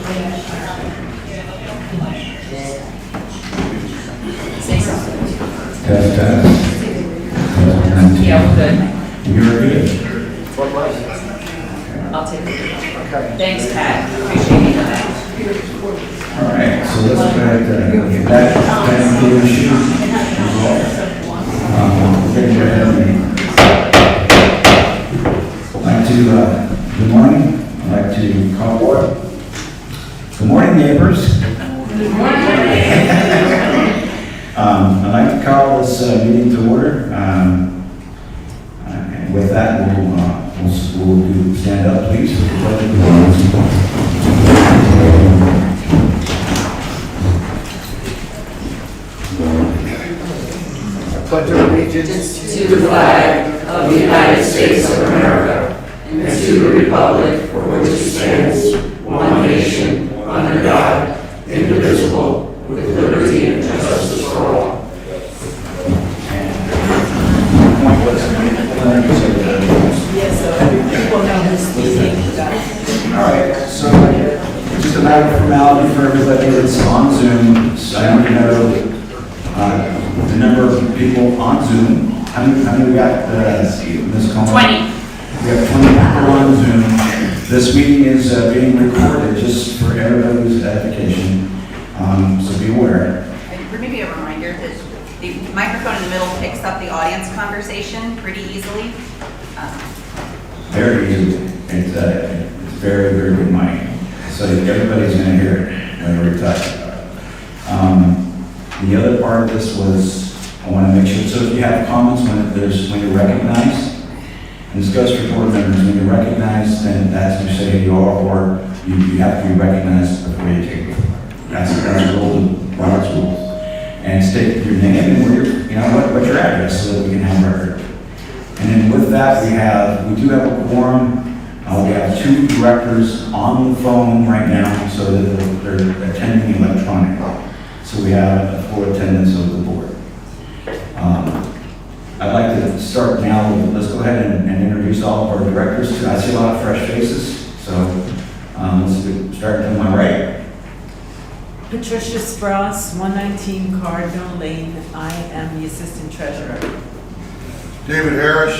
Say something. Test. Yeah, we're good. You're good. I'll take it. Thanks, Pat. Appreciate you doing that. All right, so let's go ahead and get back to the issue. We're going to like to, good morning. I'd like to call order. Good morning, neighbors. Good morning. I'd like to call this meeting to order. And with that, we'll do stand up, please. For the pledge of allegiance. Pledge of allegiance To the flag of the United States of America and to the republic for which it stands, one nation, under God, indivisible, with liberty and justice for all. Yes, so people know who's speaking. All right, so just a matter of formality for everybody that's on Zoom. So I don't know the number of people on Zoom. How many we got, Ms. Coleman? 20. We have 20 people on Zoom. This meeting is being recorded just for everybody's edification, so be aware. Maybe a reminder that the microphone in the middle picks up the audience conversation pretty easily. Very easy. It's very, very good mic. So everybody's going to hear it when we're talking about it. The other part of this was, I want to make sure, so if you have comments when you're recognized, and this goes for board members, when you're recognized, then that's who you say who you are, or you have to be recognized before you take it. That's the rules of Robert's rules. And state your name and where what's your address so that we can have record. And then with that, we do have a quorum. We have 2 directors on the phone right now, so that they're attending electronically. So we have a full attendance of the board. I'd like to start now. Let's go ahead and introduce all of our directors. I see a lot of fresh faces, so let's start to my right. Patricia Sprouse, 119 Cardinal Lane. I am the Assistant Treasurer. David Harris,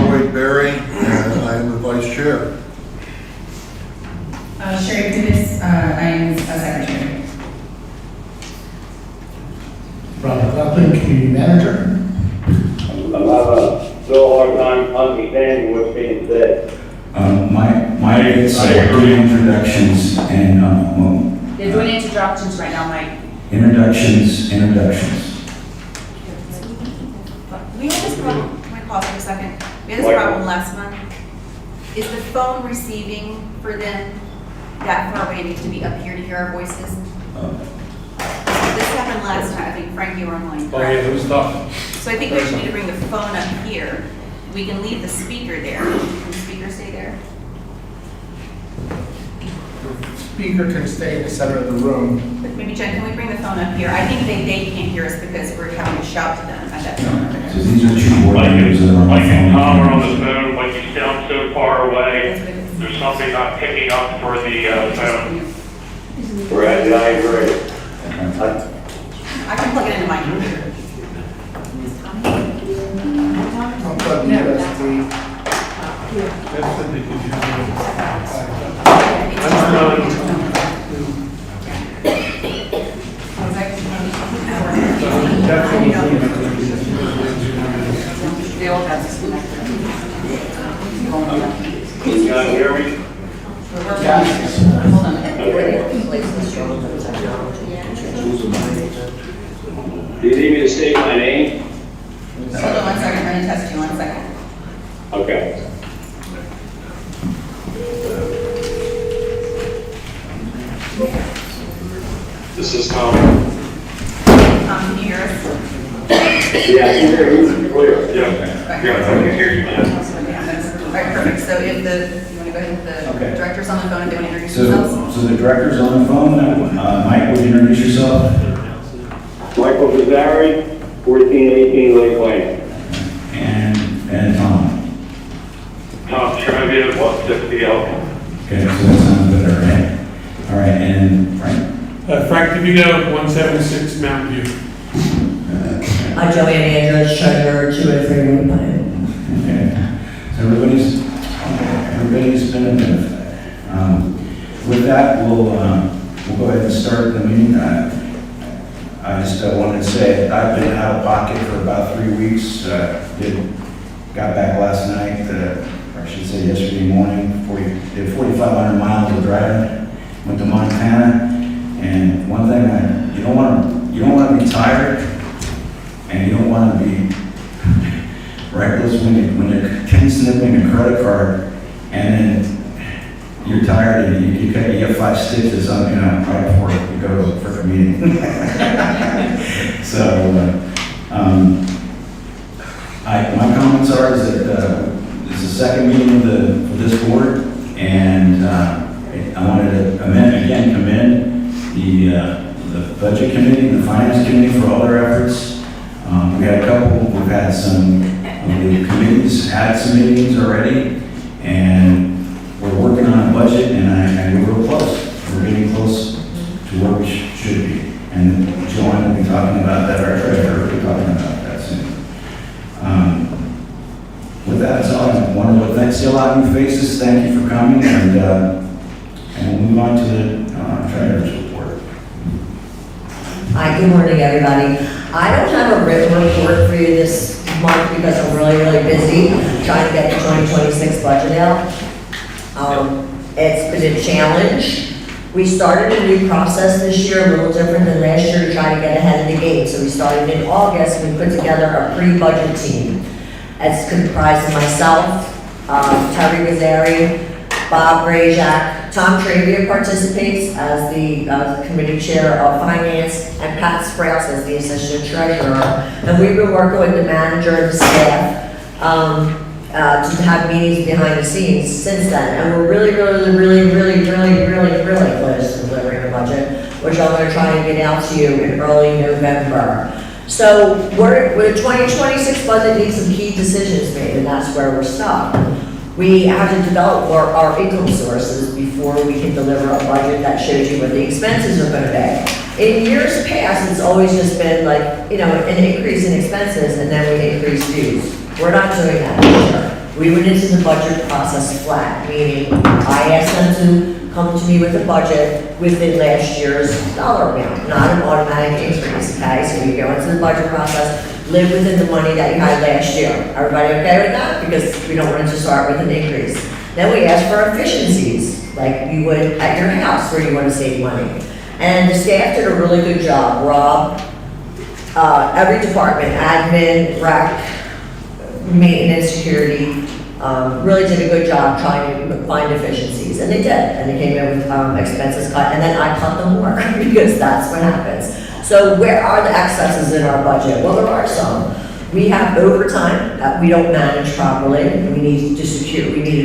Wade Berry, and I am the Vice Chair. Sherry Kunis, I am a Secretary. Robert Buckley, Community Manager. I'm having a real hard time understanding what's being said. It's doing introductions and They're doing introductions right now, Mike. introductions. We had this problem, can I pause for a second? We had this problem last month. Is the phone receiving for them that far away? It needs to be up here to hear our voices? This happened last time. I think Frank, you were online. Oh, yeah, it was tough. So I think we should need to bring the phone up here. We can leave the speaker there. Can the speaker stay there? The speaker can stay in the center of the room. But maybe Jen, can we bring the phone up here? I think they can't hear us because we're having to shout to them at that phone over So there. these are 2 board members that are on the Like in phone. power on the phone, like you sound so far away, That's what it is. there's something not picking up for the phone. Right, I agree. I can plug it into my computer. Unplug the USB. They all have this connected. Can you not hear me? Hold on. Do you need me to state my name? Hold on 1 second, I'm going to test you 1 second. Okay. This is Tom. Can you hear us? Yeah, I can hear you clear. Yeah. Right. Yeah, I can hear you, man. All right, perfect. So if you want to go ahead with the Okay. directors on the phone and they want to introduce themselves? So the director's on the phone. Mike, would you introduce yourself? Michael Pizzari, 1418 Lake Lane. And Tom. Tom Trevia, 160 Elk. Okay, so that sounds better, right? All right, and Frank? Frank DeVito, 176 Mountain View. I'm Joanne Andrews, treasurer, 203 Wood Lane. Okay, so everybody's been a benefit. With that, we'll go ahead and start the meeting. I just wanted to say, I've been out of pocket for about 3 weeks. Got back last night, or I should say yesterday morning, did 4,500 miles of driving, went to Montana. And one thing, you don't want to be tired, and you don't want to be reckless when you're snipping a credit card, and then you're tired and you get 5 stitches on, right before you go to a freaking meeting. So, my comments are is that this is the second meeting for this board, and I wanted to commend the budget committee and the finance committee for all their efforts. We've had some of the committees had some meetings already, and we're working on a budget, and we're real close. We're getting close to where we should be. And Joanne will be talking about that, our treasurer will be talking about that soon. With that, that's all. I wanted to see a lot of new faces. Thank you for coming, and we'll move on to the treasurer's report. Hi, good morning, everybody. I don't have a written report for you this month because I'm really, really busy trying to get the 2026 budget out. It's been a challenge. We started a new process this year, a little different than last year, to try to get ahead of the game. So we started in August, and we put together a pre-budget team. It's comprised of myself, Terry Gazzari, Bob Grajak, Tom Travia participates as the committee chair of finance, and Pat Sprouse as the assistant treasurer. And we've been working with the manager and the staff to have meetings behind the scenes since then. And we're really close to delivering a budget, which I'm going to try and get out to you in early November. So with the 2026 budget needs some key decisions made, and that's where we're stuck. We have to develop our income sources before we can deliver a budget that shows you what the expenses are going to be. In years past, it's always just been like, an increase in expenses and then we increase dues. We're not doing that this year. We went into the budget process flat, meaning I asked them to come to me with a budget within last year's dollar amount, not an automatic increase, okay? So we go into the budget process, live within the money that you had last year. Everybody okay with that? Because we don't want to start with an increase. Then we ask for efficiencies, like you would at your house where you want to save money. And the staff did a really good job. Rob, every department, admin, rec, maintenance, security, really did a good job trying to find efficiencies. And they did. And they came in with expenses cut. And then I cut them more because that's what happens. So where are the excesses in our budget? Well, there are some. We have overtime that we don't manage properly. We need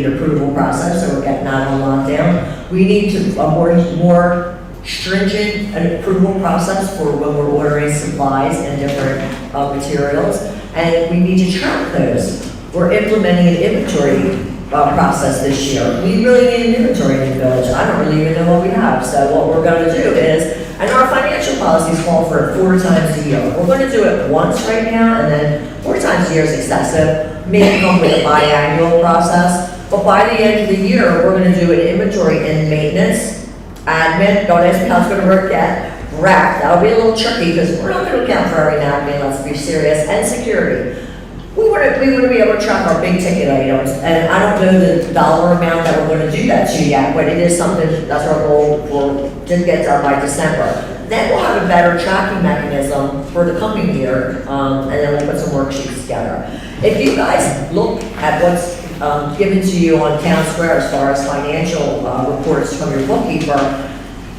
an approval process, so we're getting that on lockdown. We need a more stringent approval process for when we're ordering supplies and different materials, and we need to track those. We're implementing an inventory process this year. We really need an inventory in the village. I don't really even know what we have. So what we're going to do is, and our financial policies call for it 4 times a year. We're going to do it once right now, and then 4 times a year is excessive. Maybe come with a biannual process. But by the end of the year, we're going to do an inventory and maintenance, admin. Don't ask me how it's going to work yet. Rec, that'll be a little tricky because we're not going to account for every napkin. Let's be serious. And security. We want to be able to track our big ticket items, and I don't know the dollar amount that we're going to do that to yet, but it is something that's our goal to get done by December. Then we'll have a better tracking mechanism for the coming year, and then we'll put some worksheets together. If you guys look at what's given to you on Town Square as far as financial reports from your bookkeeper,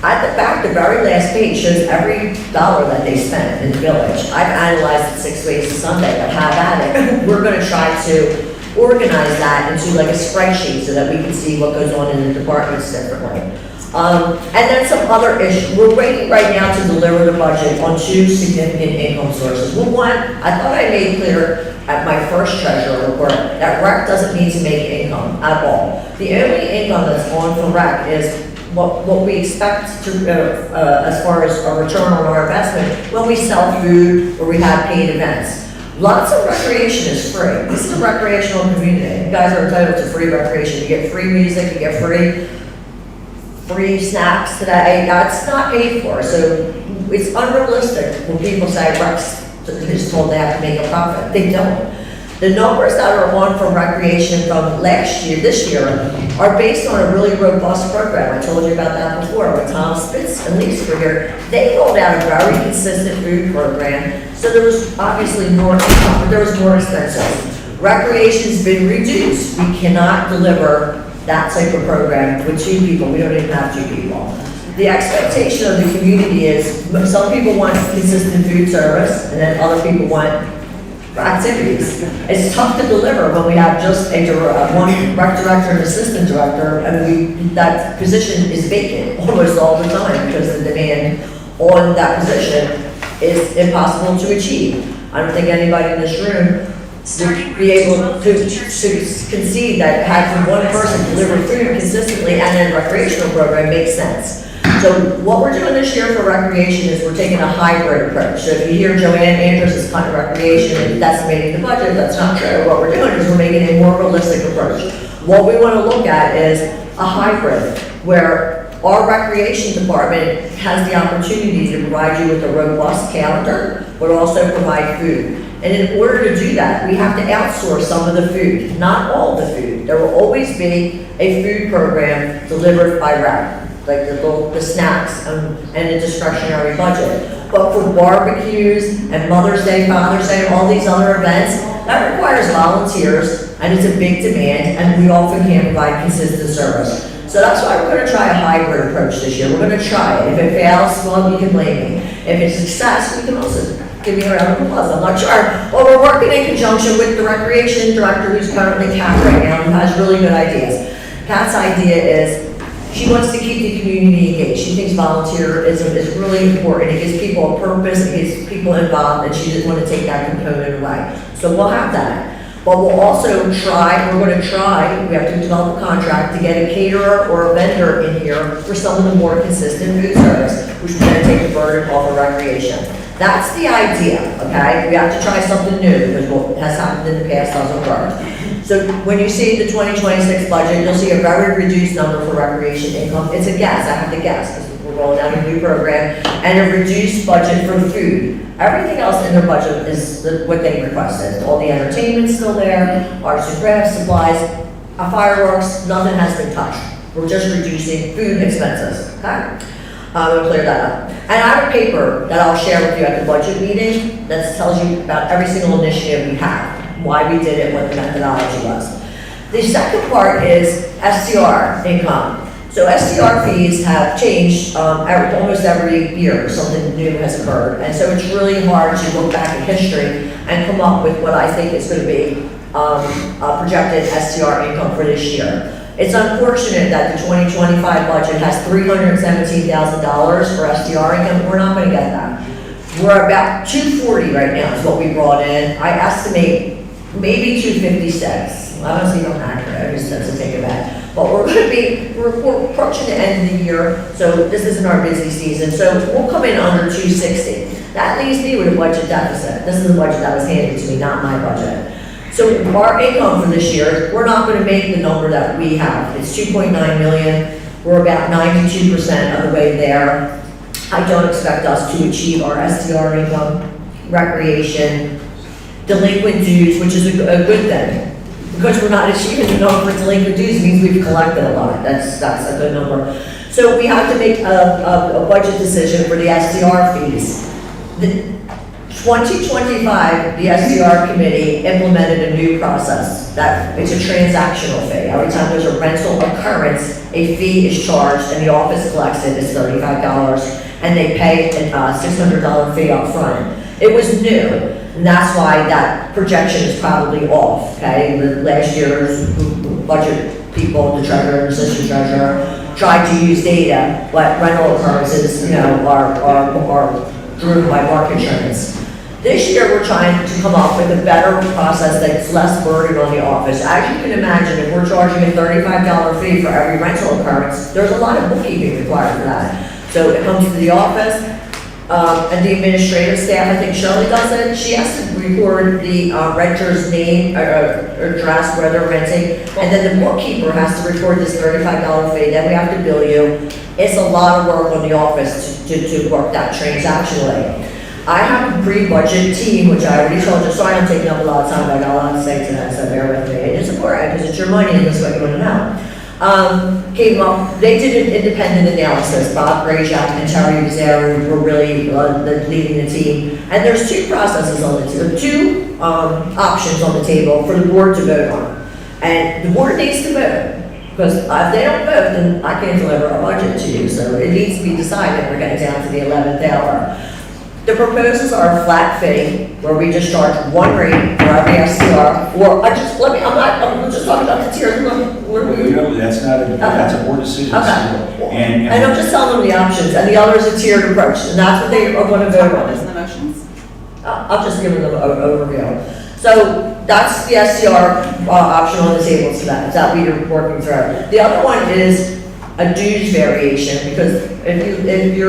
at the back, the very last page shows every dollar that they spent in the village. I've analyzed it 6 ways to Sunday, but have at it. We're going to try to organize that into like a spreadsheet so that we can see what goes on in the departments differently. And then some other issues. We're waiting right now to deliver the budget on 2 significant income sources. Well, one, I thought I made clear at my first treasurer report that rec doesn't need to make income at all. The only income that's on for rec is what we expect to, as far as a return on our investment when we sell food or we have paid events. Lots of recreation is free. This is a recreational community. You guys are entitled to free recreation. You get free music, you get free snacks today. That's not paid for. So it's unrealistic when people say Rex is told they have to make a profit. They don't. The numbers that are on for recreation from last year, this year, are based on a really robust program. I told you about that before. When Tom Spitz and Lisa were here, they rolled out a very consistent food program. So there was obviously more income, but there was more expenses. Recreation's been reduced. We cannot deliver that type of program with 2 people. We don't even have 2 people. The expectation of the community is some people want consistent food service, and then other people want activities. It's tough to deliver when we have just one rec director and assistant director, and that position is vacant almost all the time because the demand on that position is impossible to achieve. I don't think anybody in this room would be able to concede that having one person deliver food consistently and then a recreational program makes sense. So what we're doing this year for recreation is we're taking a hybrid approach. So if you hear Joanne Andrews is cutting recreation and decimating the budget, that's not true. What we're doing is we're making a more realistic approach. What we want to look at is a hybrid where our recreation department has the opportunity to provide you with a robust calendar, but also provide food. And in order to do that, we have to outsource some of the food, not all the food. There will always be a food program delivered by rec, like the snacks and the discretionary budget. But for barbecues and Mother's Day, Father's Day, all these other events, that requires volunteers and it's a big demand and we often can't provide consistent service. So that's why we're gonna try a hybrid approach this year. We're gonna try it. If it fails, well, you can blame me. If it's a success, we can also give me a round of applause. I'm not sure. Well, we're working in conjunction with the recreation director who's currently Kat right now who has really good ideas. Kat's idea is she wants to keep the community engaged. She thinks volunteerism is really important. It gives people a purpose, it gets people involved, and she doesn't want to take that component away. So we'll have that. But we'll also we have to develop a contract to get a caterer or a vendor in here for some of the more consistent food service, which is going to take the burden off of recreation. That's the idea, okay? We have to try something new because what has happened in the past doesn't work. So when you see the 2026 budget, you'll see a very reduced number for recreation income. It's a guess, I have to guess, because we're rolling out a new program, and a reduced budget for food. Everything else in their budget is what they requested. All the entertainment's still there, arts and crafts, supplies, fireworks, nothing has been touched. We're just reducing food expenses, okay? We'll clear that up. And I have a paper that I'll share with you at the budget meeting that tells you about every single initiative we have, why we did it, what the methodology was. The second part is STR income. So STR fees have changed almost every year. Something new has occurred. And so it's really hard to look back at history and come up with what I think is going to be a projected STR income for this year. It's unfortunate that the 2025 budget has $317,000 for STR income. We're not going to get that. We're about $240 right now is what we brought in. I estimate maybe $256. I don't see no accurate. I just have to take a bet. But we're approaching the end of the year, so this isn't our busy season. So we'll come in under $260. That leaves me with a budget deficit. This is the budget that was handed to me, not my budget. So our income for this year, we're not going to make the number that we have. It's $2.9 million. We're about 92% of the way there. I don't expect us to achieve our STR income, recreation, delinquent dues, which is a good thing. Because we're not achieving the number for delinquent dues means we've collected a lot. That's a good number. So we have to make a budget decision for the STR fees. The 2025, the STR committee implemented a new process that it's a transactional fee. Every time there's a rental occurrence, a fee is charged and the office collects it. It's $35 and they pay a $600 fee up front. It was new, and that's why that projection is probably off, okay? The last year's budget people, the treasurer and assistant treasurer, tried to use data, but rental occurrences, are driven by market trends. This year, we're trying to come up with a better process that's less burden on the office. As you can imagine, if we're charging a $35 fee for every rental occurrence, there's a lot of bookkeeping required for that. So it comes to the office, and the administrative staff, I think Shirley does it. She has to record the renter's name, address, where they're renting, and then the bookkeeper has to record this $35 fee, then we have to bill you. It's a lot of work on the office to work that transactionally. I have a pre-budget team, which I already told you, so I don't take up a lot of time, I got a lot to say tonight, so bear with me. It's important, because it's your money, and that's what you want to know. Came up, they did an independent analysis, Bob Grajak and Terry Mazzaro were really leading the team. And there's two processes on two options on the table for the board to vote on. And the board needs to vote, because if they don't vote, then I can't deliver a budget to you, so it needs to be decided, we're getting down to the 11th hour. The proposals are a flat fee, where we just charge one rate for every SDR, or I'm just talking about the tiers. That's a board decision. Okay. And And I'm just telling them the options, and the other is a tiered approach, and that's what they are going to vote What is on. the motions? I'll just give them an overview. So that's the SDR option on the table today, that we're working through. The other one is a dues variation, because if you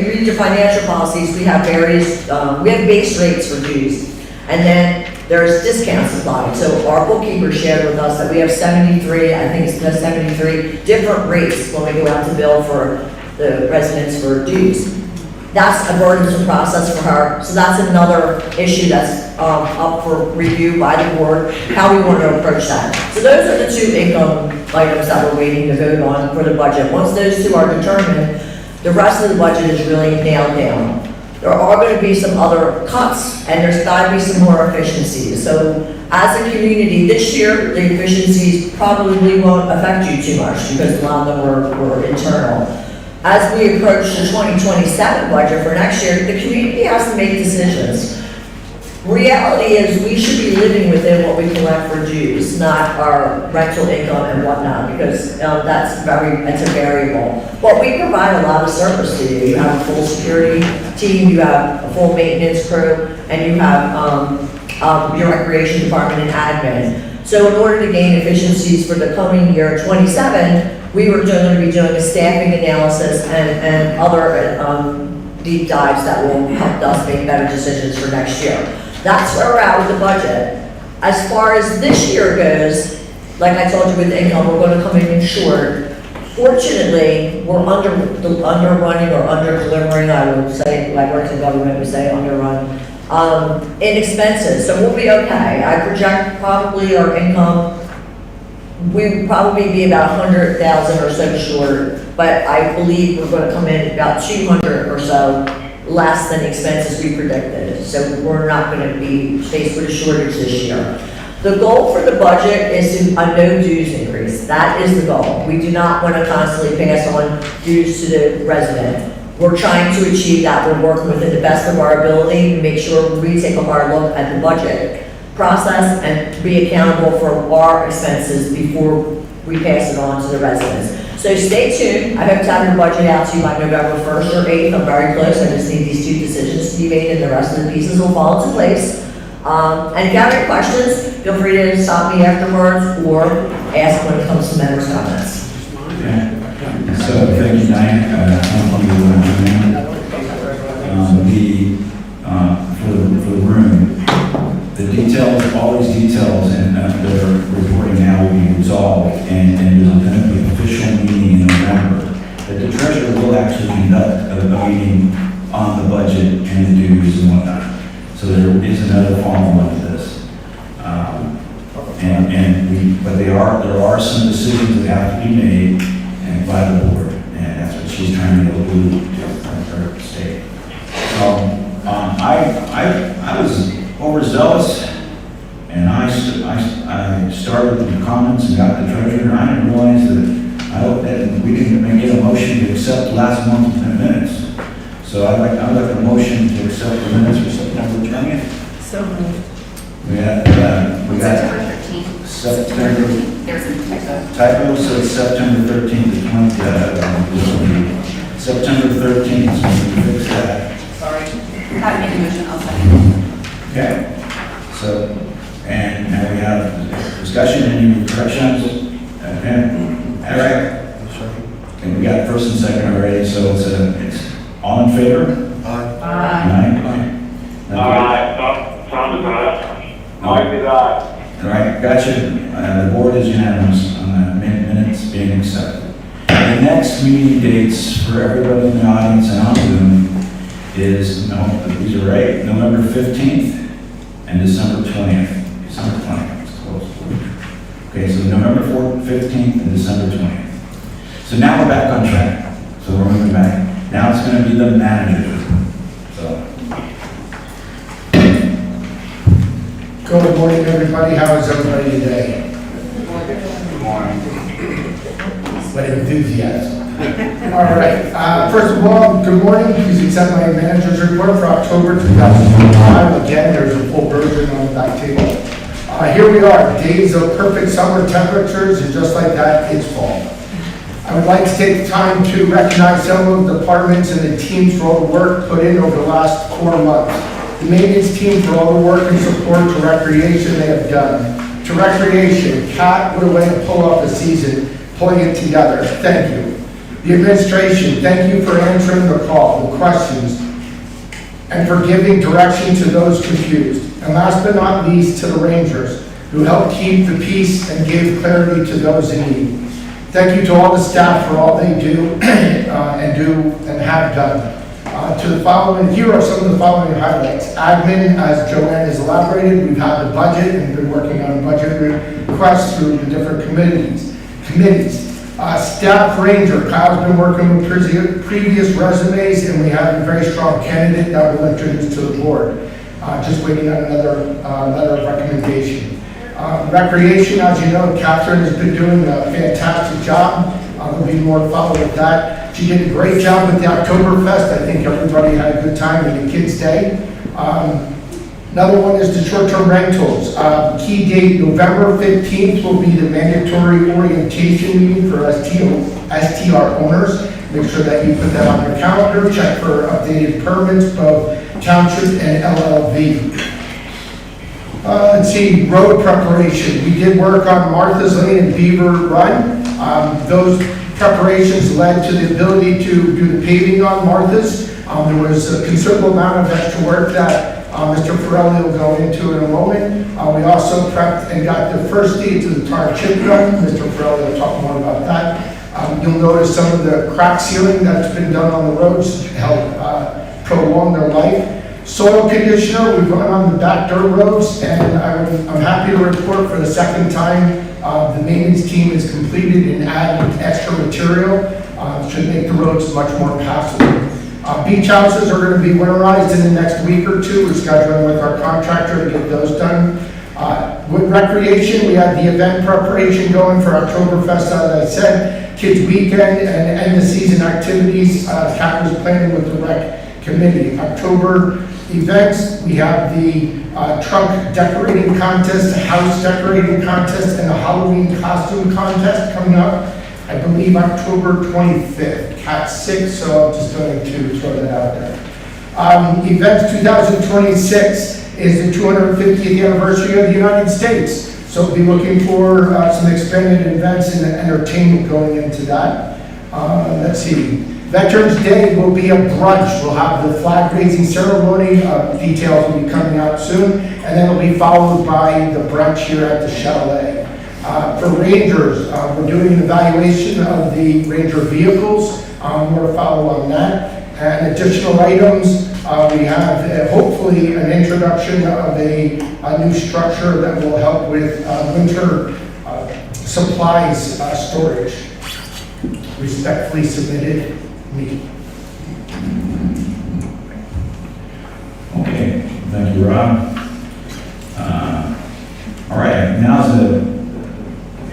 read your financial policies, we have various, we have base rates for dues, and then there's discounts applied. So our bookkeeper shared with us that we have 73, I think it's 73 different rates when we go out to bill for the residents for dues. That's a burdensome process for her, so that's another issue that's up for review by the board, how we want to approach that. So those are the two income items that we're waiting to vote on for the budget. Once those two are determined, the rest of the budget is really nailed down. There are going to be some other cuts, and there's got to be some more efficiencies. So as a community, this year, the efficiencies probably won't affect you too much, because a lot of them were internal. As we approach the 2027 budget for next year, the community has to make decisions. Reality is, we should be living within what we collect for dues, not our rental income and whatnot, because that's a variable. But we provide a lot of service to you. You have a full security team, you have a full maintenance crew, and you have your recreation department and admin. So in order to gain efficiencies for the coming year, 27, we were going to be doing a staffing analysis and other deep dives that will help us make better decisions for next year. That's where we're at with the budget. As far as this year goes, like I told you with the income, we're going to come in short. Fortunately, we're underrunning or under-delivering, I would say, like works in government would say, underrun, in expenses. So we'll be okay. I project probably our income, we would probably be about 100,000 or so short, but I believe we're going to come in about 200 or so less than expenses we predicted. So we're not going to be faced with a shortage this year. The goal for the budget is a no dues increase. That is the goal. We do not want to constantly pass on dues to the resident. We're trying to achieve that. We're working within the best of our ability to make sure we take a hard look at the budget process and be accountable for our expenses before we pass it on to the residents. So stay tuned. I hope to have your budget out to you by November 1st or 8th. I'm very close. I just need these two decisions to be made, and the rest of the pieces will fall into place. And if you have any questions, feel free to stop me afterwards or ask when it comes to members' comments. So thank you, Diane. For the room, the details, all these details and that are reporting now will be resolved, and there's going to be an official meeting in November that the treasurer will actually conduct a meeting on the budget and the dues and whatnot. So there is another follow-on to this. But there are some decisions that have to be made and by the board, and that's what she's trying to allude to her state. So I was overzealous, and I started with the comments and got the treasurer, and I didn't realize that we didn't get a motion to accept last month's minutes. So I'd like a motion to accept the minutes for September 20th. So moved. We got September 13th. September, There's a typo. typo says September 13th to 20th. September 13th, so we can fix that. Sorry. Pat made the motion, I'll second. Okay, so, and now we have discussion, any corrections? Okay, all right. Okay, we got first and second already, so it's all in favor? Aye. Aye. Thomas, aye. Mike is aye. All right, gotcha. The board is unanimous on the minutes being accepted. The next meeting dates for everybody in the audience and on Zoom is, no, these are right, November 15th and December 20th. December 20th, it's close. Okay, so November 4th, 15th and December 20th. So now we're back on track. So we're moving back. Now it's going to be the manager. So, Good morning, everybody. How is everybody today? Good morning. What enthusiasm. All right. First of all, good morning. Please accept my manager's report for October 2025. Again, there's a full version on the back table. Here we are, days of perfect summer temperatures, and just like that, it's fall. I would like to take the time to recognize some of the departments and the teams for all the work put in over the last 4 months. The maintenance team for all the work and support to recreation they have done. To recreation, Kat, what a way to pull off the season, pulling it together. Thank you. The administration, thank you for answering the call, the questions, and for giving direction to those confused. And last but not least, to the Rangers, who helped keep the peace and gave clarity to those in need. Thank you to all the staff for all they do and have done. To the following, here are some of the following highlights. Admin, as Joanne has elaborated, we've had the budget and been working on budget requests through the different committees. Staff Ranger, Kyle's been working with previous resumes, and we have a very strong candidate that we'll introduce to the board. Just waiting on another letter of recommendation. Recreation, as you know, Catherine has been doing a fantastic job. There'll be more to follow with that. She did a great job with the Oktoberfest. I think everybody had a good time at the Kids' Day. Another one is the short-term rentals. Key date, November 15th will be the mandatory orientation meeting for STR owners. Make sure that you put that on your calendar. Check for updated permits, both township and LLV. Let's see, road preparation. We did work on Martha's Lane and Beaver Run. Those preparations led to the ability to do the paving on Martha's. There was a considerable amount of extra work that Mr. Ferrelli will go into in a moment. We also prepped and got the first aid to the tar chip run. Mr. Ferrelli will talk more about that. You'll notice some of the crack sealing that's been done on the roads to help prolong their life. Soil conditioner, we've run on the back dirt roads, and I'm happy to report for the second time, the maintenance team has completed and added extra material. Should make the roads much more passable. Beach houses are going to be winterized in the next week or two. We're scheduling with our contractor to get those done. With recreation, we had the event preparation going for Oktoberfest, as I said, Kids Weekend and end of season activities. Kat was planning with the rec committee. October events, we have the trunk decorating contest, the house decorating contest, and the Halloween costume contest coming up, I believe October 25th. Cat's sick, so I'm just going to throw that out there. Events 2026 is the 250th anniversary of the United States. So we'll be looking for some expanded events and entertainment going into that. Let's see. Veterans Day will be a brunch. We'll have the flag raising ceremony. Details will be coming out soon. And then it'll be followed by the brunch here at the chalet. For Rangers, we're doing an evaluation of the Ranger vehicles. More to follow on that. And additional items, we have hopefully an introduction of a new structure that will help with winter supplies storage. Respectfully submitted, me. okay, thank you, Rob. All right, now's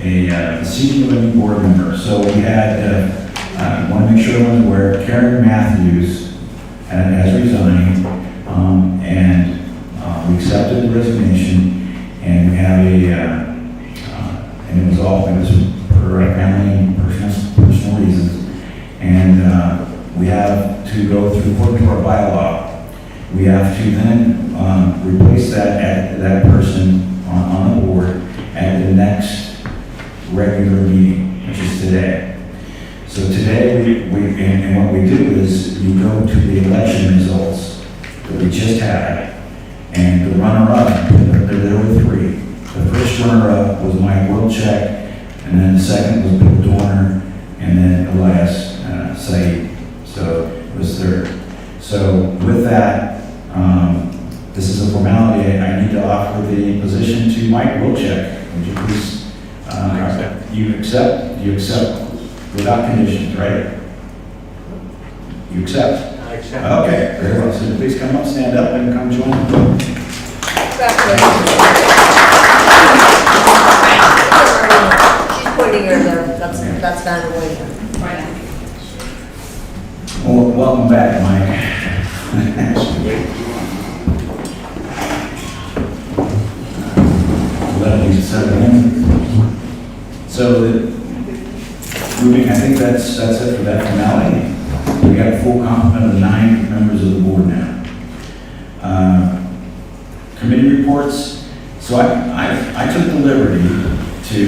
a senior living board member. So we had, I want to make sure everyone's aware, Karen Matthews has resigned, and we accepted the resignation, and we have and it was for family and personal reasons, and we have to go through according to our bylaw. We have to then replace that person on the board at the next regular meeting, which is today. So today, and what we do is you go to the election results that we just had, and the runner-up, there were three. The first runner-up was Mike Wilczek, and then the second was Bill Dorner, and then Elias Said. So it was third. So with that, this is a formality. I need to offer the position to Mike Wilczek. Would you please? You accept? You accept without conditions, right? You accept? I accept. Okay, very well. So please come up, stand up, and come join the vote. She's pointing her there, that's Van Williams. Well, welcome back, Mike. Let me settle in. So, moving, I think that's it for that formality. We got a full complement of 9 members of the board now. Committee reports. So I took the liberty to,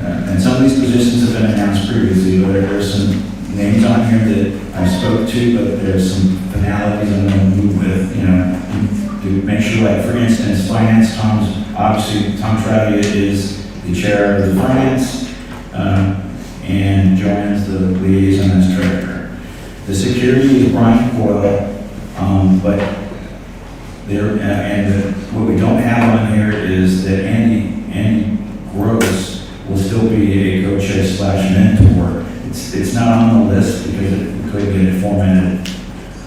and some of these positions have been announced previously, but there are some names on here that I spoke to, but there's some finalities I'm going to move with, to make sure, like, for instance, finance, obviously, Tom Travia is the chair of the finance, and Joanne's the liaison as treasurer. The security is Brian Coyle, but there, and what we don't have on here is that Andy Gross will still be a co-chair / mentor. It's not on the list because it could get formatted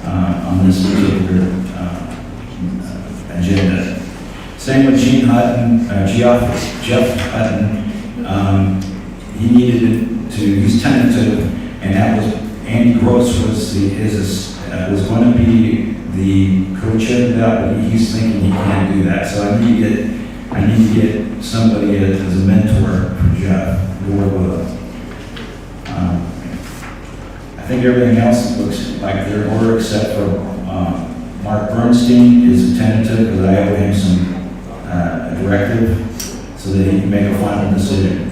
on this particular agenda. Same with Gene Hutton, Jeff Hutton. He needed he's tentative, and that was, Andy Gross was was going to be the co-chair of that, but he's thinking he can't do that. So I need to get somebody as a mentor for Jeff to work with us. I think everything else looks like they're in order except for Mark Bernstein is a tentative because I owe him some a directive so that he can make a final decision.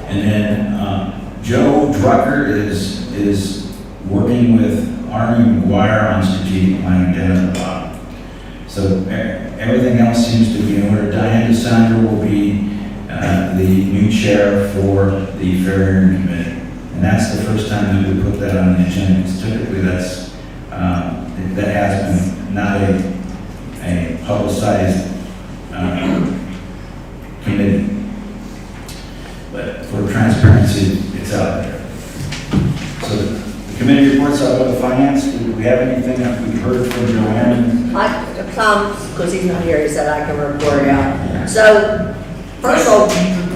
And then Joe Drucker is working with Arnie McGuire on strategic planning down at the bottom. So everything else seems to be in order. Diane DeSandra will be the new chair for the Fair Hearing Committee. And that's the first time that we put that on the agenda, because typically that has been not a publicized committee. But for transparency, it's out there. So the committee reports out about the finance. Do we have anything that we've heard from Joanne? Tom, because he's not here, he said I can report out. So, first of all,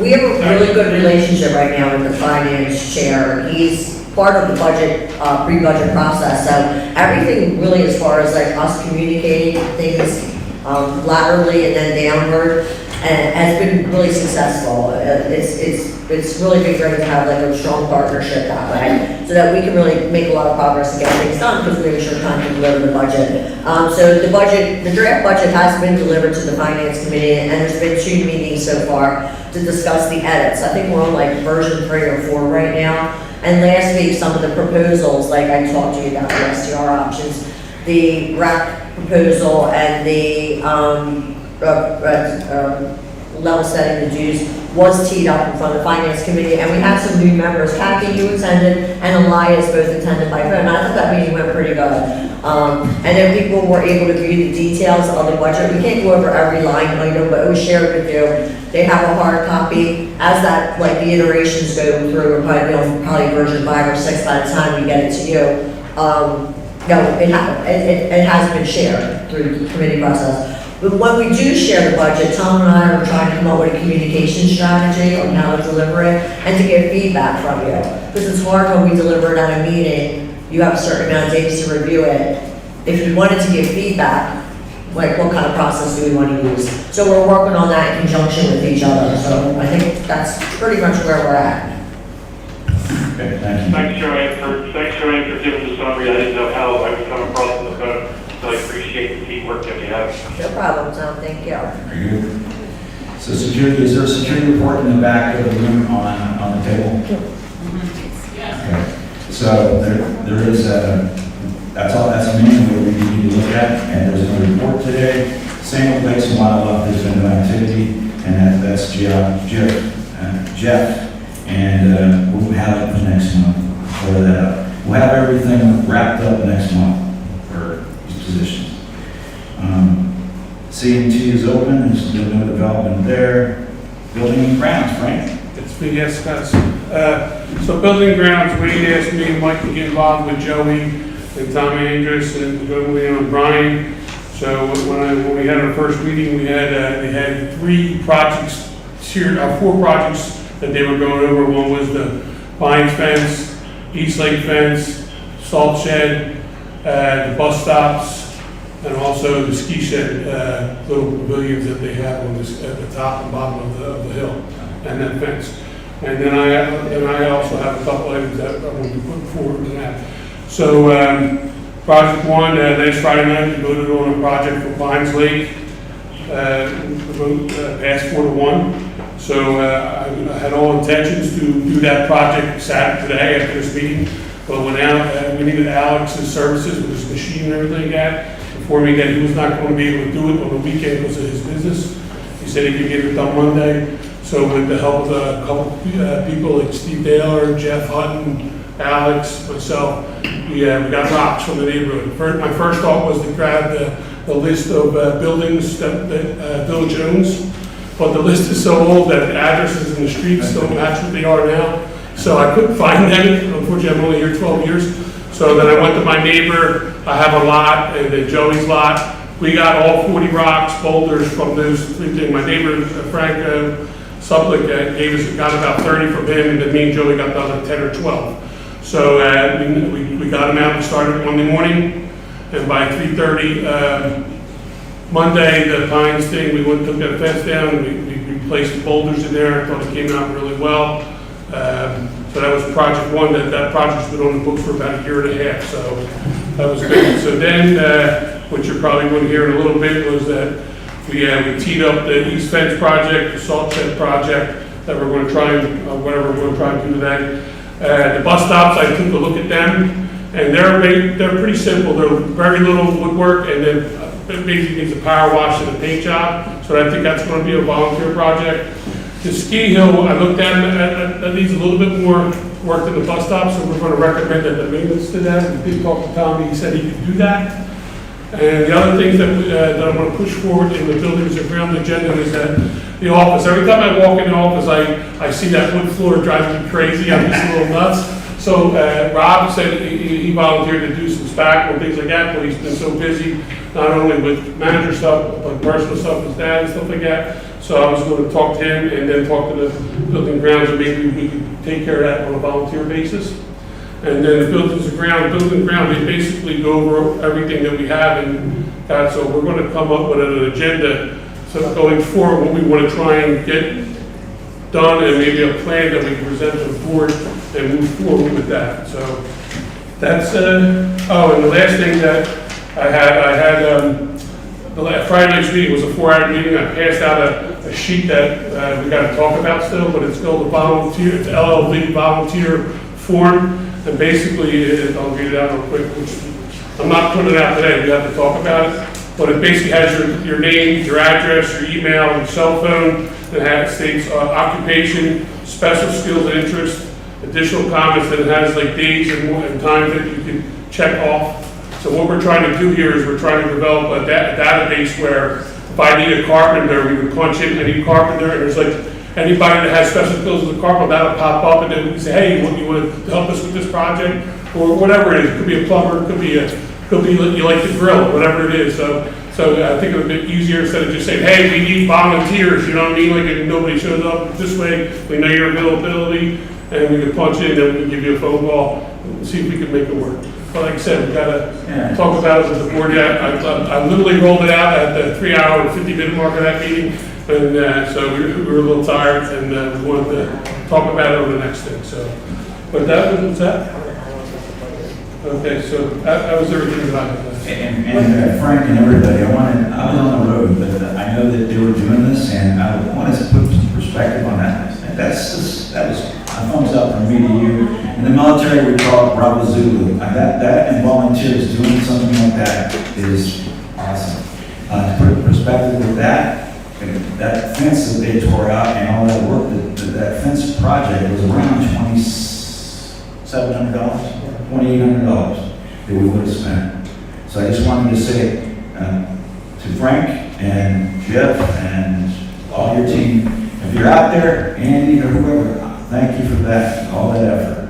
we have a really good relationship right now with the finance chair. He's part of the budget, pre-budget process. So everything really, as far as like us communicating things laterally and then downward, and has been really successful. It's really been great to have like a strong partnership that way, so that we can really make a lot of progress and get things done because we have a short time to deliver the budget. So the draft budget has been delivered to the finance committee, and there's been 2 meetings so far to discuss the edits. I think we're on like version 3 or 4 right now. And last week, some of the proposals, like I talked to you about the STR options, the RAC proposal and the level setting the dues was teed up in front of the finance committee, and we had some new members. Kathy, you attended, and Elias both attended by phone. And I thought that meeting went pretty good. And then people were able to view the details of the budget. We can't go over every line item, but it was shared with you. They have a hard copy. As that, like the iterations go through, we're probably on version 5 or 6 by the time we get it to you. No, it has been shared through the committee process. But when we do share the budget, Tom and I are trying to come up with a communication strategy on how to deliver it and to get feedback from you. Because it's hard when we deliver it at a meeting, you have a certain amount of days to review it. If you wanted to give feedback, like what kind of process do we want to use? So we're working on that in conjunction with each other. So I think that's pretty much where we're at. Okay, thank you. Thanks, Joanne, for giving the summary. I didn't know how I would come across on the phone, so I appreciate appreciate the teamwork that we have. No problem, Tom, thank you. Very good. So security, is there a security report in the back of the room on the table? Okay. So there is that's all, that's a manual we need to look at, and there's a report today. Samuel Lakes and Wildlife, there's been no activity, and that's Jeff, and we'll have it for next month, for that. We'll have everything wrapped up next month for these positions. CMT is open, there's no development there. Building and grounds, Frank? It's me, yes, guys. So building grounds, Wade asked me and Mike to get involved with Joey and Tom Andrus and Brian. So when we had our first meeting, we had 3 projects here, 4 projects that they were going over. One was the Pines fence, East Lake fence, salt shed, the bus stops, and also the ski shed, little pavilions that they have on this, at the top and bottom of the hill, and that fence. And then I also have a couple items that I'm going to be putting forward to that. So, project 1, last Friday night, we voted on a project for Pines Lake, the vote passed 4-1. So, I had all intentions to do that project today after this meeting, but went out, we needed Alex's services with his machine and everything like that, informed me that he was not going to be able to do it on the weekend because of his business. He said he could get it done Monday. So with the help of a couple people like Steve Taylor, Jeff Hutton, Alex, myself, we got rocks from the neighborhood. My first thought was to grab the list of buildings that Village owns, but the list is so old that the addresses and the streets don't match what they are now. So I couldn't find any. Unfortunately, I'm only here 12 years. So then I went to my neighbor. I have a lot, and then Joey's lot. We got all 40 rocks, boulders from those 3 things. My neighbor, Frank Sublick, got about 30 from him, and then me and Joey got the other 10 or 12. So we got them out. We started Monday morning, and by 3:30 Monday, the Pines thing, we went and took that fence down, and we replaced the boulders in there. I thought it came out really well. So that was project 1. That project's been on the books for about a year and a half, so that was good. So then, what you're probably going to hear in a little bit was that we teed up the East Fence project, the salt shed project that we're going to try and, whatever we're going to try and do today. The bus stops, I took a look at them, and they're pretty simple. They're very little woodwork, and then it basically needs a power wash and a paint job. So I think that's going to be a volunteer project. The ski hill, I looked at it, that needs a little bit more work than the bus stop, so we're going to recommend that the maintenance to that. We did talk to Tommy, he said he could do that. And the other things that I want to push forward in the buildings and ground agenda is that the office, every time I walk in the office, I see that wood floor driving me crazy. I'm just a little nuts. So Rob said he volunteered to do some spackle and things like that, but he's been so busy, not only with manager stuff, but personal stuff, his dad and stuff like that. So I was going to talk to him and then talk to the building grounds, and maybe we could take care of that on a volunteer basis. And then the buildings and ground, they basically go over everything that we have and that. So we're going to come up with an agenda. So going forward, what we want to try and get done, and maybe a plan that we can present to the board and move forward with that. So that's, oh, and the last thing that I had the last Friday night's meeting was a 4-hour meeting. I passed out a sheet that we got to talk about still, but it's called the volunteer, it's LLV volunteer form. And basically, I'll read it out real quick, which I'm not putting it out today, we have to talk about it. But it basically has your name, your address, your email, and cell phone. It states occupation, special skills and interests, additional comments, that it has like days and times that you can check off. So what we're trying to do here is we're trying to develop a database where if I need a carpenter, we would punch in any carpenter, and there's like anybody that has special skills as a carpenter, that'll pop up, and then we can say, hey, you want to help us with this project, or whatever it is. It could be a plumber, it could be you like to grill, whatever it is. So I think it would be easier instead of just saying, hey, we need volunteers. You know what I mean? Like if nobody shows up this way, we know your availability, and we can punch in, then we can give you a phone call and see if we can make it work. But like I said, we've got to talk about it with the board yet. I literally rolled it out at the 3-hour and 50-minute mark of that meeting. And so we were a little tired, and we wanted to talk about it on the next thing. So, but that was that. Okay, so that was everything that I had to say. And Frank and everybody, I was on the road, but I know that they were doing this, and I want to put some perspective on that. And that was a thumbs up from me to you. In the military, we call it Bravo Zulu. That and volunteers doing something like that is awesome. To put perspective with that fence that they tore out and all that work, that fence project was around $2,700, $2,800 that we would have spent. So I just wanted to say to Frank and Jeff and all your team, if you're out there, Andy or whoever, thank you for that, all that effort.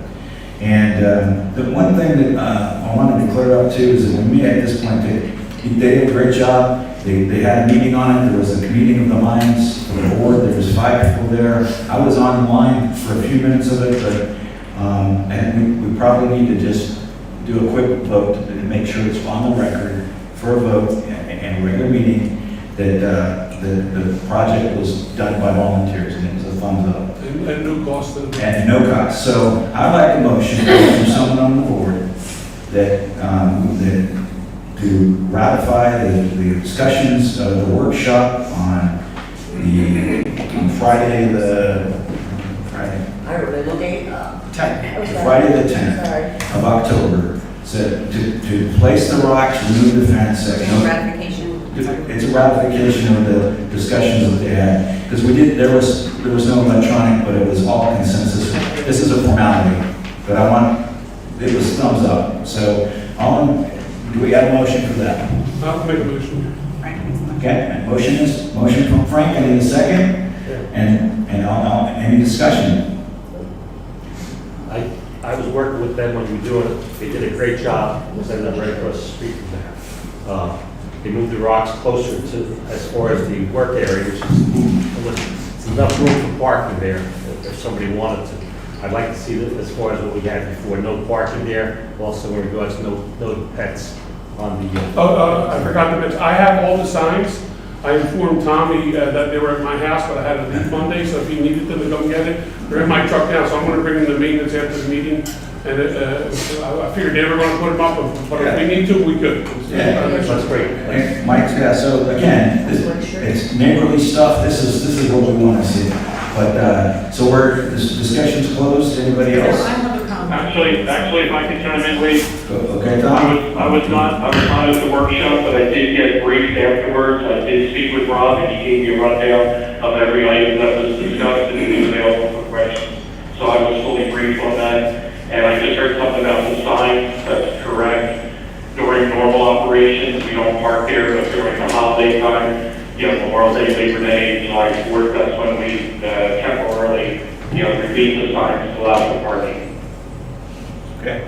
And the one thing that I wanted to clear up too is that when we at this point, they did a great job. They had a meeting on it. There was a meeting of the minds for the board. There was 5 people there. I was online for a few minutes of it, but and we probably need to just do a quick vote to make sure it's on the record for a vote and a regular meeting that the project was done by volunteers, and it was a thumbs up. And no cost to them. And no cost. So I'd like a motion from someone on the board that to ratify the discussions of the workshop on Friday I remember the date. 10th, Friday the 10th of October. So to place the rocks, remove the fence. No ratification. It's a ratification of the discussions that they had. Because there was no electronic, but it was all consensus. This is a formality, but it was thumbs up. So do we have a motion for that? I'll make a motion. Okay, motion from Frank, I need a second. And any discussion? I was working with them when we were doing it. They did a great job. It was ended up right across the street from there. They moved the rocks closer to, as far as the work area, which is it's enough room for parking there if somebody wanted to. I'd like to see that as far as what we had before, no parking there. Also in regards to no pets on the. I forgot to mention, I have all the signs. I informed Tommy that they were at my house, but I had to leave Monday, so if he needed them to go get it, they're in my truck now, so I'm gonna bring them to maintenance after the meeting. And I figured they were gonna put them up, but if we need to, we could. Yeah, That's great. Mike, so again, it's neighborly stuff, this is what we want to see. But, so this discussion's closed, anybody I else? have a comment. Actually, if I can chime in, Lee. Okay, Tom? I was not at the workshop, but I did get briefed afterwards. I did speak with Rob, and he gave me a rundown of every item that was discussed, and he was available for questions. So I was fully briefed on that. And I just heard something about the signs. That's correct. During normal operations, we don't park there, but during the holiday time, Memorial Day, Labor Day, July 4th, that's when we temporarily, relieve the signs to allow for parking. Okay.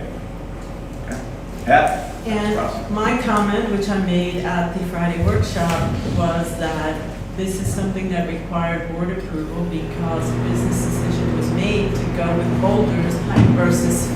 Yeah. And my comment, which I made at the Friday workshop, was that this is something that required board approval because a business decision was made to go with boulders versus,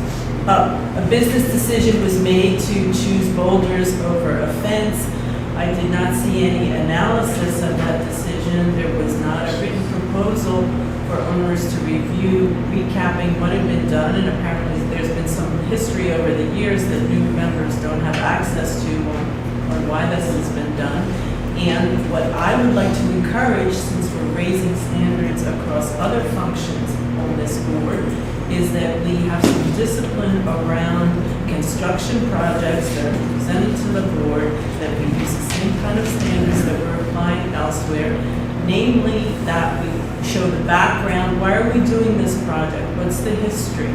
a business decision was made to choose boulders over a fence. I did not see any analysis of that decision. There was not a written proposal for owners to review, recapping what had been done, and apparently there's been some history over the years that new members don't have access to on why this has been done. And what I would like to encourage, since we're raising standards across other functions on this board, is that we have some discipline around construction projects that are presented to the board, that we use the same kind of standards that we're applying elsewhere, namely that we show the background. Why are we doing this project? What's the history?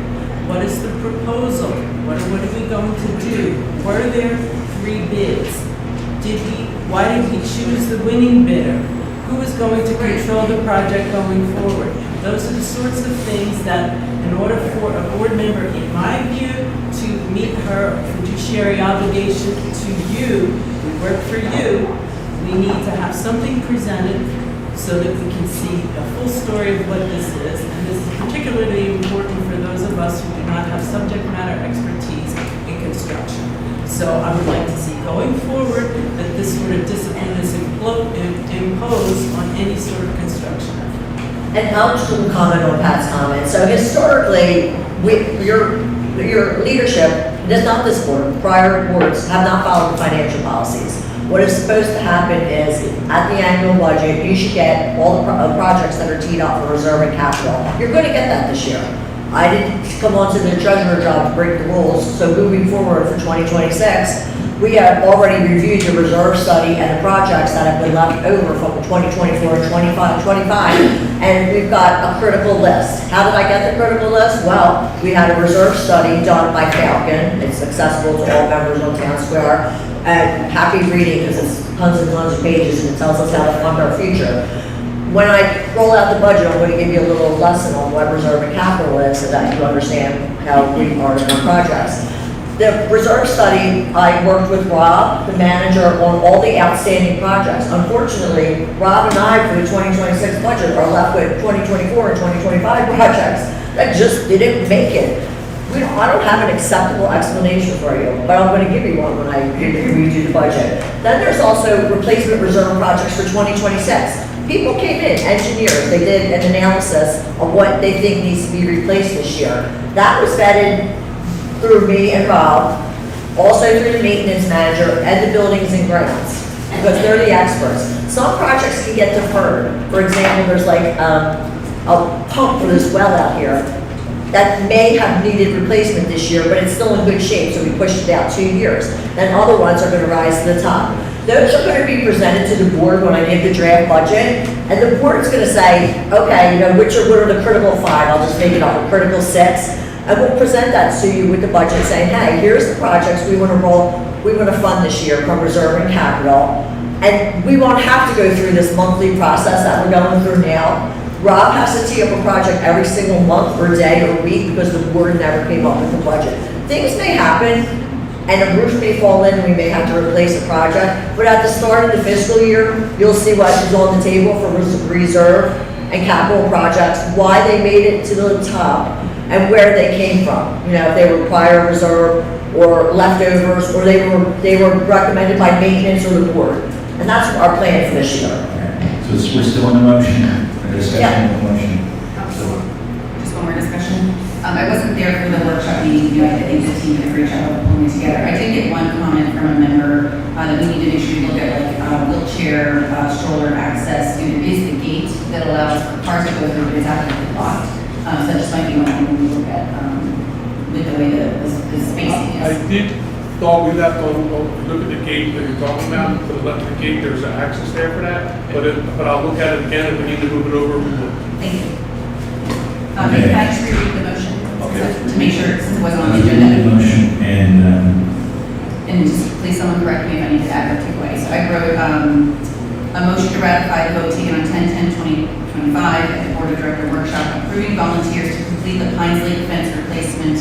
What is the proposal? What are we going to do? Were there 3 bids? Why did we choose the winning bidder? Who is going to control the project going forward? Those are the sorts of things that, in order for a board member, in my view, to meet her fiduciary obligation to you, we work for you, we need to have something presented so that we can see a full story of what this is. And this is particularly important for those of us who do not have subject matter expertise in construction. So I would like to see going forward that this sort of discipline is imposed on any sort of construction effort. And I'll just comment on Pat's comment. So historically, your leadership This, not this board, prior boards have not followed the financial policies. What is supposed to happen is, at the annual budget, you should get all the projects that are teed up for reserve and capital. You're gonna get that this year. I didn't come onto the treasurer job to break the rules, so moving forward for 2026, we have already reviewed the reserve study and the projects that have been left over from 2024 and 25, and we've got a critical list. How did I get the critical list? Well, we had a reserve study done by Falcon. It's accessible to all members on Town Square, and happy reading because it's tons and tons of pages and it tells us how to fund our future. When I roll out the budget, I'm going to give you a little lesson on what reserve and capital is so that you understand how we are in our projects. The reserve study, I worked with Rob, the manager, on all the outstanding projects. Unfortunately, Rob and I, for the 2026 budget, are left with 2024 and 2025 projects that just didn't make it. I don't have an acceptable explanation for you, but I'm going to give you one when I redo the budget. Then there's also replacement reserve projects for 2026. People came in, engineers, they did an analysis of what they think needs to be replaced this year. That was vetted through me and Rob, also through the maintenance manager and the buildings and grounds, because they're the experts. Some projects can get deferred. For example, there's like a pump for this well out here that may have needed replacement this year, but it's still in good shape, so we pushed it out 2 years. Then other ones are gonna rise to the top. Those are gonna be presented to the board when I give the draft budget, and the board's gonna say, okay, what are the critical 5, I'll just make it up, a critical 6, and we'll present that to you with the budget saying, hey, here's the projects we wanna fund this year from reserve and capital, and we won't have to go through this monthly process that we're going through now. Rob has to tee up a project every single month or day or week because the board never came up with the budget. Things may happen, and a roof may fall in and we may have to replace a project, but at the start of the fiscal year, you'll see what is on the table for reserve and capital projects, why they made it to the top, and where they came from. If they were prior reserve or leftovers, or they were recommended by maintenance or the board. And that's our plan for this year. So we're still in the motion, discussion of the motion. Just one more discussion. I wasn't there for the workshop meeting, I think the team did a great job of pulling it together. I did get one comment from a member that we need to make sure we look at wheelchair, stroller access. And it is the gate that allows for cars to go through, but it's actually locked. So that just might be one thing we look at with the way the spacing I is. did thought we left on, look at the gate that you're talking about, for the left of the gate, there's an access there for that, but I'll look at it again, if we need to move it over, we will. Thank you. Okay. Can I just reread the motion? Okay. To make sure, since it wasn't on the The agenda. motion, and And just please someone correct me if I need to add or take away. So I wrote a motion to ratify the vote taken on 10/10/2025 at the Board of Director workshop approving volunteers to complete the Pines Lake fence replacement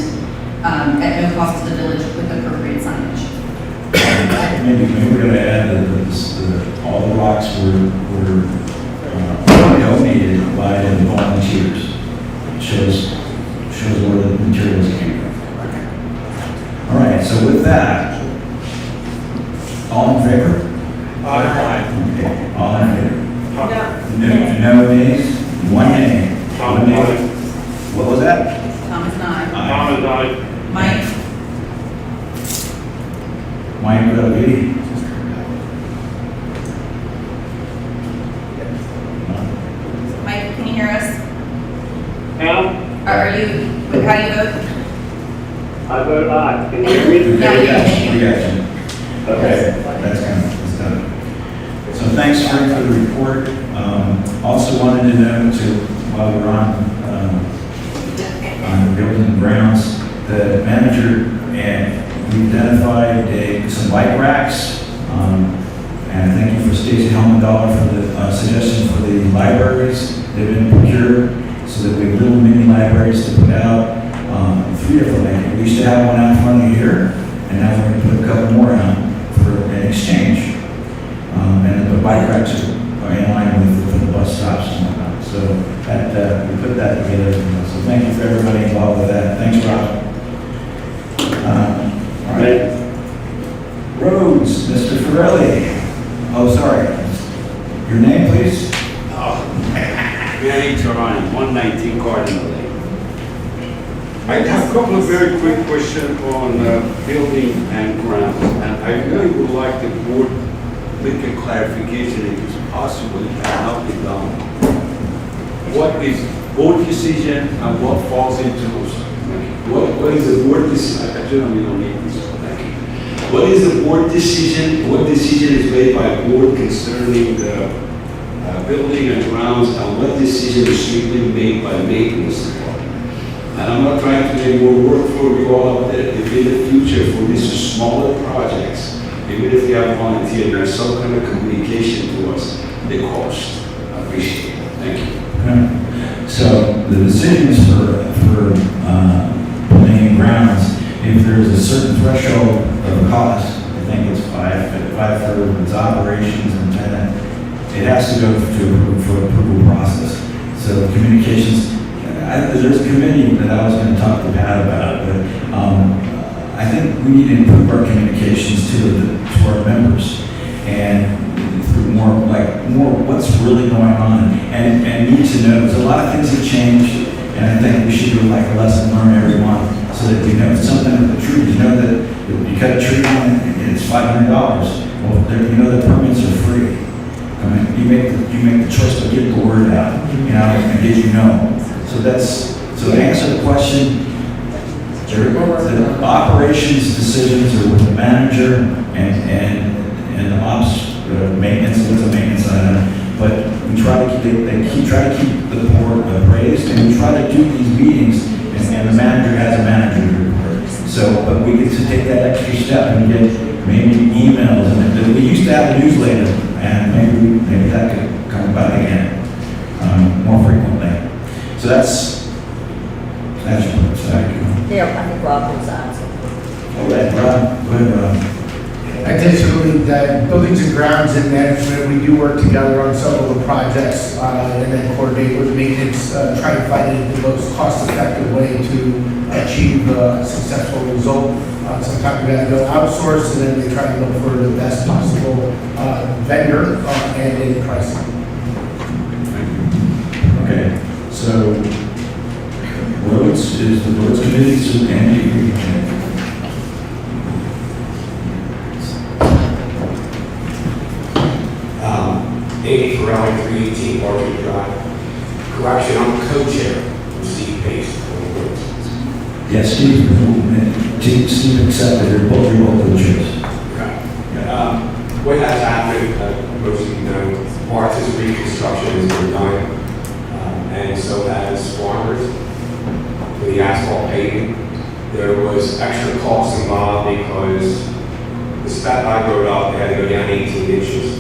at no cost to the village with appropriate signage. maybe we're going to add that all the rocks were donated by the volunteers. Shows where the materials came from. All right, so with that, all in favor? Aye. Okay, all in favor? No. No nays? One nay. Tom, One nay. aye. What was that? Thomas and I. Tom is aye. Mike? Mike Ravidi? Mike, can you hear us? Now, Are you, how do you vote? I vote aye. Can you hear me? Yeah, We got you. Okay, that's done. So thanks, Frank, for the report. Also wanted to know, while we're on the building and grounds, the manager, and we identified some bike racks. And thank you for Stacy Helmendall for the suggestion for the libraries. They've been procured so that we have little mini libraries to put out. 3 of them. We used to have one out front of here, and now we're going to put a couple more out for an exchange. And the bike racks are in line with the bus stops and whatnot. So that we put that together. So thank you for everybody involved with that. Thanks, Rob. All right. Roads, Mr. Ferrelli. Oh, sorry. Your name, please? Manny Torrani, 119 Cardinal Lane. I have a couple of very quick questions on building and grounds, and I really would like the board make a clarification if it's possible, and help it down. What is board decision and what falls into what is the board decision? I generally don't need this. Thank you. What is the board decision? What decision is made by board concerning the building and grounds, and what decision is strictly made by maintenance department? And I'm not trying to make more work for you all out there. If in the future for these smaller projects, even if you have volunteered, there's some kind of communication to us, the cost. I appreciate it. Thank you. So the decisions for building and grounds, if there's a certain threshold of cost, I think it's five for its operations and tenant, it has to go for approval process. So communications, there's a committee that I was going to talk to Pat about, but I think we need to improve our communications to our members and more what's really going on and need to know. There's a lot of things that change, and I think we should do like a lesson learned every month so that we know something with the trees. You know that if you cut a tree down and it's $500. Well, you know the permits are free. I mean, you make the choice to get the word out, and get So to answer the question, the operations decisions are with the manager and the ops maintenance, with the maintenance on it. But we try to keep the board appraised, and we try to do these meetings, and the manager has a manager report. So, but we get to take that extra step and get maybe emails, and we used to have a newsletter, and maybe that could come about again more frequently. So that's your side. Yeah, I think Rob was answer. All right, Rob, go ahead, Rob. Additionally, that buildings and grounds and management, we do work together on several of the projects and then coordinate with maintenance, try to find the most cost-effective way to achieve a successful result. Sometimes we have to go outsource, and then we try to look for the best possible vendor and in pricing. Okay, so roads is the roads committee, so Andy. Andy Ferrelli, 318 Orchard Drive. Correction, I'm co-chair of Steve Pace. Yes, Steve accepted, they're both co-chairs. What has happened, most of you know, Martha's reconstruction has been done, and so has Farmers for the asphalt paving. There was extra costs involved because the spec I wrote up, they had to go down 18 inches.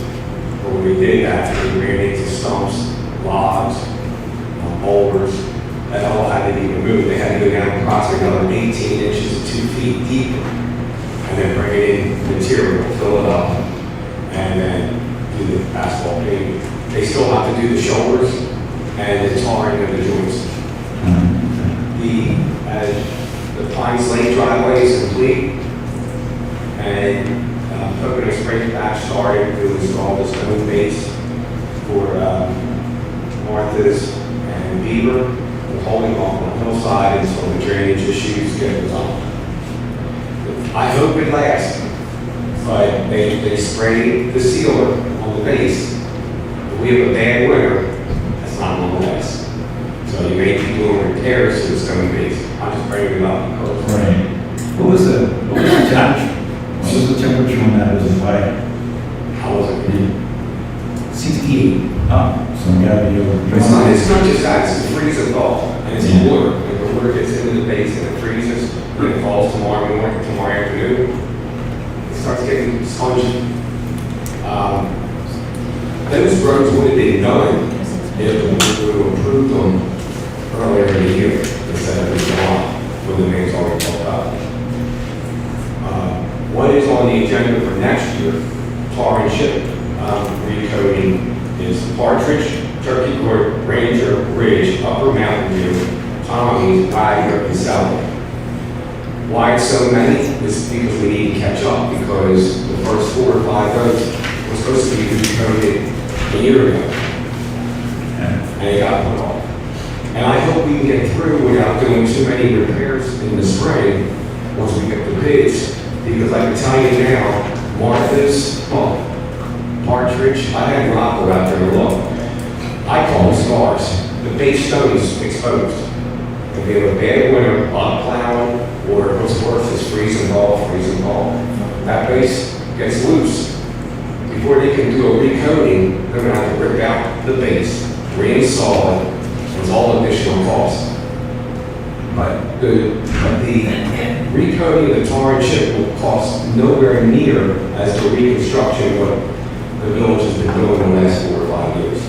But when we did that, we ran into stumps, logs, boulders, that all had to be removed. They had to go down approximately another 18 inches, 2 feet deeper, and then bring in material, fill it up, and then do the asphalt paving. They still have to do the shoulders and the tarring of the joints. The Pines Lane driveway is complete, and Pocono Springs batch started to install the stone base for Martha's and Beaver. They're holding off on the hillside until the drainage issues get resolved. I hope it lasts, but they sprayed the sealer on the base. If we have a bad winter, that's not going to last. So you may be doing repairs to the stone base. I'm just bringing it up because. Right. What was the temperature? What was the temperature on that? Was it high? How was it? 68. Oh, so we gotta be over. It's not just that, it's the freeze of thaw, and it's water. If the water gets into the base and it freezes, and it falls tomorrow morning, tomorrow afternoon, it starts getting spongy. Those roads would have been done if we would have approved them earlier in the year instead of in July, when the mains already built up. What is on the agenda for next year, tar and chip recoding, is Partridge, Turkey Court, Ranger, Ridge, Upper Mountain View, Tommy's, Wagner, and South. Why it's so many is because we need to catch up, because the first 4 or 5 roads were supposed to be recoded a year ago, and it got put off. And I hope we can get through without doing too many repairs in the spring, once we get the bids. Because I can tell you now, Martha's, well, Partridge, I had Rocco out there to look. I call them scars. The base stone's exposed. If we have a bad winter, lot plowing, or what's worse is freeze and fall, that base gets loose. Before they can do a recoating, they're gonna have to rip out the base, reinstall it, with all additional costs. But the recoating of the tar and chip will cost nowhere near as the reconstruction what the village has been doing in the last 4 or 5 years.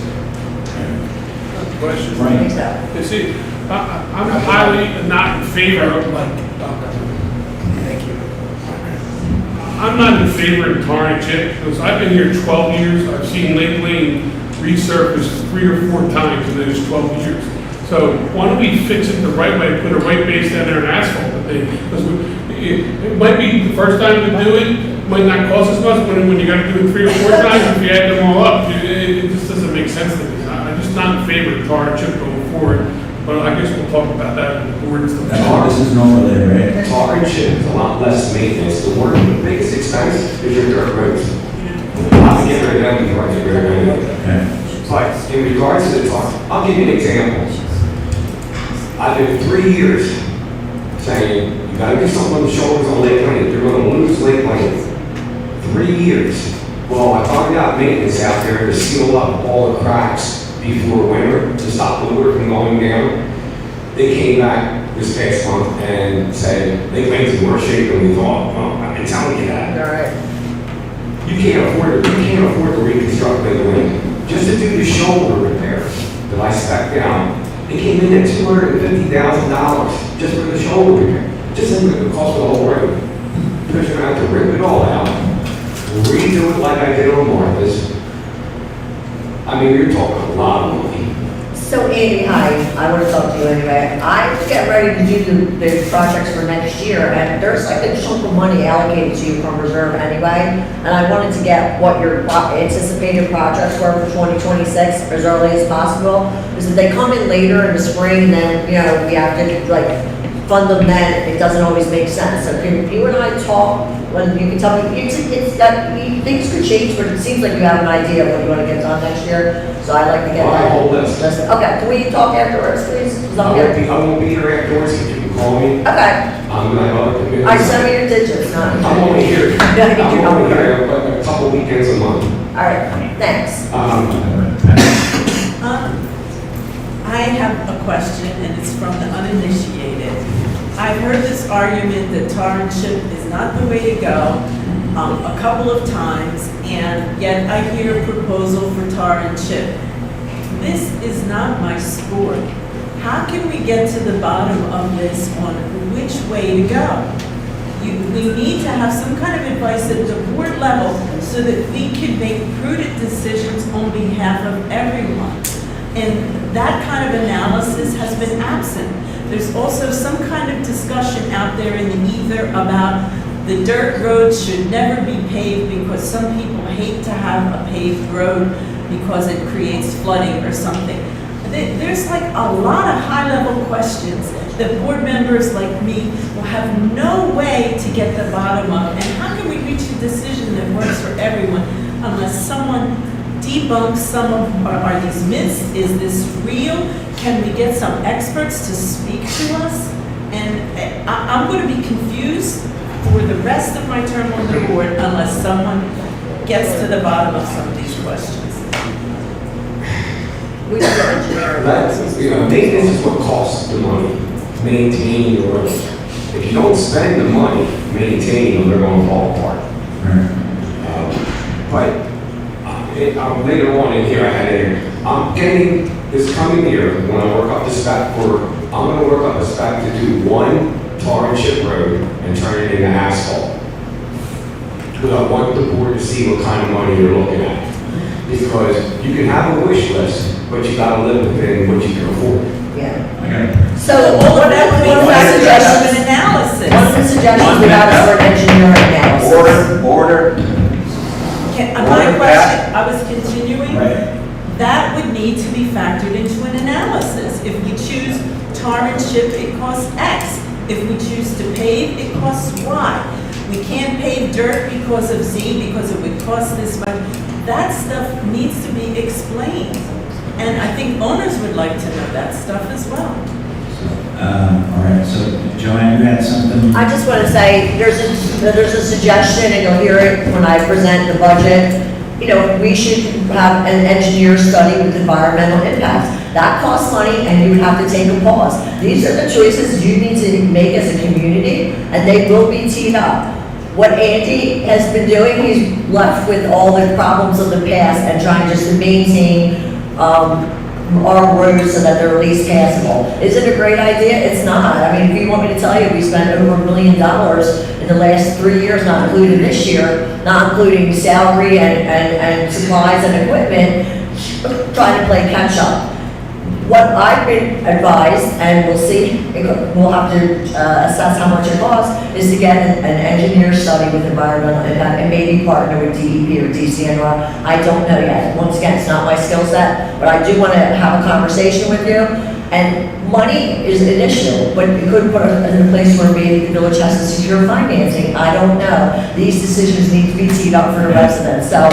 Question. Right. You see, I'm highly not in favor of I'm not in favor of tar and chip, because I've been here 12 years, I've seen Lake Lane resurfaced 3 or 4 times in those 12 years. So why don't we fix it the right way, put a right base down there and asphalt the thing? Because it might be the first time to do it, might not cost as much, when you gotta do it 3 or 4 times, if you add them all up, it just doesn't make sense to me. I'm just not in favor of tar and chip going forward, but I guess we'll talk about that in the board and stuff. This is normal there, right? Tar and chip is a lot less maintenance. The biggest expense is your dirt roads. Not to get rid of them before I get rid of them. Okay. But in regards to the tar, I'll give you an example. I've been 3 years saying, you gotta do something on the shoulders on Lake Lane. You're gonna lose Lake Lane. 3 years. Well, I finally got maintenance out there to seal up all the cracks before winter to stop the water from going down. They came back this past month and said, Lake Lane's in worse shape than we thought. Well, I've been telling you that. All right. You can't afford to reconstruct Lake Lane. Just to do the shoulder repairs that I spec'd out, it came in at $250,000 just for the shoulder repair. Just think of the cost of the whole road. Because you're gonna have to rip it all out, redo it like I did on Martha's. I mean, you're talking a lot of money. So Andy, hi, I want to talk to you anyway. I get ready to do the projects for next year, and there's like a chunk of money allocated to you from reserve anyway. And I wanted to get what your anticipated projects were for 2026 as early as possible. Because if they come in later in the spring, and then, you know, we have to like fund them then, it doesn't always make sense. So can you and I talk, when you can tell me, it's that things could change, but it seems like you have an idea of what you want to get done next year. So I'd like to get Well, I that. hold this. Okay, can we talk afterwards, please? 'Cause I'm here. I won't be here afterwards, if you can call me. Okay, I'm gonna have other commitments. all right, send me your digits, not. I'm only here, I'm only here a couple weekends a month. All right, thanks. I have a question, and it's from the uninitiated. I've heard this argument that tar and chip is not the way to go a couple of times, and yet I hear a proposal for tar and chip. This is not my sport. How can we get to the bottom of this on which way to go? We need to have some kind of advice at the board level so that we can make prudent decisions on behalf of everyone. And that kind of analysis has been absent. There's also some kind of discussion out there in the ether about the dirt roads should never be paved because some people hate to have a paved road because it creates flooding or something. There's like a lot of high-level questions that board members like me will have no way to get the bottom of. And how can we reach a decision that works for everyone unless someone debunks some of, are these myths? Is this real? Can we get some experts to speak to us? And I'm going to be confused for the rest of my term on the board unless someone gets to the bottom of some of these questions. That's, maintenance is what costs the money, maintain your roads. If you don't spend the money maintaining them, they're going to fall apart. Later on in here, I'm getting this coming year, when I work up the spec I'm going to work up a spec to do one tar and chip road and turn it into asphalt. Because I want the board to see what kind of money you're looking at. Because you can have a wish list, but you gotta live within what you can afford. Yeah. So Well, that would be one of the an suggestions, analysis. one of the suggestions we have is for an engineering analysis. Order. My question, I was continuing. Right. that would need to be factored into an analysis. If we choose tar and chip, it costs X. If we choose to pave, it costs Y. We can't pave dirt because of Z, because it would cost this much. That stuff needs to be explained. And I think owners would like to know that stuff as well. All right, so Joanne, you had something? I just want to say, there's a suggestion, and you'll hear it when I present the budget. You know, we should have an engineer study with environmental impacts. That costs money, and you would have to take a pause. These are the choices you need to make as a community, and they will be teed up. What Andy has been doing, he's left with all the problems of the past and trying just to maintain our roads so that they're at least passable. Is it a great idea? It's not. I mean, if you want me to tell you, we spent over $1 million in the last 3 years, not including this year, not including salary and supplies and equipment, trying to play catch up. What I've been advised, and we'll see, we'll have to assess how much it costs, is to get an engineer study with environmental impact and maybe partner with DEP or DCNR. I don't know yet. Once again, it's not my skill set, but I do want to have a conversation with you. And money is an issue, but you could put it in a place where maybe the village has to secure financing. I don't know. These decisions need to be teed up for the residents. So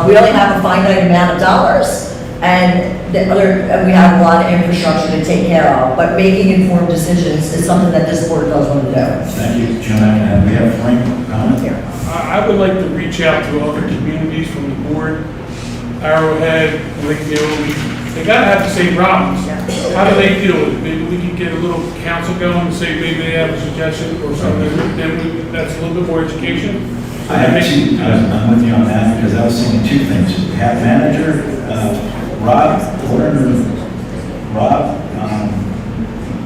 we only have a finite amount of dollars. And we have a lot of infrastructure to take care of, but making informed decisions is something that this board does want to do. Thank you, Joanne. And we have Frank comment here. I would like to reach out to other communities from the board, Arrowhead, Lakeville. They gotta have the same problems. How do they deal with it? Maybe we can get a little council going and say maybe they have a suggestion or something, then that's a little bit more education. I'm with you on that, because I was thinking two things. We have manager, Rob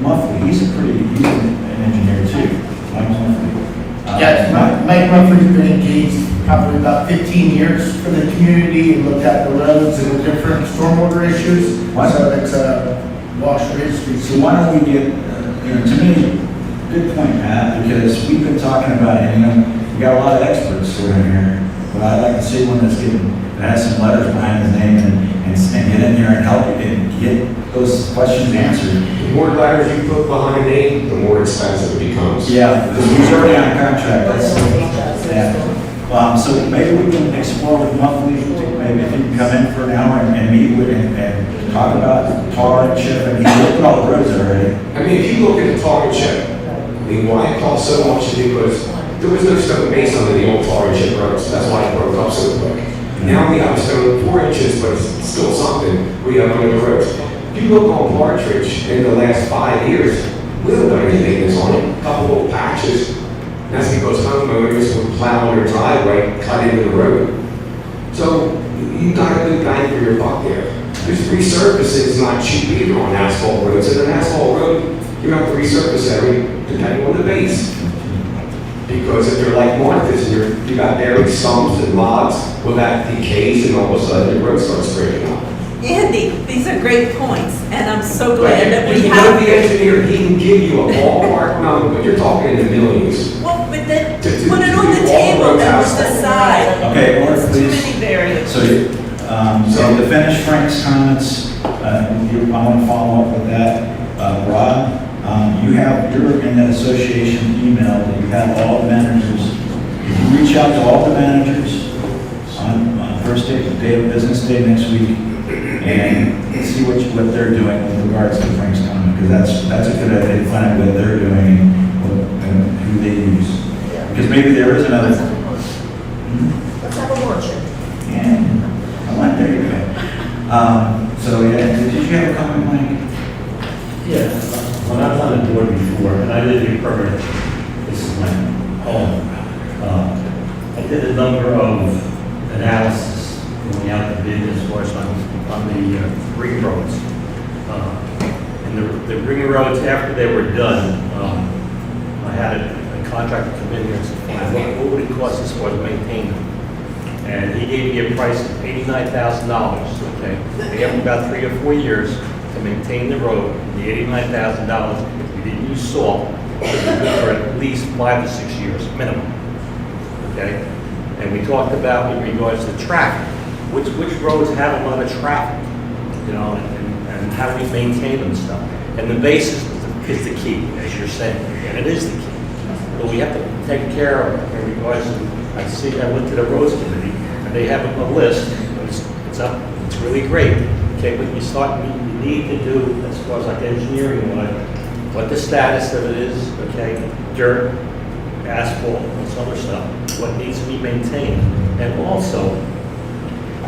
Muffley, he's an engineer too. Mike Muffley. Yes, Mike Muffley's been engaged probably about 15 years for the community and looked at the roads and the different stormwater issues. So it's a wash for history. So why don't we get, to me, good point, Pat, because we've been talking about it, we got a lot of experts sitting here, but I'd like to see one that has some letters behind his name and get in here and help you and get those questions answered. The more letters you put behind a name, the more expensive it becomes. Yeah, because he's already on a contract, yeah. So maybe we can explore with Muffley, maybe if you can come in for an hour and meet with and talk about tar and chip, and he's looked at all the roads already. I mean, if you look at the tar and chip, I mean, why it costs so much is because there was no stone base under the old tar and chip roads. That's why it broke up so quick. Now we have a stone 4 inches, but it's still something we have under the roads. If you look on Partridge in the last 5 years, we haven't done any maintenance on it. A couple little patches. And that's because homeowners would plow on their driveway, cut into the road. So you got a good bang for your buck there. This resurfacing is not cheap either on asphalt roads. And an asphalt road, you have to resurface every, depending on the base. Because if they're like Martha's and you got buried stumps and logs, well, that decays and all of a sudden your road starts breaking up. Andy, these are great points, and I'm so glad that If we you have go to the engineer, he can give you a ballpark number, but you're talking in the millions. Well, but then, To put it on the table, then we'll decide. Okay, order, It's too please. many variables. So to finish Frank's comments, I want to follow up with that. Rob, you're in that association email that you have all the managers. If you reach out to all the managers on first day of business day next week and see what they're doing with regards to Frank's comment, because that's a good idea to find out what they're doing and who they use. Because maybe there is another. Let's have a workshop. Yeah, I went there, you go. So, yeah, did you have a comment, Mike? Yeah, when I was on the board before, and I live here permanently, this is my home, I did a number of analysis going out to bid as far as on the ring roads. And the ring roads, after they were done, I had a contractor come in here and said, what would it cost us to maintain them? And he gave me a price of $89,000, okay? After about 3 or 4 years to maintain the road, the $89,000, we didn't use salt, it was good for at least 5 to 6 years, minimum, okay? And we talked about in regards to traffic, which roads have a lot of traffic? you know, and how we maintain them and stuff. And the base is the key, as you're saying, and it is the key. But we have to take care of it in regards to, I went to the roads committee, and they have a list, and it's up, it's really great. Okay, but you need to do, as far as like engineering, what the status of it is, okay, dirt, asphalt, and some other stuff, what needs to be maintained. And also,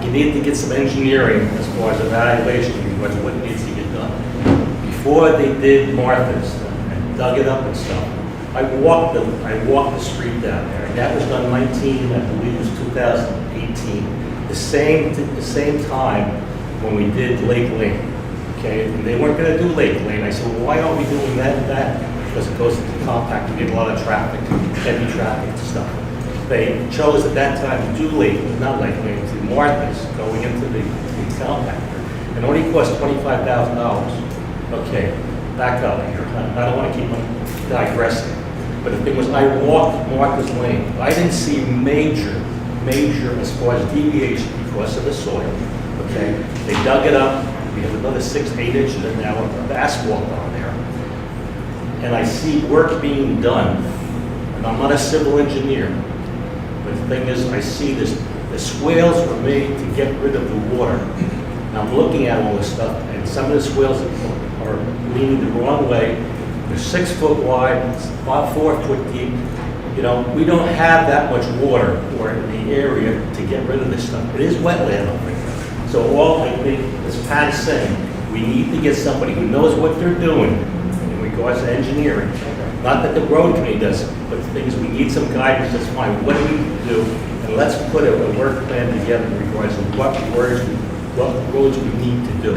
you need to get some engineering as far as evaluation, what needs to get done. Before they did Martha's and dug it up and stuff, I walked the street down there, and that was done I believe it was 2018. The same time when we did Lake Lane. Okay, and they weren't gonna do Lake Lane. I said, well, why aren't we doing that? Because it goes into compact, we get a lot of traffic, heavy traffic and stuff. They chose at that time to do not Lake Lane, to Martha's, going into the compactor. And only cost $25,000. Okay, back up here. I don't want to keep on digressing. But the thing was, I walked Martha's Lane. I didn't see major as far as deviation because of the soil. Okay, they dug it up. We have another 6-8 inches now of asphalt on there. And I see work being done. And I'm not a civil engineer. But the thing is, I see this, the swales were made to get rid of the water. And I'm looking at all this stuff, and some of the swales are leaning the wrong way. They're 6 foot wide, about 4 foot deep. You know, we don't have that much water or in the area to get rid of this stuff. It is wetland over here. So all I think, as Pat is saying, we need to get somebody who knows what they're doing in regards to engineering. Not that the road committee does it, but the thing is, we need some guidance that's fine. What do we need to do? And let's put a work plan together in regards to what roads we need to do.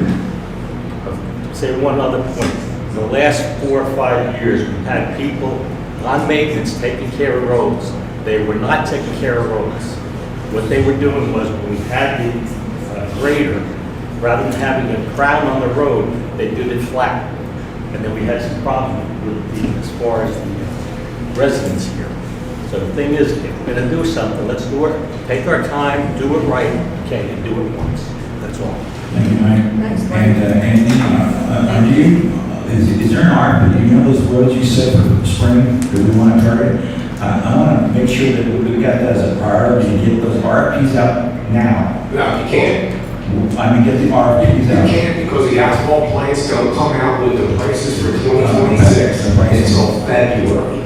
Say one other point. In the last 4 or 5 years, we've had people on maintenance taking care of roads. They were not taking care of roads. What they were doing was, when we had the grader, rather than having a crown on the road, they did it flat. And then we had some problem as far as the residents here. So the thing is, if we're gonna do something, let's do it, take our time, do it right, okay, and do it once. That's all. Thank you, Mike. And is there an art, do you know those roads you said for spring that we want to target? I want to make sure that we got that as a priority, to get those RFPs out now. No, you can't. I mean, get the RFPs out. You can't, because the asphalt plants don't come out with the prices for 2026 until February.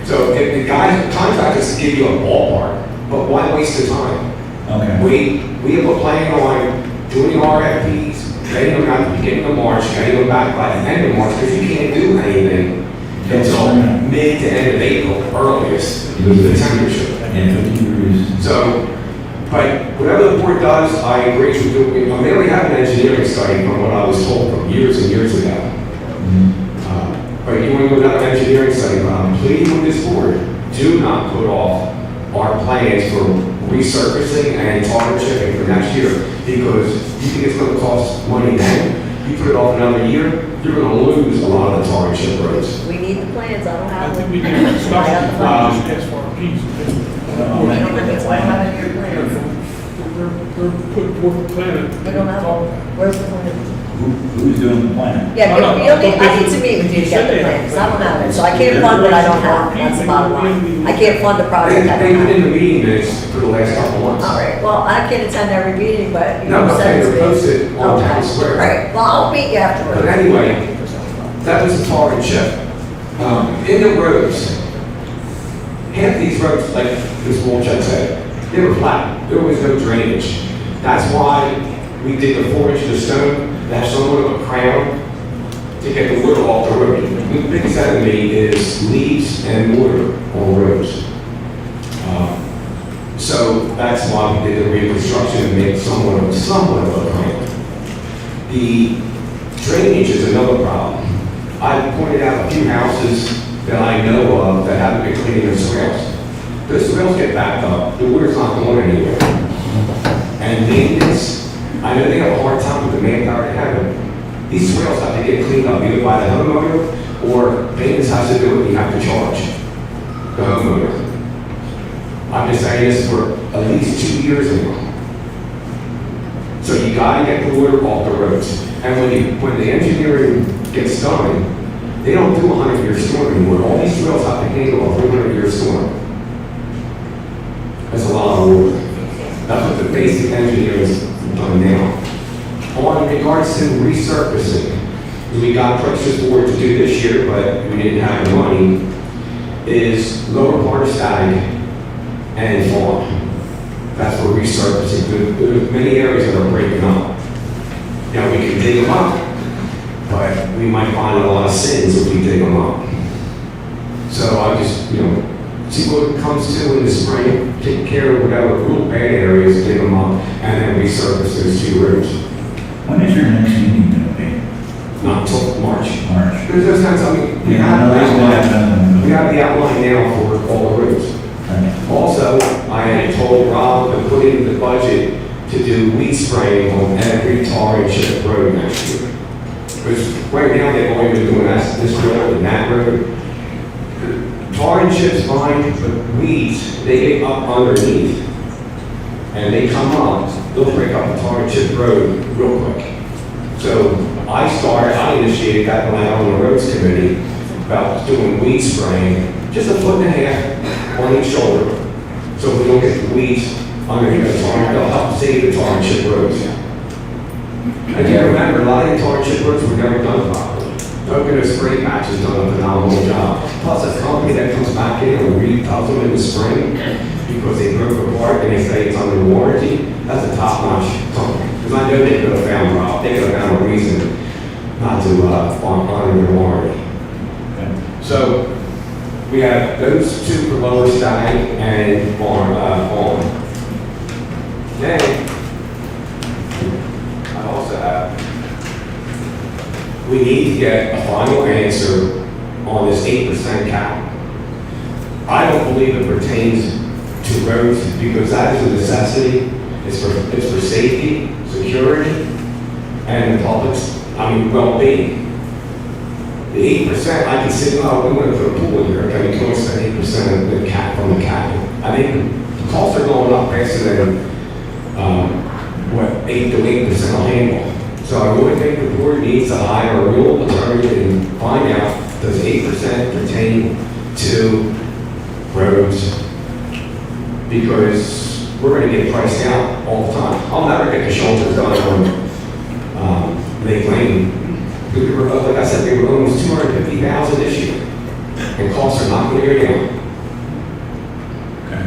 So if the contractors give you a ballpark, but why waste the time? Okay. We have a plan on doing RFPs, getting them out at the beginning of March, getting them back by the end of March, because you can't do anything until mid to end of April, earliest, because of the temperature. And 50 degrees. So, but whatever the board does, I agree with you. They already have an engineering study from what I was told from years and years ago. But you want to go down an engineering study, but I'm pleading with this board, do not put off our plans for resurfacing and tar chipping for next year, because you think it's going to cost money now. You put it off another year, you're going to lose a lot of the tar and chip roads. We need the plans, I don't I have think them. we can discuss I have the plans. as far as keys. Why haven't your plans? They're putting forth a plan. We don't have them. Where's the plan? Who's doing the plan? Yeah, No, no, I no, need to meet with you to get the plans, I don't have it, so I can't fund what I don't have, that's the bottom line. I can't fund the project I They've don't been in have. the meeting minutes for the last couple of months. All right, well, I can't attend every meeting, but you No, know, okay, send it to they're me. posted on Okay. Town Square. All right, well, I'll meet you afterwards. But anyway, that was a tar and chip. In the roads, half these roads, like this Walchuk said, they were flat. There was no drainage. That's why we did the 4 inches of stone, that have somewhat of a crown to get the water off the road. The biggest enemy is leaves and water on roads. So that's why we did the reconstruction and made somewhat of a crown. The drainage is another problem. I pointed out a few houses that I know of that haven't been cleaning their swales. The swales get backed up, the water's not going anywhere. And maintenance, I know they have a hard time with the manpower they have, but these swales have to get cleaned up either by the homeowner or maintenance has to do it, you have to charge the homeowner. I'm just saying this for at least 2 years ago. So you gotta get the water off the roads. And when the engineering gets done, they don't do a 100-year storm anymore. All these trails have to handle a 300-year storm. That's a lot of water. That's what the basic engineering is done now. On regards to resurfacing, we got approaches board to do this year, but we didn't have the money, is lower part of Stag and Fawn. That's for resurfacing. There's many areas that are breaking up. Now, we can dig them up, but we might find a lot of sins if we dig them up. So I just, see what it comes to in the spring, take care of whatever real bad areas, dig them up, and then resurface those 2 roads. When is your next meeting going to be? Not until March. March. There's no sense, I mean, we Yeah, have no, the that's gonna outline, happen. we have the outline now for all the roads. Okay. Also, I had told Rob to put in the budget to do weed spraying on every tar and chip road next year. Because right now, they've only been doing this road and that road. Tar and chip's fine, but weeds, they get up underneath. And they come up, they'll break up the tar and chip road real quick. So I initiated that when I was on the roads committee about doing weed spraying, just 1.5 foot on each shoulder. So we don't get the weeds underneath the tar, they'll help save the tar and chip roads. And you remember, a lot of the tar and chip roads were never done properly. Pocono Spray Patch has done a phenomenal job. Plus, a company that comes back in and redoes them in the spring because they broke apart and they say it's under warranty, that's a top-notch company. Because I know they could have found a reason not to honor their warranty. So we have those 2 for Lower Stag and Farm. Then I also have. We need to get a final answer on this 8% cap. I don't believe it pertains to roads because that is a necessity. It's for safety, security, and the public's, well-being. The 8%, I can say, oh, we want to put a pool in here, okay, we can only spend 8% of the cap from the cap. I think the costs are going up faster than, 8 to 8% will handle. So I really think the board needs to hire a real attorney and find out, does 8% pertain to roads? Because we're going to get priced out all the time. I'll never get the shoulders done on Lake Lane. Like I said, they were almost $250,000 this year, and costs are not going to go down. Okay.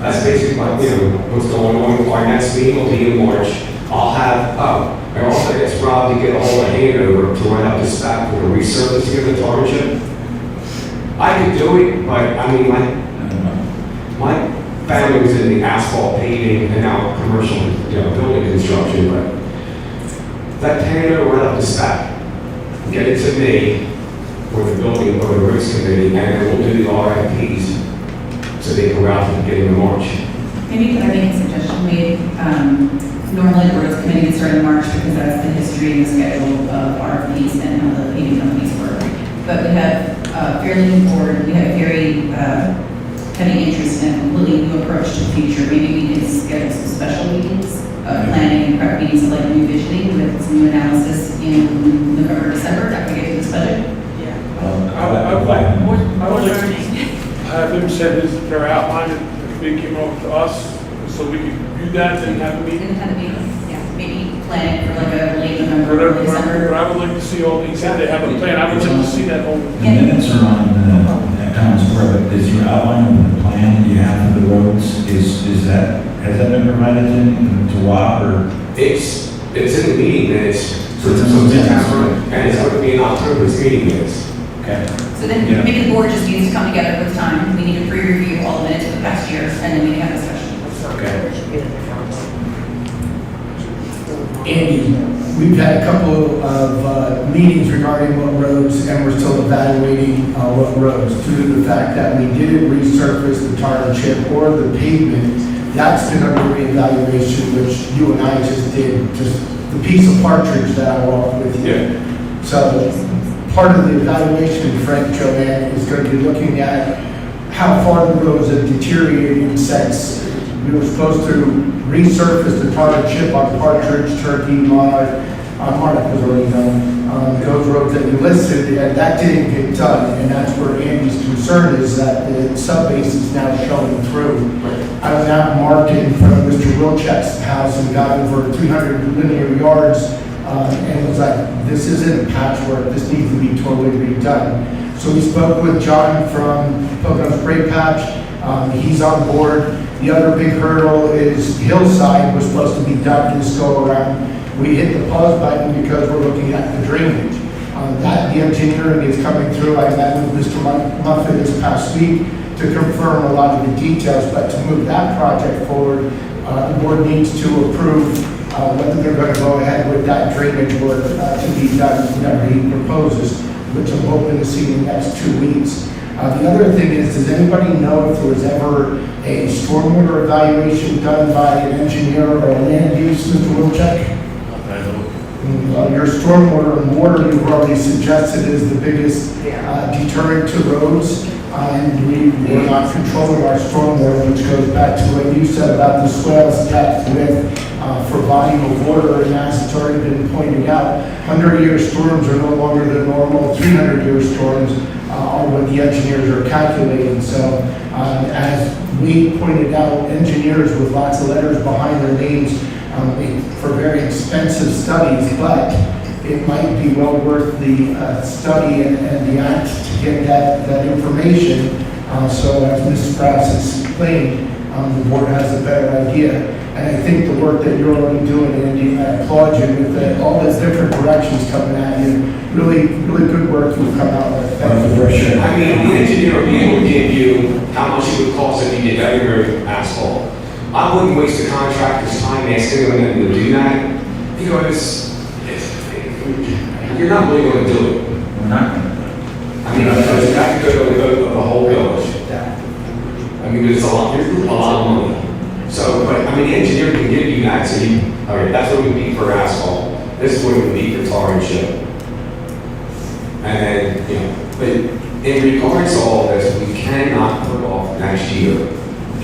That's basically what's going on. Our next meeting will be in March. I also asked Rob to get a hold of Hanover to run up the spec for the resurfacing of the tar and chip. I could do it, but my family was in the asphalt paving and now commercial, building construction, but that Hanover run up the spec, get it to me, or the building, or the roads committee, and then we'll do the RFPs, so they can go out to the beginning of March. Maybe could I make a suggestion? Normally the roads committee would start in March because that's the history and the schedule of RFPs and how the paving companies work. But we have fairly new board, we have very heavy interest in a completely new approach to the future. Maybe we can schedule some special meetings, planning and prep meetings like new visioning with some new analysis in November, December, after we get to this budget. Yeah. I would like to Learning. have him send their outline and they came over to us so we could review that and have a meeting. Independent meeting, yeah, maybe plan it for like a late November, Whatever, early December. I would like to see all these, they have a plan, I would like to see that whole. The minutes are on that town square, but is your outline of the plan you have for the roads, has that been provided to WAP or? It's in the meeting minutes, So it's in the minutes. and it's going to be in October's meeting minutes. Okay. So then Yeah. maybe the board just needs to come together with time. We need to pre-review all the minutes of the past year and then we can have a discussion. Andy, we've had a couple of meetings regarding what roads, and we're still evaluating what roads, due to the fact that we didn't resurface the tar and chip or the pavement. That's been under reevaluation, which you and I just did, just the piece of partridge that I walked with you. Yeah. So part of the evaluation, Frank Joanne, is going to be looking at how far the roads have deteriorated since We were supposed to resurface the tar and chip on Partridge, Turkey, Monarch was already done. Those roads that we listed, and that didn't get done, and that's where Andy's concern is, that the sub-base is now showing through. I was out marking from Mr. Wilczek's house and got over 300 linear yards, and was like, this isn't patchwork, this needs to be totally redone. So we spoke with John from Pocono Spray Patch, he's on board. The other big hurdle is Hillside was supposed to be done this go around. We hit the pause button because we're looking at the drainage. That the engineering is coming through. I met with Mr. Muffin this past week to confirm a lot of the details, but to move that project forward, the board needs to approve whether they're going to go ahead with that drainage work to be done whenever he proposes, which I'm hoping to see in the next 2 weeks. The other thing is, does anybody know if there was ever a stormwater evaluation done by an engineer or a land use, Mr. Wilczek? Your stormwater and water, you've already suggested, is the biggest deterrent to roads. And we're not controlling our stormwater, which goes back to what you said about the swales depth, width, for volume of water, and as it's already been pointed out, 100-year storms are no longer the normal 300-year storms are what the engineers are calculating. So as we pointed out, engineers with lots of letters behind their names for very expensive studies, but it might be well worth the study and the act to get that information. So as Ms. Sprouse explained, the board has a better idea. And I think the work that you're already doing, Andy, I applaud you with all these different directions coming at you. Really, really good work you've come out with. Thank you. I mean, the engineer will be able to give you how much it would cost if you did every asphalt. I wouldn't waste the contractor's time asking them to do that, because you're not really going to do it. We're not going to do it. I mean, that could go to the whole village. I mean, there's a lot of money. So, but I mean, the engineer can give you that, so you, all right, that's what we need for asphalt. This is what we need for tar and chip. And then, you know, but in regards to all this, we cannot put off next year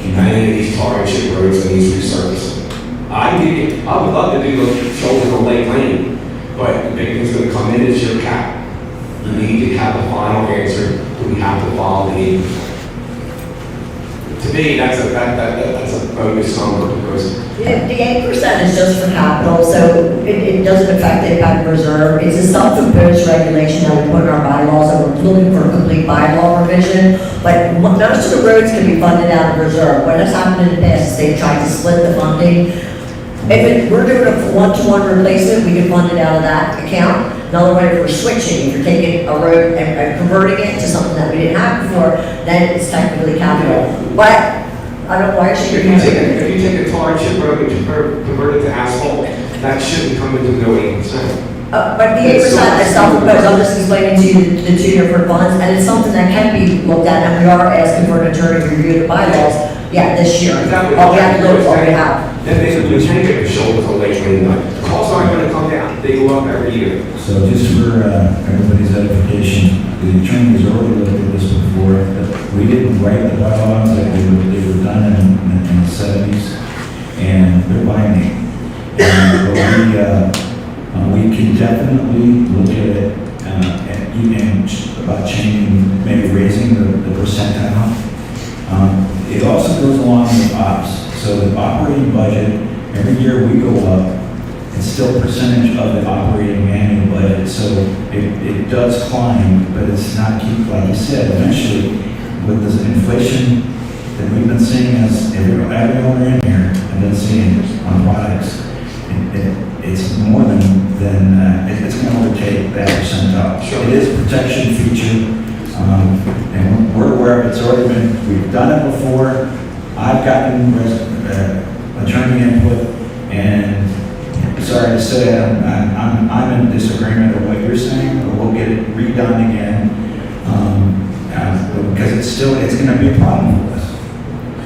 any of these tar and chip roads and these resurfacing. I would love to do the shoulder of Lake Lane, but the big thing's going to come in is your cap. You need to have a final answer. Do we have to follow the 8%? To me, that's a bogus number, because The 8% is just for capital, so it doesn't affect the impact reserve. It's a self-imposed regulation that we put in our bylaws, and we're looking for a complete bylaw revision. But most of the roads can be funded out of reserve. What has happened in the past is they've tried to split the funding. If we're doing a one-to-one replacement, we can fund it out of that account. Another way, if we're switching, if you're taking a road and converting it to something that we didn't have before, then it's technically capital. But I don't know why it should be. if you take a tar and chip road and you convert it to asphalt, that shouldn't come into no 8%. But the 8% is self-imposed. I'm just explaining to you the two different funds, and it's something that can be looked at, and we are asking for an attorney to review the bylaws, this year. All we have to look at what we have. Then they can get the shoulders of Lake Lane done. The costs aren't going to come down. They go up every year. So just for everybody's edification, the attorneys already looked at this before, but we didn't write the bylaws, like they were done in the 70s, and they're binding. But we can definitely look at it and about changing, maybe raising the percentile. It also goes along with ops. So the operating budget, every year we go up, it's still a percentage of the operating annual budget. So it does climb, but it's not keep, like you said, eventually with this inflation that we've been seeing as every owner in here, I've been seeing on products, it's more than it's going to overtake that percentile. Sure. It is a protection feature. And we're aware of it. It's already been, we've done it before. I've gotten attorney input, and sorry to say, I'm in disagreement with what you're saying, but we'll get it redone again, because it's going to be a problem for us.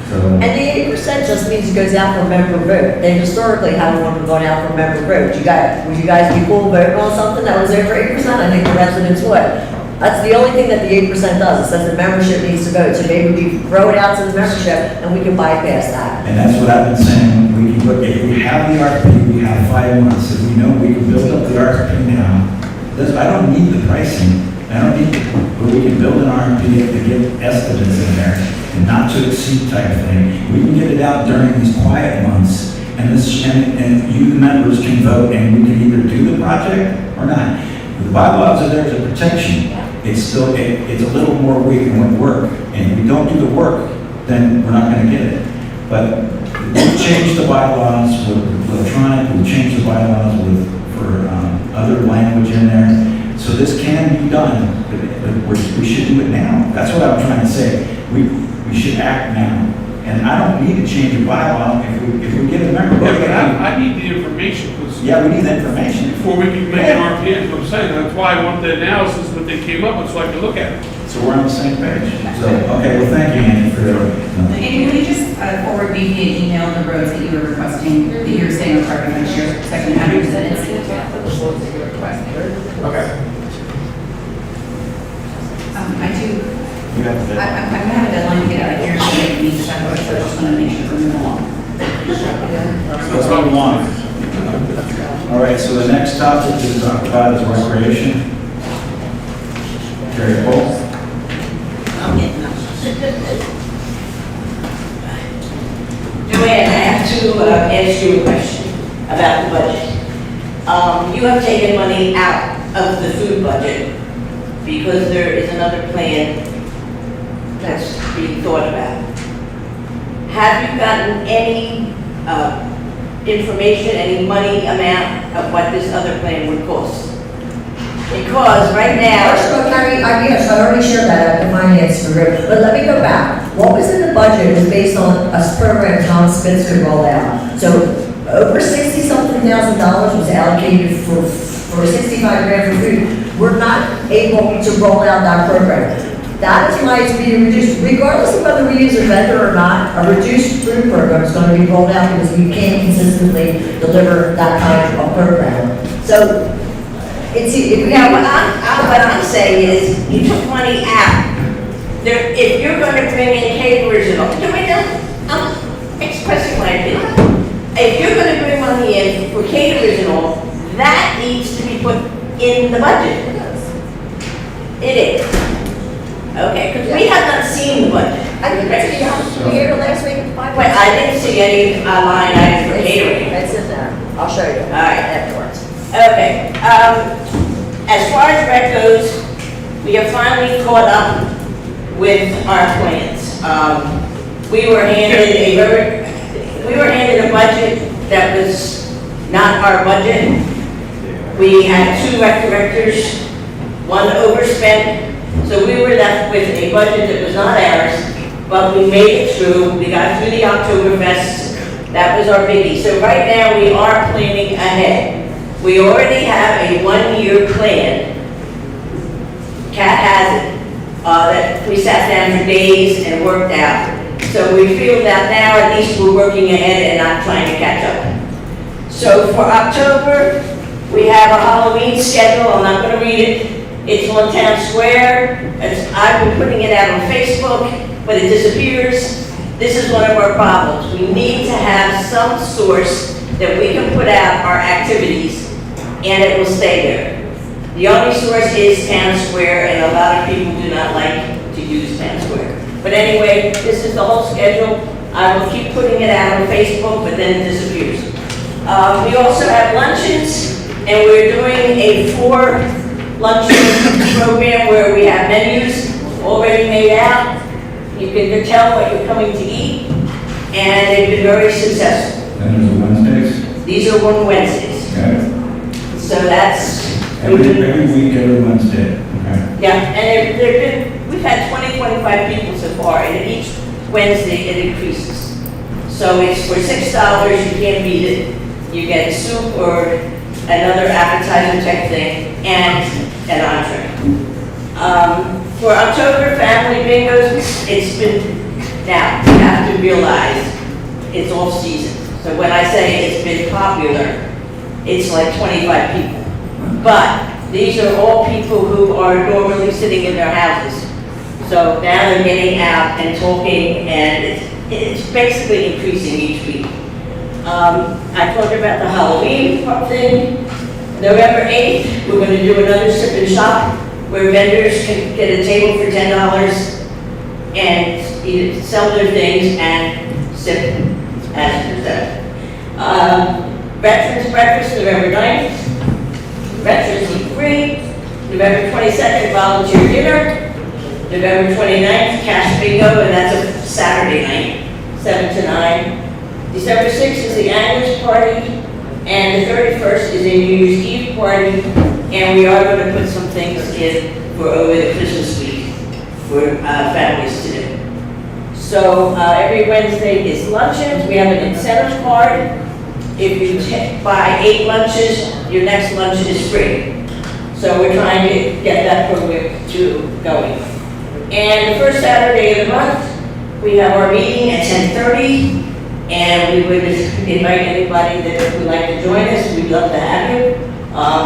So, And the 8% just means it goes out for member vote. They historically haven't wanted to go out for member vote. Would you guys be cool voting on something that was over 8%? I think the residents would. That's the only thing that the 8% does. It says the membership needs to vote. So maybe we throw it out to the membership and we can bypass that. And that's what I've been saying, we can look, if we have the RFP, we have 5 months, if we know we can build up the RFP now, I don't need the pricing, I don't need, but we can build an RFP to get estimates in there, and not to exceed type of thing. We can get it out during these quiet months, and you, the members, can vote, and we can either do the project or not. The bylaws are there as a protection. It's still, it's a little more weak and won't work, and if we don't do the work, then we're not gonna get it. But we've changed the bylaws with electronic, we've changed the bylaws for other language in there. So this can be done, but we should do it now. That's what I'm trying to say. We should act now. And I don't need to change a bylaw if we get a member. Yeah, but I need the information, because Yeah, we need the information. before we can make an RPN, what I'm saying, that's why I want the analysis that they came up with, so I can look at it. So we're on the same page. So, okay, well, thank you, Andy, for Amy, will you just forward me via email the roads that you were requesting, that you were saying are part of next year, so I can have you send it? Okay. I do, You have I'm gonna have a deadline to get out of here, so maybe we need to talk about it, so I just wanna make sure we're moving along. Let's move along. All right, so the next topic to talk about is recreation. Terry Cole. Joanne, I have to ask you a question about the budget. You have taken money out of the food budget because there is another plan that's being thought about. Have you gotten any information, any money amount of what this other plan would cost? Because right now... First of all, Carrie, yes, I already shared that at the finance group, but let me go back. What was in the budget was based on a program Tom Spitz could roll out. So over $60-something thousand was allocated for 65 grand for food. We're not able to roll out that program. That is why it's being reduced, regardless of whether we use a vendor or not. A reduced food program is going to be rolled out because we can't consistently deliver that kind of program. So it's, if we Now, have, what I'm saying is, you took money out. If you're going to bring in Cape Original, I'm expressing my opinion. If you're going to bring money in for Cape Original, that needs to be put in the budget. It is. Okay, because we have not seen the budget. I think it's, we here last week at 5. But I didn't see any line items for catering. It's in there. I'll show you. All right. Afterwards. Okay, as far as rec goes, we have finally caught up with our plans. We were handed a budget that was not our budget. We had 2 rec directors, 1 overspent, so we were left with a budget that was not ours, but we made it through. We got through the Oktoberfest. That was our biggie. So right now, we are planning ahead. We already have a 1-year plan. Kat has it, that we sat down for days and worked out. So we feel that now at least we're working ahead and not trying to catch up. So for October, we have a Halloween schedule. I'm not going to read it. It's on Town Square. I've been putting it out on Facebook, but it disappears. This is one of our problems. We need to have some source that we can put out our activities and it will stay there. The only source is Town Square, and a lot of people do not like to use Town Square. But anyway, this is the whole schedule. I will keep putting it out on Facebook, but then it disappears. We also have luncheons, and we're doing a 4 luncheon program where we have menus already made out. You can tell what you're coming to eat, and they've been very successful. And there's Wednesdays? These are on Wednesdays. Okay. So that's... Every week, every Wednesday. Okay. Yeah, and we've had 25 people so far, and each Wednesday it increases. So it's for $6, you can't beat it. You get soup or another appetizer type thing, and an entree. For October family bingos, it's been, now, you have to realize, it's off season. So when I say it's been popular, it's like 25 people. But These are all people who are normally sitting in their houses. So now they're getting out and talking, and it's basically increasing each week. I talked about the Halloween thing. November 8th, we're going to do another sip and shop where vendors can get a table for $10 and either sell their things and sip as presented. Veterans Breakfast, November 9th. Veterans Eat Free. November 22nd, volunteer dinner. November 29th, cash bingo, and that's a Saturday night, 7 to 9. December 6th is the Anglers Party, and the 31st is a New Year's Eve party, and we are going to put some things in for over the Christmas week for families to do. So every Wednesday is luncheons. We have an incentive card. If you buy 8 lunches, your next lunch is free. So we're trying to get that program going. And the first Saturday of the month, we have our meeting at 10:30, and we would invite anybody that would like to join us. We'd love to have you.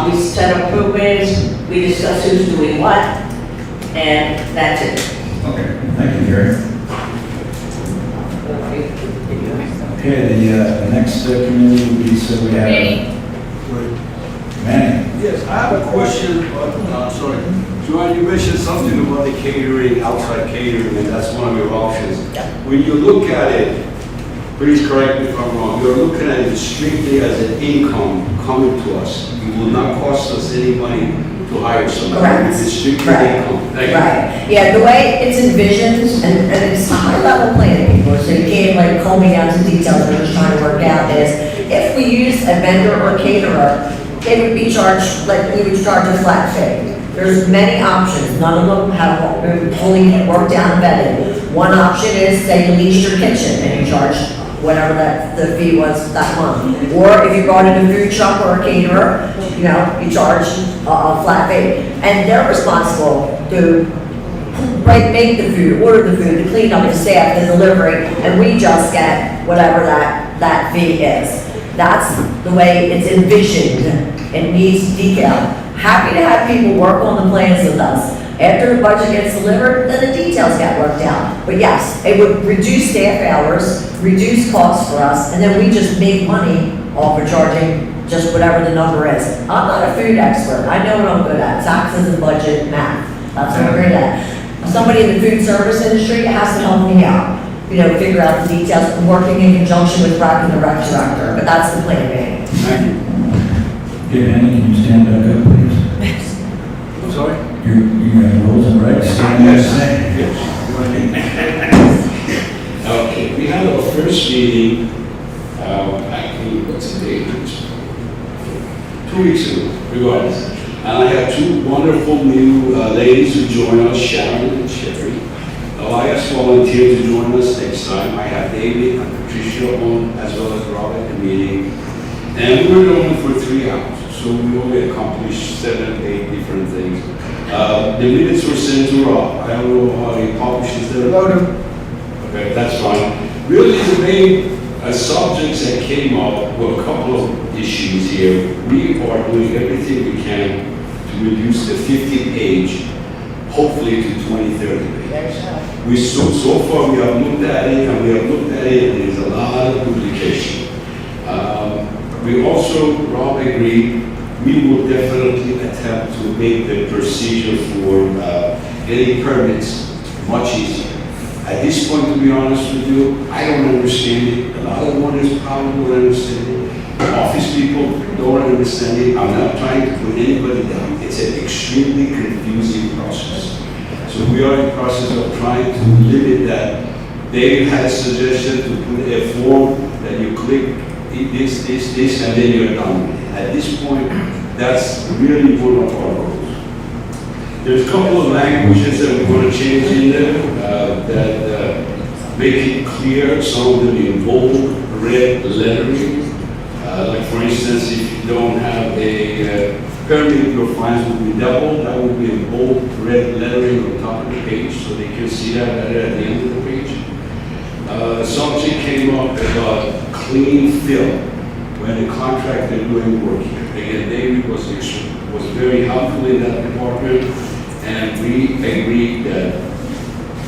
We set up programs, we discuss who's doing what, and that's it. Okay, thank you, Gary. Okay, the next committee will be, so we have. Manny. Yes, I have a question, sorry. Joanne, you mentioned something about the catering, outside catering, and that's one of your options. When you look at it, please correct me if I'm wrong, you're looking at it strictly as an income coming to us. It will not cost us any money to hire somebody. Correct. It's strictly Right. income. Thank you. Right, yeah, the way it's envisioned, and it's high-level planning, so you can't like call me down to details, we're just trying to work out is, if we use a vendor or caterer, they would be charged, like, we would charge a flat fee. There's many options, none of them have been fully worked out and vetted. One option is, say, you lease your kitchen and you charge whatever the fee was that month. Or if you brought in a food truck or a caterer, you know, you charge a flat fee. And they're responsible to make the food, order the food, to clean up, the staff, the delivery, and we just get whatever that fee is. That's the way it's envisioned and needs detail. Happy to have people work on the plans with us. After the budget gets delivered, then the details get worked out. But yes, it would reduce staff hours, reduce costs for us, and then we just make money off of charging just whatever the number is. I'm not a food expert. I know what I'm good at, taxes and budget, math. That's what I'm great at. Somebody in the food service industry has to help me out, you know, figure out the details, working in conjunction with Brad and the rec director, but that's the plan, man. Thank you. Okay, Manny, can you stand back up, please? I'm sorry? You have rules and regs, stand there. Okay, we had our first meeting, actually, what's the date? 2 weeks ago, regardless. And I have 2 wonderful new ladies who joined us, Sharon and Sherry. I asked volunteers to join us next time. I have David and Patricia on, as well as Robert at the meeting. And we were on for 3 hours, so we only accomplished 7, 8 different things. The minutes were sent to Rob. I don't know how he publishes them. Okay, that's fine. Really, the main subjects that came up were a couple of issues here. We are doing everything we can to reduce the 50th age, hopefully to 2030. We so far we have looked at it, and there's a lot of duplication. We also, Rob agreed, we will definitely attempt to make the procedure for getting permits much easier. At this point, to be honest with you, I don't understand it. A lot of owners probably don't understand it. Office people don't understand it. I'm not trying to put anybody down. It's an extremely confusing process. So we are in the process of trying to limit that. Dave had a suggestion to put a form that you click this, and then you're done. At this point, that's really one of our goals. There's a couple of languages that we're going to change in there that make it clear. Some of them in bold, red lettering. Like for instance, if you don't have a permit, your fines will be doubled. That will be in bold, red lettering on top of the page, so they can see that better at the end of the page. Something came up about clean fill when the contractor doing work here. Again, David was was very helpful in that department, and we agreed that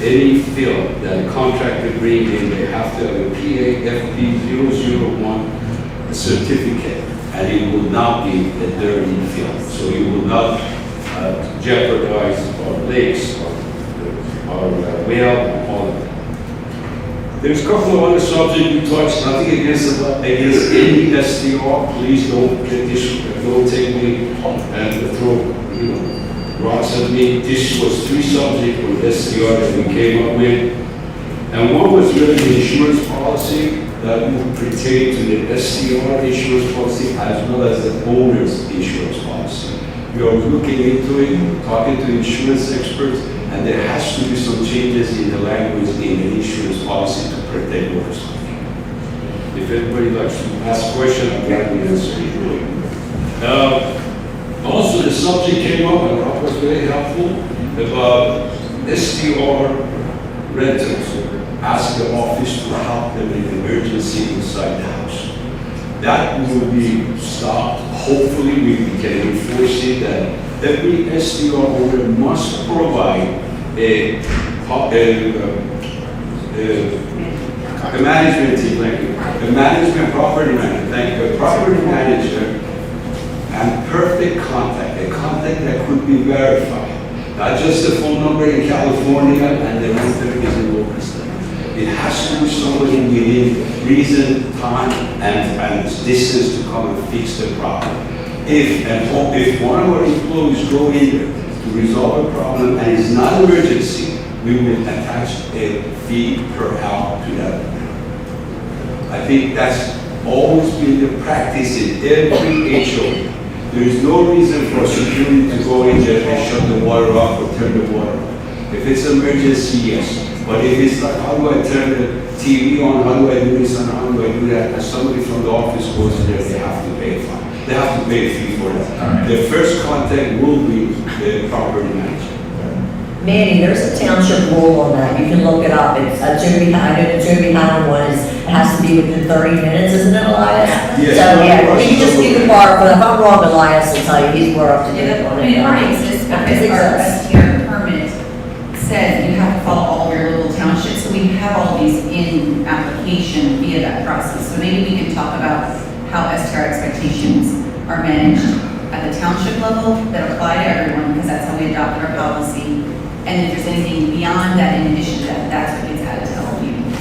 any field that a contractor brings in, they have to have a PAFP 001 certificate, and it will not be a dirty field. So it will not jeopardize our lakes, our well, and all of that. There's a couple of other subjects we touched, nothing against any SDR. Please don't take me and throw, rocks at me. This was 3 subjects from SDR that we came up with. And one was really the insurance policy that would pertain to the SDR insurance policy as well as the owner's insurance policy. We are looking into it, talking to insurance experts, and there has to be some changes in the language in the insurance policy to protect workers. If anybody likes to ask a question, I'm glad to answer it. Also, the subject came up, and Rob was very helpful, about STR rentals. Ask the office to help them in emergency inside the house. That will be stopped. Hopefully, we can enforce it that every SDR owner must provide a management team, a management property manager, a property manager, and perfect contact, a contact that could be verified. Not just the phone number in California and the renter is in local state. It has to be somebody within reason, time, and distance to come and fix the problem. If one of our employees go in there to resolve a problem and it's not emergency, we will attach a fee per hour to that. I think that's always been the practice in every HO. There is no reason for security to go in there and shut the water off or turn the water off. If it's emergency, yes. But if it's like, how do I turn the TV on, how do I do this and how do I do that, and somebody from the office goes in there, they have to pay a fine. They have to pay a fee for that. The first contact will be the property manager. Manny, there's a township rule on that, you can look it up, it's a Joby Highland one, it has to be within 30 minutes, isn't it, Elias? Yes. So, yeah, we can just leave the bar, but if I'm wrong, Elias will tell you, he's more up to date on it. It already exists, because our STR permit says you have to follow all of your local townships, so we have all these in application via that process. So maybe we can talk about how STR expectations are managed at the township level that apply to everyone, because that's how we adopted our policy. And if there's anything beyond that, in addition to that, that's what gets added to all meetings.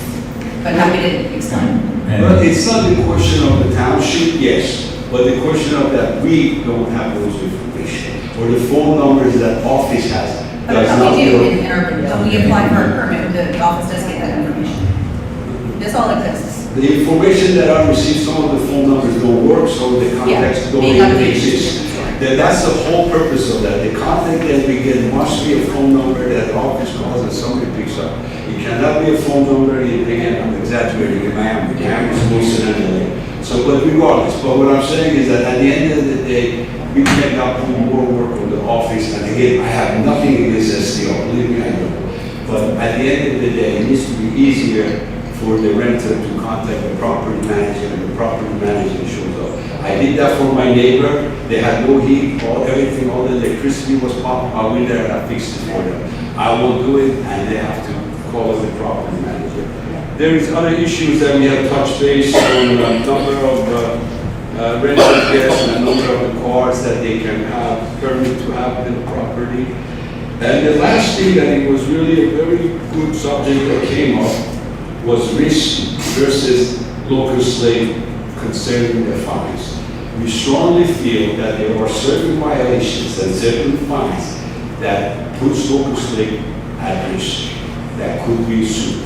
But happy to explain. But it's not the question of the township, yes, but the question of that we don't have those information, or the phone numbers that office has. But how we do when we apply for a permit, the office does get that information. This all exists. The information that I received, some of the phone numbers don't work, so the contacts don't even exist. That's the whole purpose of that. The contact that we get must be a phone number that the office calls and somebody picks up. It cannot be a phone number, again, I'm exaggerating, in Miami is Wilson and LA. So, but regardless, but what I'm saying is that at the end of the day, we cannot put more work on the office, and again, I have nothing against SDR, believe me, I don't. But at the end of the day, it needs to be easier for the renter to contact the property manager, and the property manager shows up. I did that for my neighbor. They had no heat, everything, all the electricity was popping. I went there and I fixed it for them. I will do it, and they have to call the property manager. There is other issues that we have touched base on, number of rental guests and number of the cars that they can have permit to have in the property. And the last thing that it was really a very good subject that came up was risk versus local slave concerning the fines. We strongly feel that there are certain violations and certain fines that puts local slave at risk, that could be sued.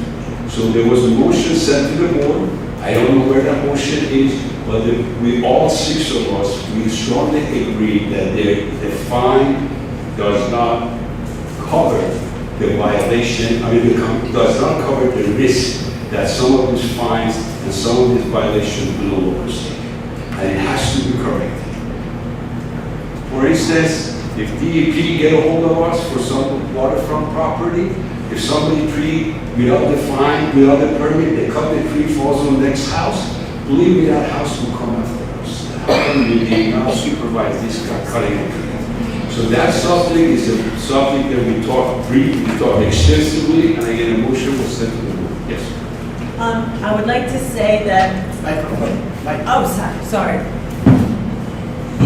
So there was a motion sent to the board. I don't know where that motion is, but we all 6 of us, we strongly agree that the fine does not cover the violation, does not cover the risk that some of these fines and some of these violations below local state. And it has to be corrected. For instance, if DEP get a hold of us for some waterfront property, if somebody tree without the fine, without the permit, they cut the tree, falls on the next house, believe me, that house will come after us. How come we did not supervise this guy cutting the tree? So that something is a something that we talked briefly, we talked extensively, and again, a motion was sent to the board. Yes. I would like to say that, oh, sorry.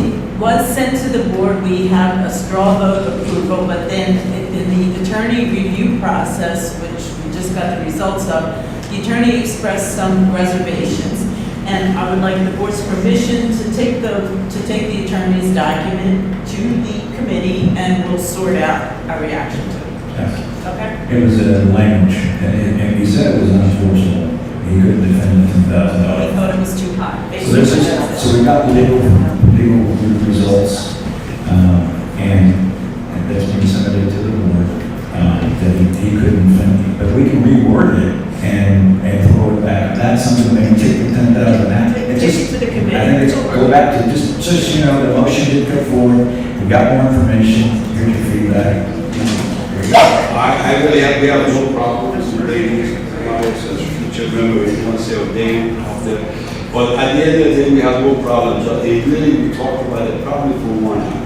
It was sent to the board, we have a straw vote approval, but then in the attorney review process, which we just got the results of, the attorney expressed some reservations. And I would like the board's permission to take the attorney's document to the committee, and we'll sort out a reaction to it. Yes. Okay? It was a language, and he said it was unenforceable. He couldn't defend the We $10,000. thought it was too high. So this is, so we got legal results, and that's been submitted to the board, that he couldn't defend it. But we can reword it and throw it back. That's something that can take the $10,000 out. It Take just, it to the committee. I think it's go back to just so you know, the motion did go forward. We got more information. Here's your feedback. I really have, we have no problem with ladies, as future member, if you want to say ordained after. But at the end of the day, we have no problem. So it really, we talked about it probably for 1 hour,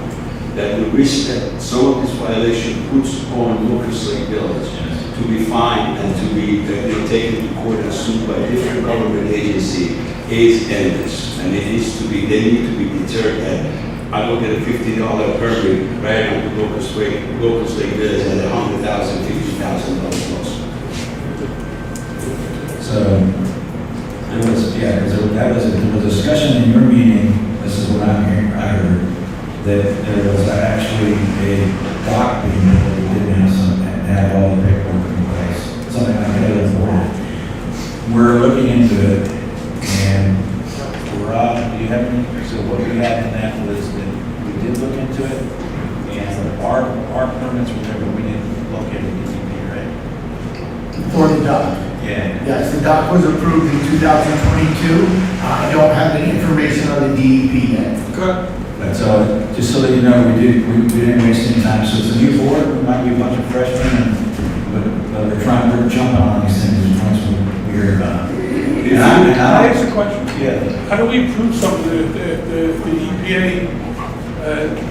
that the risk that some of this violation puts on local slave builders to be fined and to be taken to court and sued by different government agency is endless. And it needs to be, they need to be deterred. And I look at a $50 permit right on the local slave builders at $100,000, $50,000 loss. So, it was, yeah, there was a discussion in your meeting, this is what I'm hearing, I heard, that there was actually a dock being built that didn't have all the paperwork in place, something like that. We're looking into it, and Rob, do you have any, so what we had in that was that we did look into it, and our permits, whatever, we didn't look at it, right? For the dock. Yeah. Yes, the dock was approved in 2022. I don't have any information on the DEP yet. Good. That's all, just so that you know, we didn't waste any time, so it's a new board, we might be a bunch of freshmen, but we're jumping on these things once we hear about it. Can I ask a question? Yeah. How do we prove something that the EPA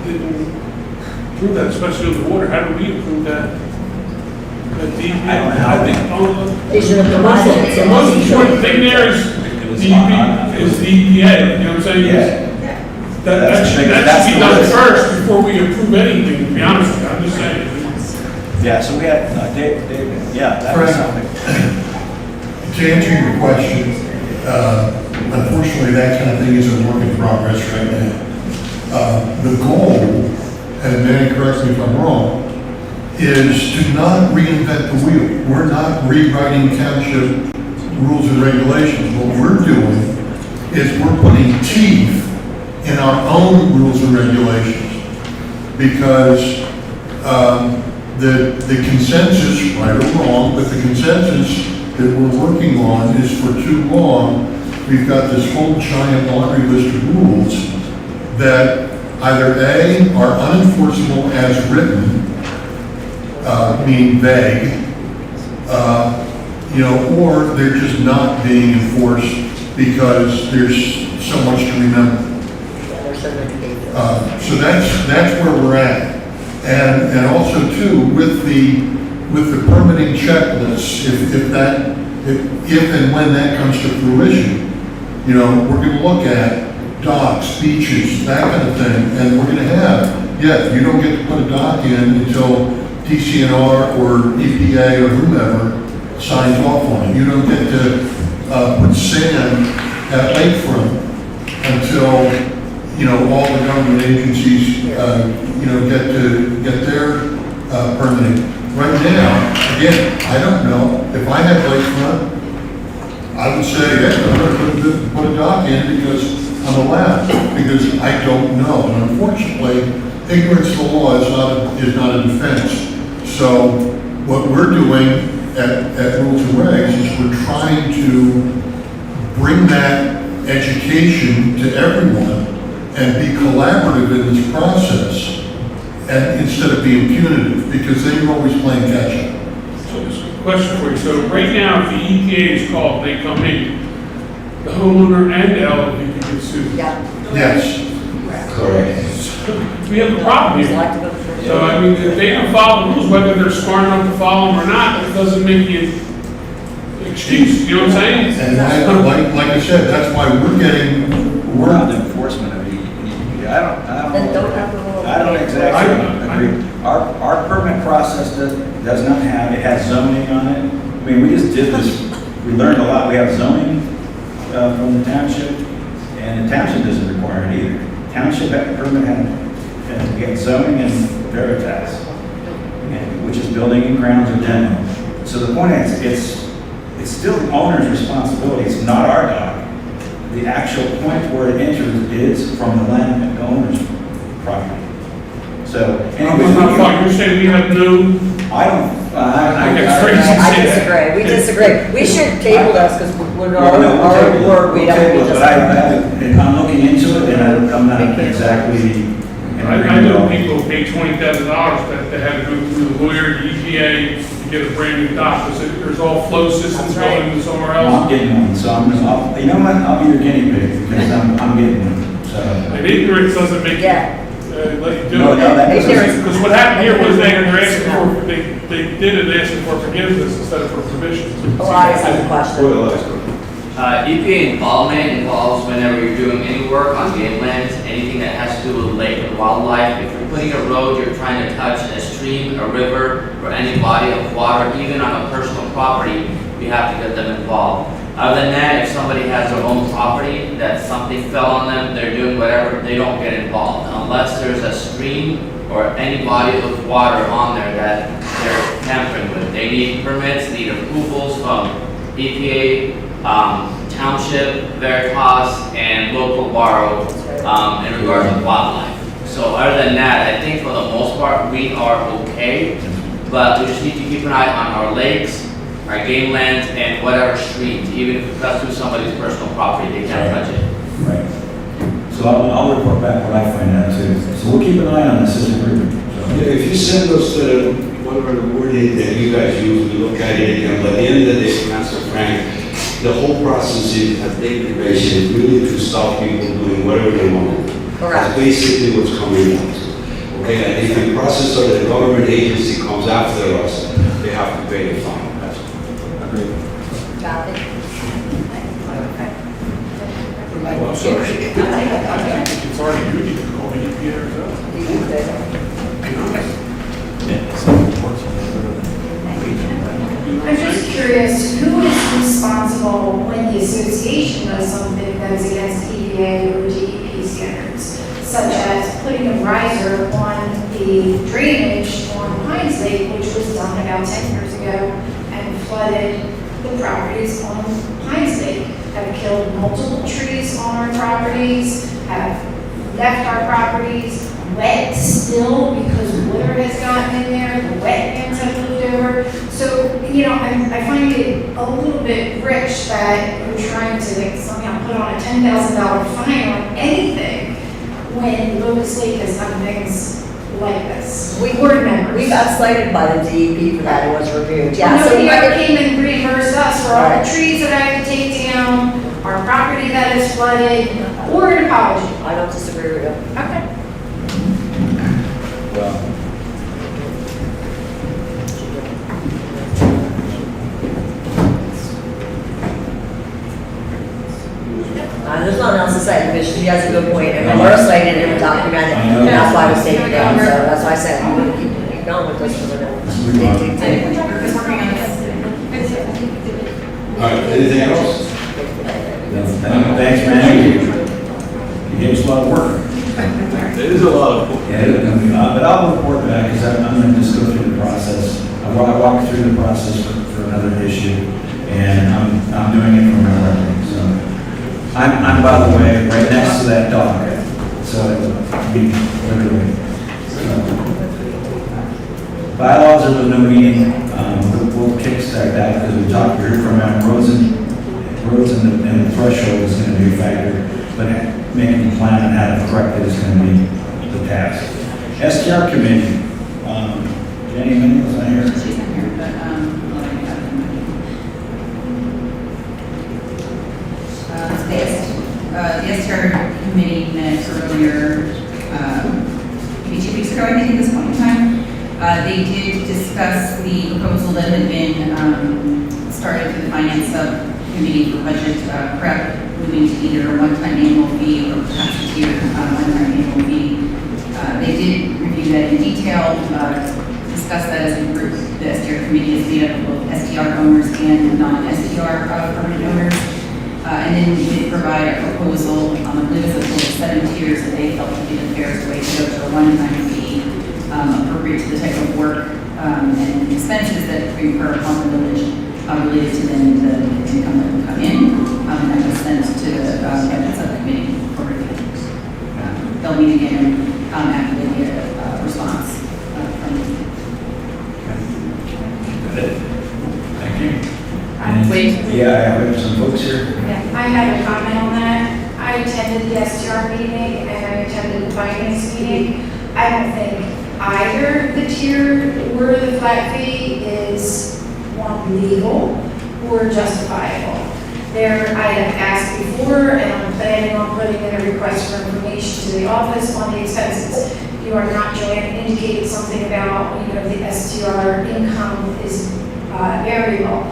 didn't prove that, especially with the water? How do we approve that? That the EPA, I don't know. I think, They should have provided it. the most important thing there is the EPA, you know what I'm saying? Yeah. That should be done first before we approve anything, to be honest with you, I'm just saying. Yeah, so we had, David, yeah, that was something. To answer your question, unfortunately, that kind of thing is a work in progress right now. The goal, and Manny, correct me if I'm wrong, is to not reinvent the wheel. We're not rewriting township rules and regulations. What we're doing is we're putting teeth in our own rules and regulations, because the consensus, right or wrong, but the consensus that we're working on is for too long, we've got this whole giant laundry list of rules that either A, are unenforceable as written, meaning vague, or they're just not being enforced because there's so much to remember. So that's where we're at. And also too, with the permitting checklists, if and when that comes to fruition, we're gonna look at docks, beaches, that kind of thing, and we're gonna have, you don't get to put a dock in until DCNR or EPA or whomever signs off on it. You don't get to put sand at lakefront until all the government agencies, get their permitting. Right now, again, I don't know, if I had lakefront, I would say, I'm going to put a dock in because I'm allowed, because I don't know. And unfortunately, ignorance of the law is not a defense. So what we're doing at Rules and Regs is we're trying to bring that education to everyone and be collaborative in this process, and instead of being punitive, because then you're always playing catch up. So this is a question for you. So right now, if the EPA is called, they come in, the homeowner and the LLP can get sued. Yeah. Yes, correct. We have a problem here. So, I mean, if they don't follow the rules, whether they're smart enough to follow them or not, it doesn't make you excuse, you know what I'm saying? And like I said, that's why We're not the enforcement of EPA. Then don't have the rule. I don't exactly agree. Our permit process does not have, it has zoning on it. I mean, we just did this, we learned a lot. We have zoning from the township, and the township doesn't require it either. Township permit had, we had zoning and Veritas, which is building and grounds or demo. So the point is, it's still the owner's responsibility. It's not our dog. The actual point where it enters is from the land the owner's property. So, I'm not following. You're saying we have no, I don't, I think it's crazy. I disagree, we disagree. We should table this, because we're, our word, we don't, we but I'm looking into it, and I'm not exactly. I know people who pay $20,000 that they had to go through the lawyer, the EPA, to get a brand new dock, because there's all flow systems going to somewhere I'm else. getting one, so you know what, I'll be your guinea pig, because I'm getting one, so. And ignorance doesn't make you, Yeah. let you do No, it. that doesn't. Because what happened here was they were asking for, they did it asking for forgiveness instead of for permission. Elias has a question. EPA involvement involves whenever you're doing any work on game lands, anything that has to do with lake and wildlife. If you're putting a road, you're trying to touch a stream, a river, or any body of water, even on a personal property, we have to get them involved. Other than that, if somebody has their own property, that something fell on them, they're doing whatever, they don't get involved. Unless there's a stream or any body of water on there that they're tampering with. They need permits, need approvals from EPA, Township, Veritas, and local borough in regards to wildlife. So other than that, I think for the most part, we are okay, but we just need to keep an eye on our lakes, our game lands, and whatever streams, even if that's through somebody's personal property, they can't touch it. Right. So I'll report back what I find out too. So we'll keep an eye on this as a group. Yeah, if you send us whatever the word is that you guys use, we look at it, and by the end of the day, Master Frank, the whole process is a daily basis, really to stop people doing whatever they want. Correct. That's basically what's coming out. Okay, and if the process of the government agency comes after us, they have to pay the fine. That's Agreed. Got it. Well, I'm sorry. It's already, you need to call the EPA yourself. I'm just curious, who is responsible when the association does something that is against EPA or DEP standards, such as putting a riser on the drainage on Pines Lake, which was done about 10 years ago, and flooded the properties on Pines Lake, have killed multiple trees on our properties, have left our properties wet still because water has gotten in there, the wetlands have moved over. So, you know, I find it a little bit rich that you're trying to like somehow put on a $10,000 fine on anything when Locust Lake has done things like this. Board members. We got cited by the DEP for that, it was reviewed, yeah. Nobody ever came and reimbursed us for all the trees that I had to take down, our property that is flooded, or an apology. I don't disagree with you. Okay. Well, There's nothing else to say, because she has a good point, and when we're cited, and we're talking about it, and that's why I was taking it down, so that's why I said, keep going with this for now. We're just working on this. All right, anything else? thanks, man. You gave us a lot of work. It is a lot of. Yeah, but I'll report back, because I'm going to just go through the process. I walked through the process for another issue, and I'm doing it for my record, so. I'm by the way, right next to that dock, so we literally. Bylaws, there was no meeting, we'll kickstart that, because we talked here from roads and the threshold is going to be a factor, but making a plan on how to correct it is going to be the task. STR committee, Jenny Minnie was not here. She's not here, but, the STR committee met earlier maybe 2 weeks ago, I think, at this point in time. They did discuss the proposal that had been started through the finance subcommittee for budget prep, moving to either a one-time annual fee or perhaps a tiered one-time annual fee. They did review that in detail, discuss that as a group. The STR committee is made up of both STR owners and non-STR permanent owners. And then we did provide a proposal, I believe it's a total of 7 tiers that they felt would be the fairest way to go to a one-time fee, appropriate to the type of work and expenses that we incur upon the village related to then the income that will come in. And that was sent to the budget subcommittee for review. They'll meet again after they get a response from the Thank you. Yeah, I have some folks here. Yeah, I have a comment on that. I attended the STR meeting and I attended the finance meeting. I don't think either the tier or the flat fee is one legal or justifiable. There, I have asked before and I'm planning on putting in a request for information to the office on the expenses. You are not, Joanne indicated something about, the STR income is variable.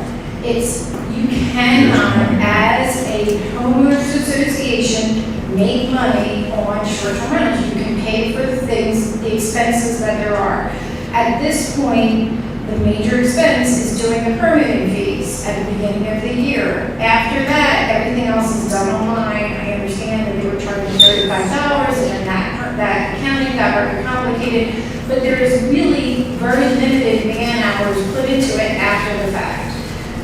You cannot, as a homeowners association, make money on short-term rentals. You can pay for the things, the expenses that there are. At this point, the major expense is doing the permitting fees at the beginning of the year. After that, everything else is done online. I understand that they were charging $35 and that accounting got very complicated, but there is really very limited man hours put into it after the fact.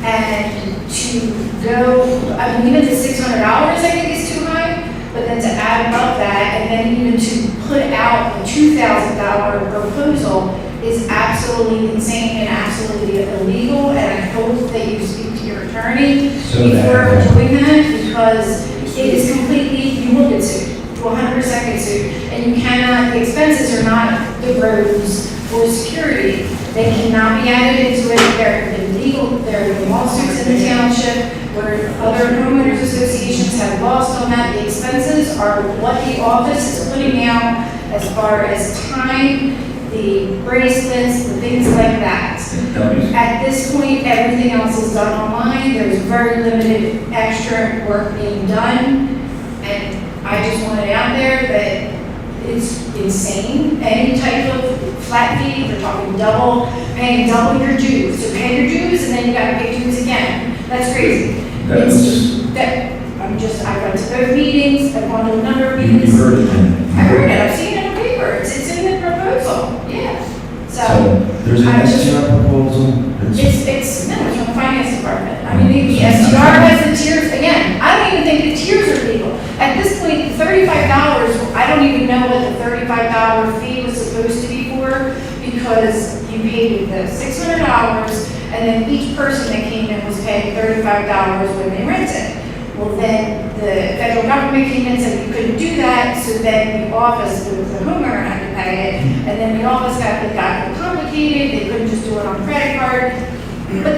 And to go, even the $600 I think is too high, but then to add above that, and then even to put out a $2,000 proposal is absolutely insane and absolutely illegal, and I hope that you speak to your attorney before doing that, because it is completely, you will get sued, 100% get sued, and you cannot, the expenses are not the roads or security. They cannot be added into it. They're illegal. There are lawsuits in the township where other homeowners associations have lost on that. The expenses are what the office is putting out as far as time, the bracelets, the things like that. At this point, everything else is done online. There's very limited extra work being done. And I just want it out there that it's insane. Any type of flat fee, they're talking paying double your dues. So pay your dues and then you gotta pay dues again. That's crazy. I went to those meetings, I've gone to a number of meetings. You heard it then. I heard it, I've seen it on paper, it's in the proposal, yeah. So there's an STR proposal. It's from the finance department. I mean, the STR has the tiers, again, I don't even think the tiers are legal. At this point, $35, I don't even know what the $35 fee was supposed to be for, because you paid the $600, and then each person that came in was paying $35 when they rented. Well, then the federal government came in and said you couldn't do that, so then the office, the homeowner had to pay it, and then the office got complicated, they couldn't just do it on credit card. But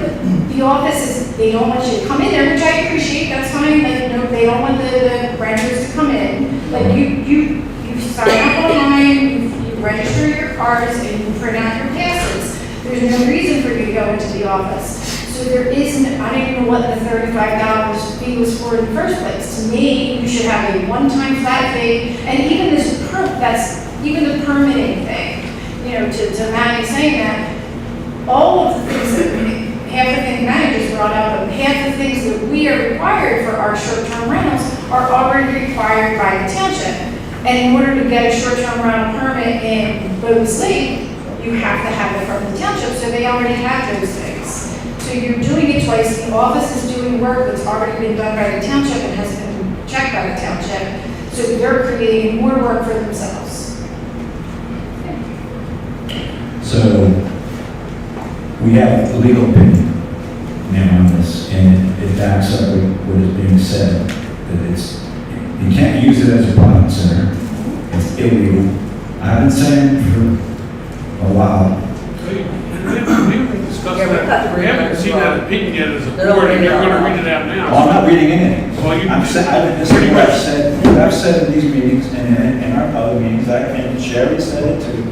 the office they don't want you to come in there, which I appreciate, that's fine, like, they don't want the renters to come in. Like, you sign up online, you register your cards, and you print out your passes. There's no reason for you to go into the office. So there isn't, I don't even know what the $35 fee was for in the first place. To me, you should have a one-time flat fee, and even that's even the permitting thing, to Maddie saying that, all of the things that, half the things Maddie just brought up, and half the things that we are required for our short-term rentals are already required by the township. And in order to get a short-term rental permit in Bogus Lake, you have to have it from the township, so they already have those things. So you're doing it twice. The office is doing work that's already been done by the township and has been checked by the township. So they're creating more work for themselves. So we have a legal opinion now on this, and it backs up with what is being said, that you can't use it as a profit center. It's illegal. I've been saying for a while. We discussed that We haven't seen that opinion yet as a board, and you're gonna read it out now. Well, I'm not reading anything. Well, you- I'm saying, this is Pretty what much. I've said in these meetings and in our other meetings, and Sherry said it too,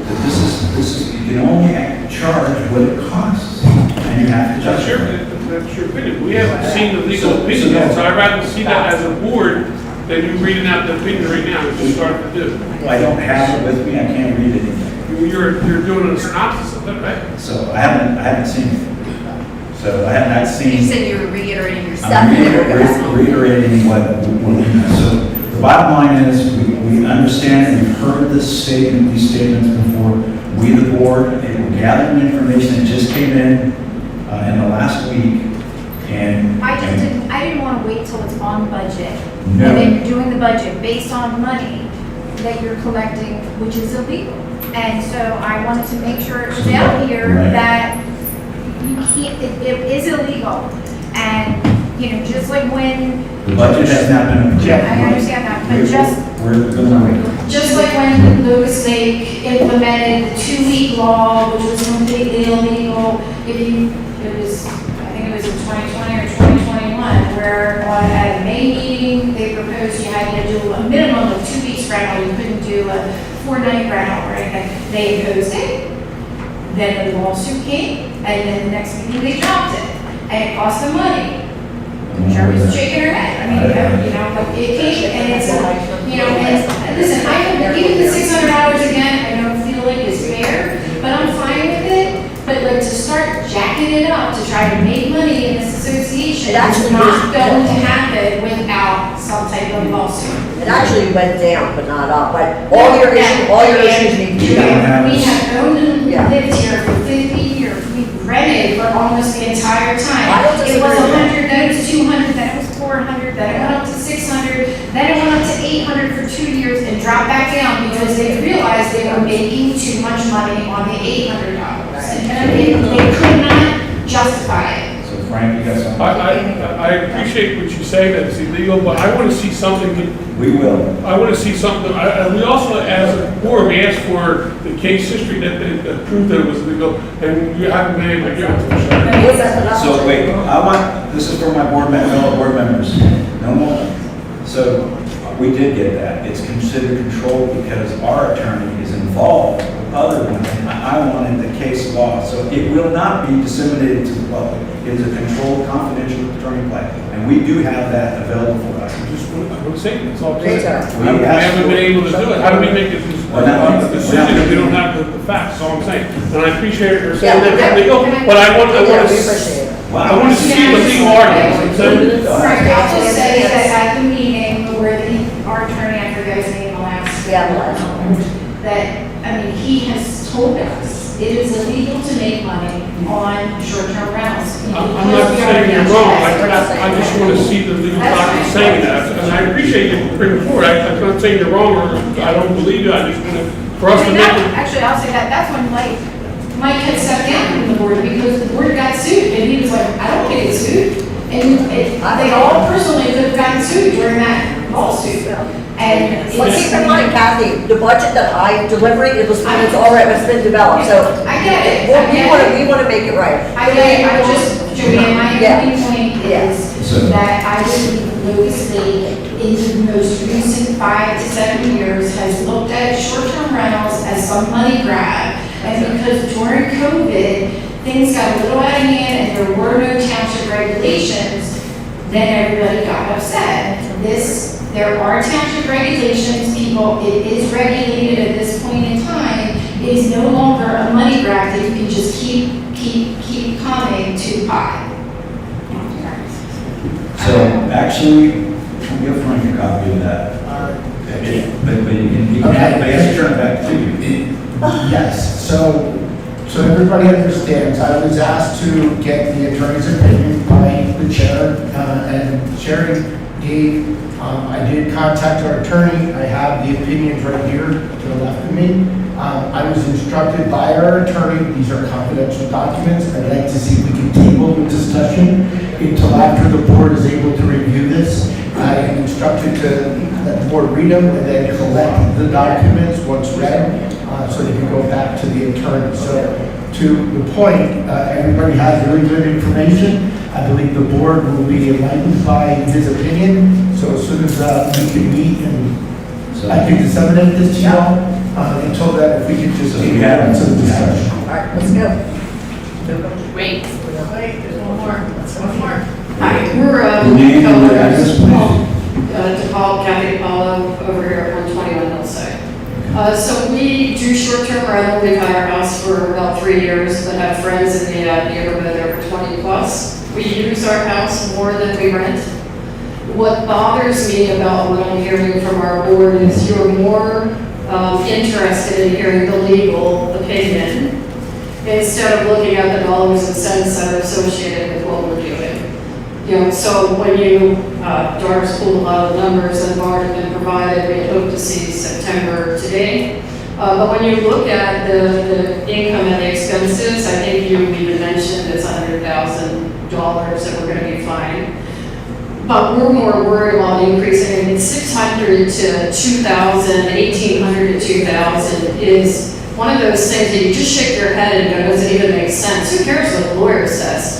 that this is, you can only charge what it costs, and you have to That's justify it. that's your opinion. We haven't seen the legal So- opinion so- yet, so I'd rather see that as a board than you reading out the opinion right now, which you started to do. I don't have it with me, I can't read anything. You're doing a synopsis of it, right? So I haven't seen it. So I have not You seen. said you were reiterating yourself. I'm and never gonna- reiterating so the bottom line is, we understand, we've heard these statements before. We, the board, we're gathering information that just came in the last week, and. I didn't want to wait till it's on budget. No. And then you're doing the budget based on money that you're collecting, which is illegal. And so I wanted to make sure it was out here Right. that you can't, it is illegal. And, you know, just like when, The budget has not been approved. I understand that, but We're going to. just like when Locust Lake implemented the 2-week law, which was completely illegal, it was, I think it was in 2020 or 2021, where at a May meeting, they proposed you had to do a minimum of 2 weeks rental, you couldn't do a 4-night rental or anything. They opposed it, then the lawsuit came, and then the next meeting they dropped it, and it cost them money. Sherry's shaking her head. I mean, you know, like, it came, and it's, you know, and listen, even the $600 again, I don't feel like it's fair, but I'm fine with it. But like to start jacking it up to try to make money in this association It actually is not is. going to happen without some type of lawsuit. It actually went down, but not up, but all your issues need to be done. We have owned and Yeah. lived here for 50 years. We've rented for almost the entire time. I don't It was disagree with 100, then it was 200, then it was 400, then it went up to 600, then it went up to 800 for 2 years and dropped back down because they realized they were making too much money on the $800. And they could not justify it. So Frank, you got something? I appreciate what you say, that it's illegal, but I want to see something. We will. I want to see something, and we also, as a board, we asked for the case history that proved that it was legal, and you haven't been able to give it to us. What's that? So wait, this is for my fellow board members. No more. So we did get that. It's considered controlled because our attorney is involved with other ones. I wanted the case law, so it will not be disseminated to the public. It is a controlled, confidential attorney-client, and we do have that available for us. I'm saying, that's all I'm Great, saying. sir. We haven't been able to do it. How do we make a decision if we don't have the facts? That's all I'm saying. And I appreciate her saying that it's legal, but I want Yeah, we to, appreciate it. I want to see the legal arguments. I'm saying. Right, I'll just say that at the meeting where our attorney, I forget his name, the last. Yeah, the last that, I mean, he has told us it is illegal to make money on short-term rentals. I'm not saying you're wrong, I just want to see the legal documents saying that, and I appreciate you bringing it forward, I'm not saying you're wrong, or I don't believe you, I just want to, for us to And make that, it. actually, I'll say that, that's when Mike had stepped down from the board because the board got sued, and he was like, I don't get sued. And they all personally could have gotten sued during that lawsuit. And But keep in mind, Kathy, the budget that I delivered, it's already, it's been developed, so. I get it. We want to make it right. I just, Joanne, my Yeah. only point is that I believe Locust Lake in the most recent 5 to 7 years has looked at short-term rentals as some money grab. And because during COVID, things got a little out of hand and there were no township regulations, then everybody got upset. There are township regulations, people, it is regulated at this point in time. It is no longer a money grab that you can just keep coming to pot. So actually, we'll find a copy of that. But you can have to turn it back to you. Yes, so everybody understands, I was asked to get the attorney's opinion by the chair, and Sherry gave, I did contact our attorney, I have the opinions right here to the left of me. I was instructed by our attorney, these are confidential documents, I'd like to see if we can table the discussion until after the board is able to review this. I am instructed to let the board read them and then collect the documents once read, so they can go back to the attorney. So to the point, everybody has really good information. I believe the board will be enlightened by his opinion, so as soon as we can meet and I can disseminate this to y'all, until that, if we could just take that into the discussion. All right, let's go. Wait, there's one more. Hi, we're, Your name and your address, please. DePaul, Kathy DePaulo, over here at 121 Hillside. So we do short-term rental. We've had our house for about 3 years, but have friends in the neighborhood over 20 plus. We use our house more than we rent. What bothers me about what I'm hearing from our board is you're more interested in hearing the legal opinion instead of looking at the dollars and cents that are associated with what we're doing. You know, so when you, Dar's pulled a lot of numbers that have already been provided, we hope to see September today. But when you look at the income and the expenses, I think you even mentioned it's $100,000 that we're going to be fine. But we're more worried about increasing it. 600 to 2,000, 1,800 to 2,000 is one of those things that you just shake your head and go, does it even make sense? Who cares what the lawyer says?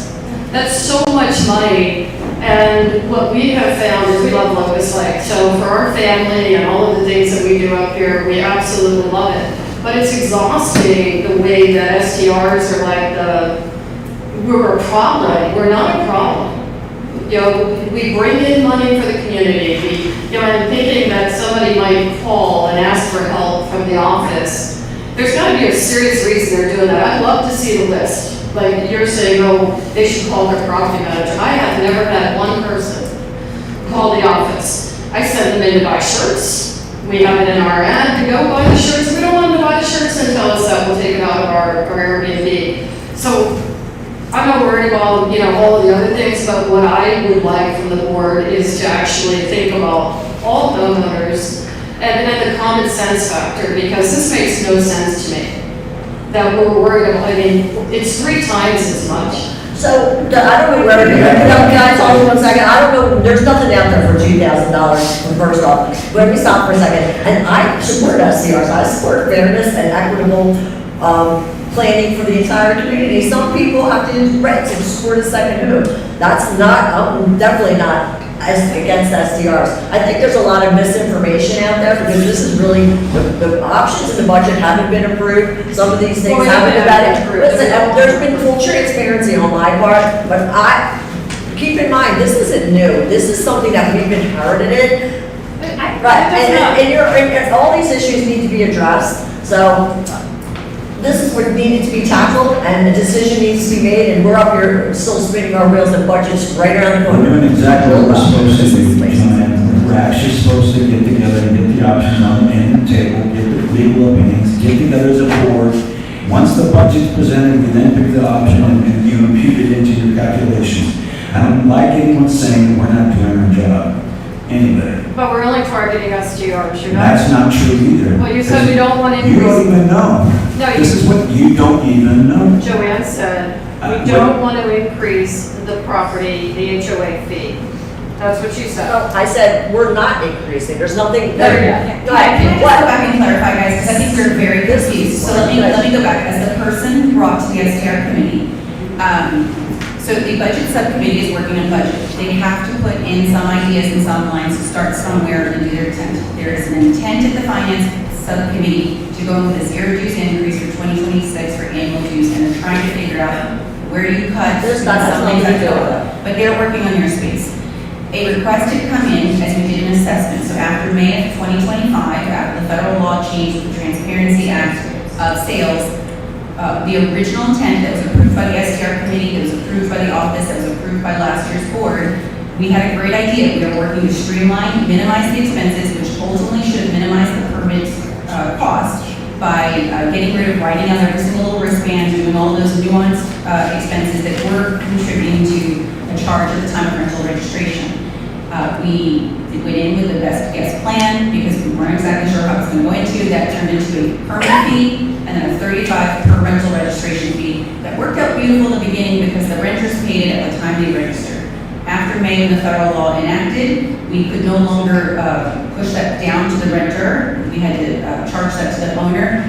That's so much money. And what we have found is we love Locust Lake. So for our family and all of the things that we do up here, we absolutely love it. But it's exhausting the way that STRs are like we're a problem. We're not a problem. You know, we bring in money for the community. I'm thinking that somebody might call and ask for help from the office. There's got to be a serious reason they're doing that. I'd love to see the list. Like you're saying, oh, they should call their property manager. I have never had one person call the office. I send them in to buy shirts. We have it in our ad to go buy the shirts. We don't want them to buy the shirts and tell us that we'll take it out of our Airbnb. So I'm not worried about, all of the other things, but what I would like from the board is to actually think about all homeowners and then the common sense factor, because this makes no sense to me. That we're worried about, it's 3 times as much. So, I don't know where, can I talk for 1 second? I don't know, there's nothing out there for $2,000, first off. Let me stop for a second. And I support SCRs, I support fairness and equitable planning for the entire community. Some people have to use rent to support a second home. That's not, I'm definitely not against SDRs. I think there's a lot of misinformation out there because this is really, the options in the budget haven't been approved. Some of these things haven't been vetted. Listen, there's been full transparency on my part, but keep in mind, this isn't new. This is something that we've inherited. Right, and all these issues need to be addressed. So this is what needed to be tackled, and a decision needs to be made, and we're up here still spinning our wheels and budgets right around the corner. We're doing exactly what we're supposed to do. We're actually supposed to get together and get the options on the table, get the legal opinions, get together as a board. Once the budget's presented, we then pick the option and you impute it into your calculations. I don't like anyone saying that we're not doing our job. Anybody. But we're only targeting SDRs, you're not? That's not true either. Well, you said we don't want to You don't increase. even know. No, This is what you don't even know. Joanne said, what- we don't want to increase the property, the HOA fee. That's what you said. No, I said, we're not increasing, there's nothing. No, you're not. Go Can I ahead. just go back and clarify, guys, because I think we're very confused. So let me go back. As the person brought to the SDR committee, so the budget subcommittee is working on budget. They have to put in some ideas and some lines to start somewhere and do their intent. There is an intent at the finance subcommittee to go with a zero dues increase for 2026 for annual dues, and they're trying to figure out where do you cut. There's not something something to that do go with up. But they're working on their space. A request had come in as we did an assessment. So after May of 2025, after the federal law changed with the Transparency Act of sales, the original intent that was approved by the STR committee, that was approved by the office, that was approved by last year's board, we had a great idea. We are working to streamline, minimize the expenses, which ultimately should have minimized the permit cost by getting rid of writing on every single little wristband, doing all those nuanced expenses that were contributing to a charge at the time of rental registration. We went in with the best guess plan because we weren't exactly sure how it was going to go into. That turned into a permit fee and then a $35 per rental registration fee. That worked out beautiful in the beginning because the renters paid it at the time they registered. After May, when the federal law enacted, we could no longer push that down to the renter. We had to charge that to the owner.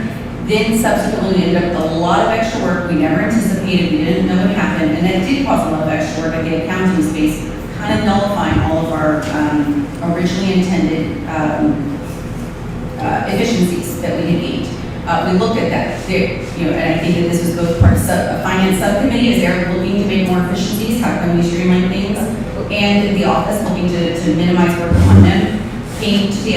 Then subsequently, we ended up with a lot of extra work we never anticipated, we didn't know would happen, and that did cause a lot of extra work at the accounting space, kind of nullifying all of our originally intended efficiencies that we had gained. We looked at that, and I think that this was both part of a finance subcommittee, as they're looking to make more efficiencies, how can we streamline things, and the office looking to minimize work on them, came to me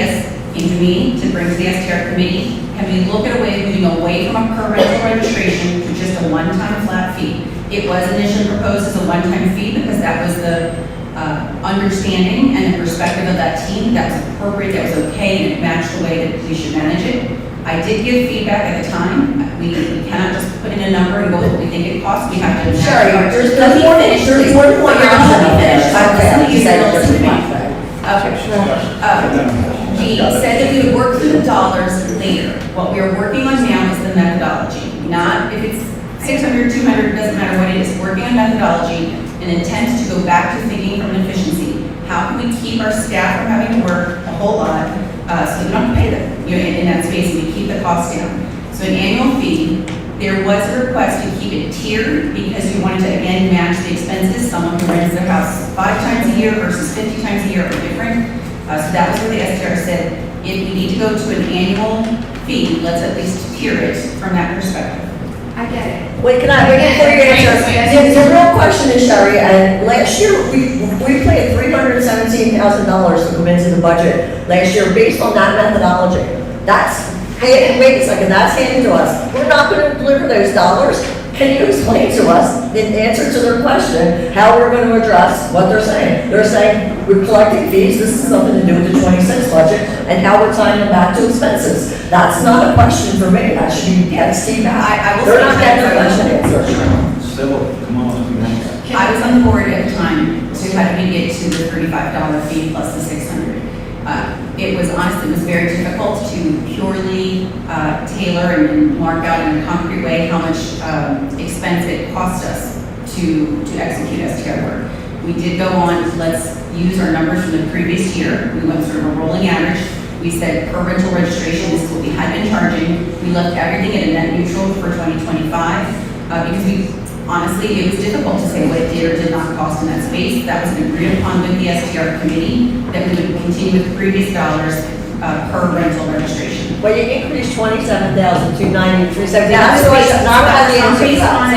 to bring to the STR committee. Can we look at a way of moving away from a per rental registration to just a one-time flat fee? It was initially proposed as a one-time fee because that was the understanding and the perspective of that team. That was appropriate, that was okay, and it matched the way that we should manage it. I did give feedback at the time. We cannot just put in a number and go with what we think it costs. We have to. Sure, there's more than one option out there. Let me You said finish. there's one. We said that we would work through the dollars later. What we are working on now is the methodology, not if it's 600, 200, doesn't matter what it is. Working on methodology, an intent to go back to thinking from an efficiency. How can we keep our staff from having to work a whole lot so we don't pay them in that space and we keep the costs down? So an annual fee. There was a request to keep it tiered because we wanted to again match the expenses. Someone who rents their house 5 times a year versus 50 times a year are different. So that was where the STR said, if we need to go to an annual fee, let's at least tier it from that perspective. I get it. Wait, can I, before you answer, the real question is, Sherry, and last year, we planned $317,000 to come into the budget last year based on that methodology. That's, hey, wait a second, that's handed to us. We're not gonna deliver those dollars. Can you explain to us, in answer to their question, how we're gonna address what they're saying? They're saying, we're collecting fees, this is something to do with the 26 budget, and how we're tying them back to expenses. That's not a question for me, that should be, Steve, I will they're not say getting their question answered. Civil, come on, let's be I was on the board at the time to how do we get to the $35 fee plus the $600. It was honestly, it was very difficult to purely tailor and mark out in a concrete way how much expense it cost us to execute STR work. We did go on, let's use our numbers from the previous year. We went sort of a rolling average. We said per rental registration, this is what we had been charging. We left everything at a net neutral for 2025 because honestly, it was difficult to say what it did or did not cost in that space. That was agreed upon with the STR committee, that we would continue with the previous dollars per rental registration. Well, you increased 27,293, so That's not by the based on,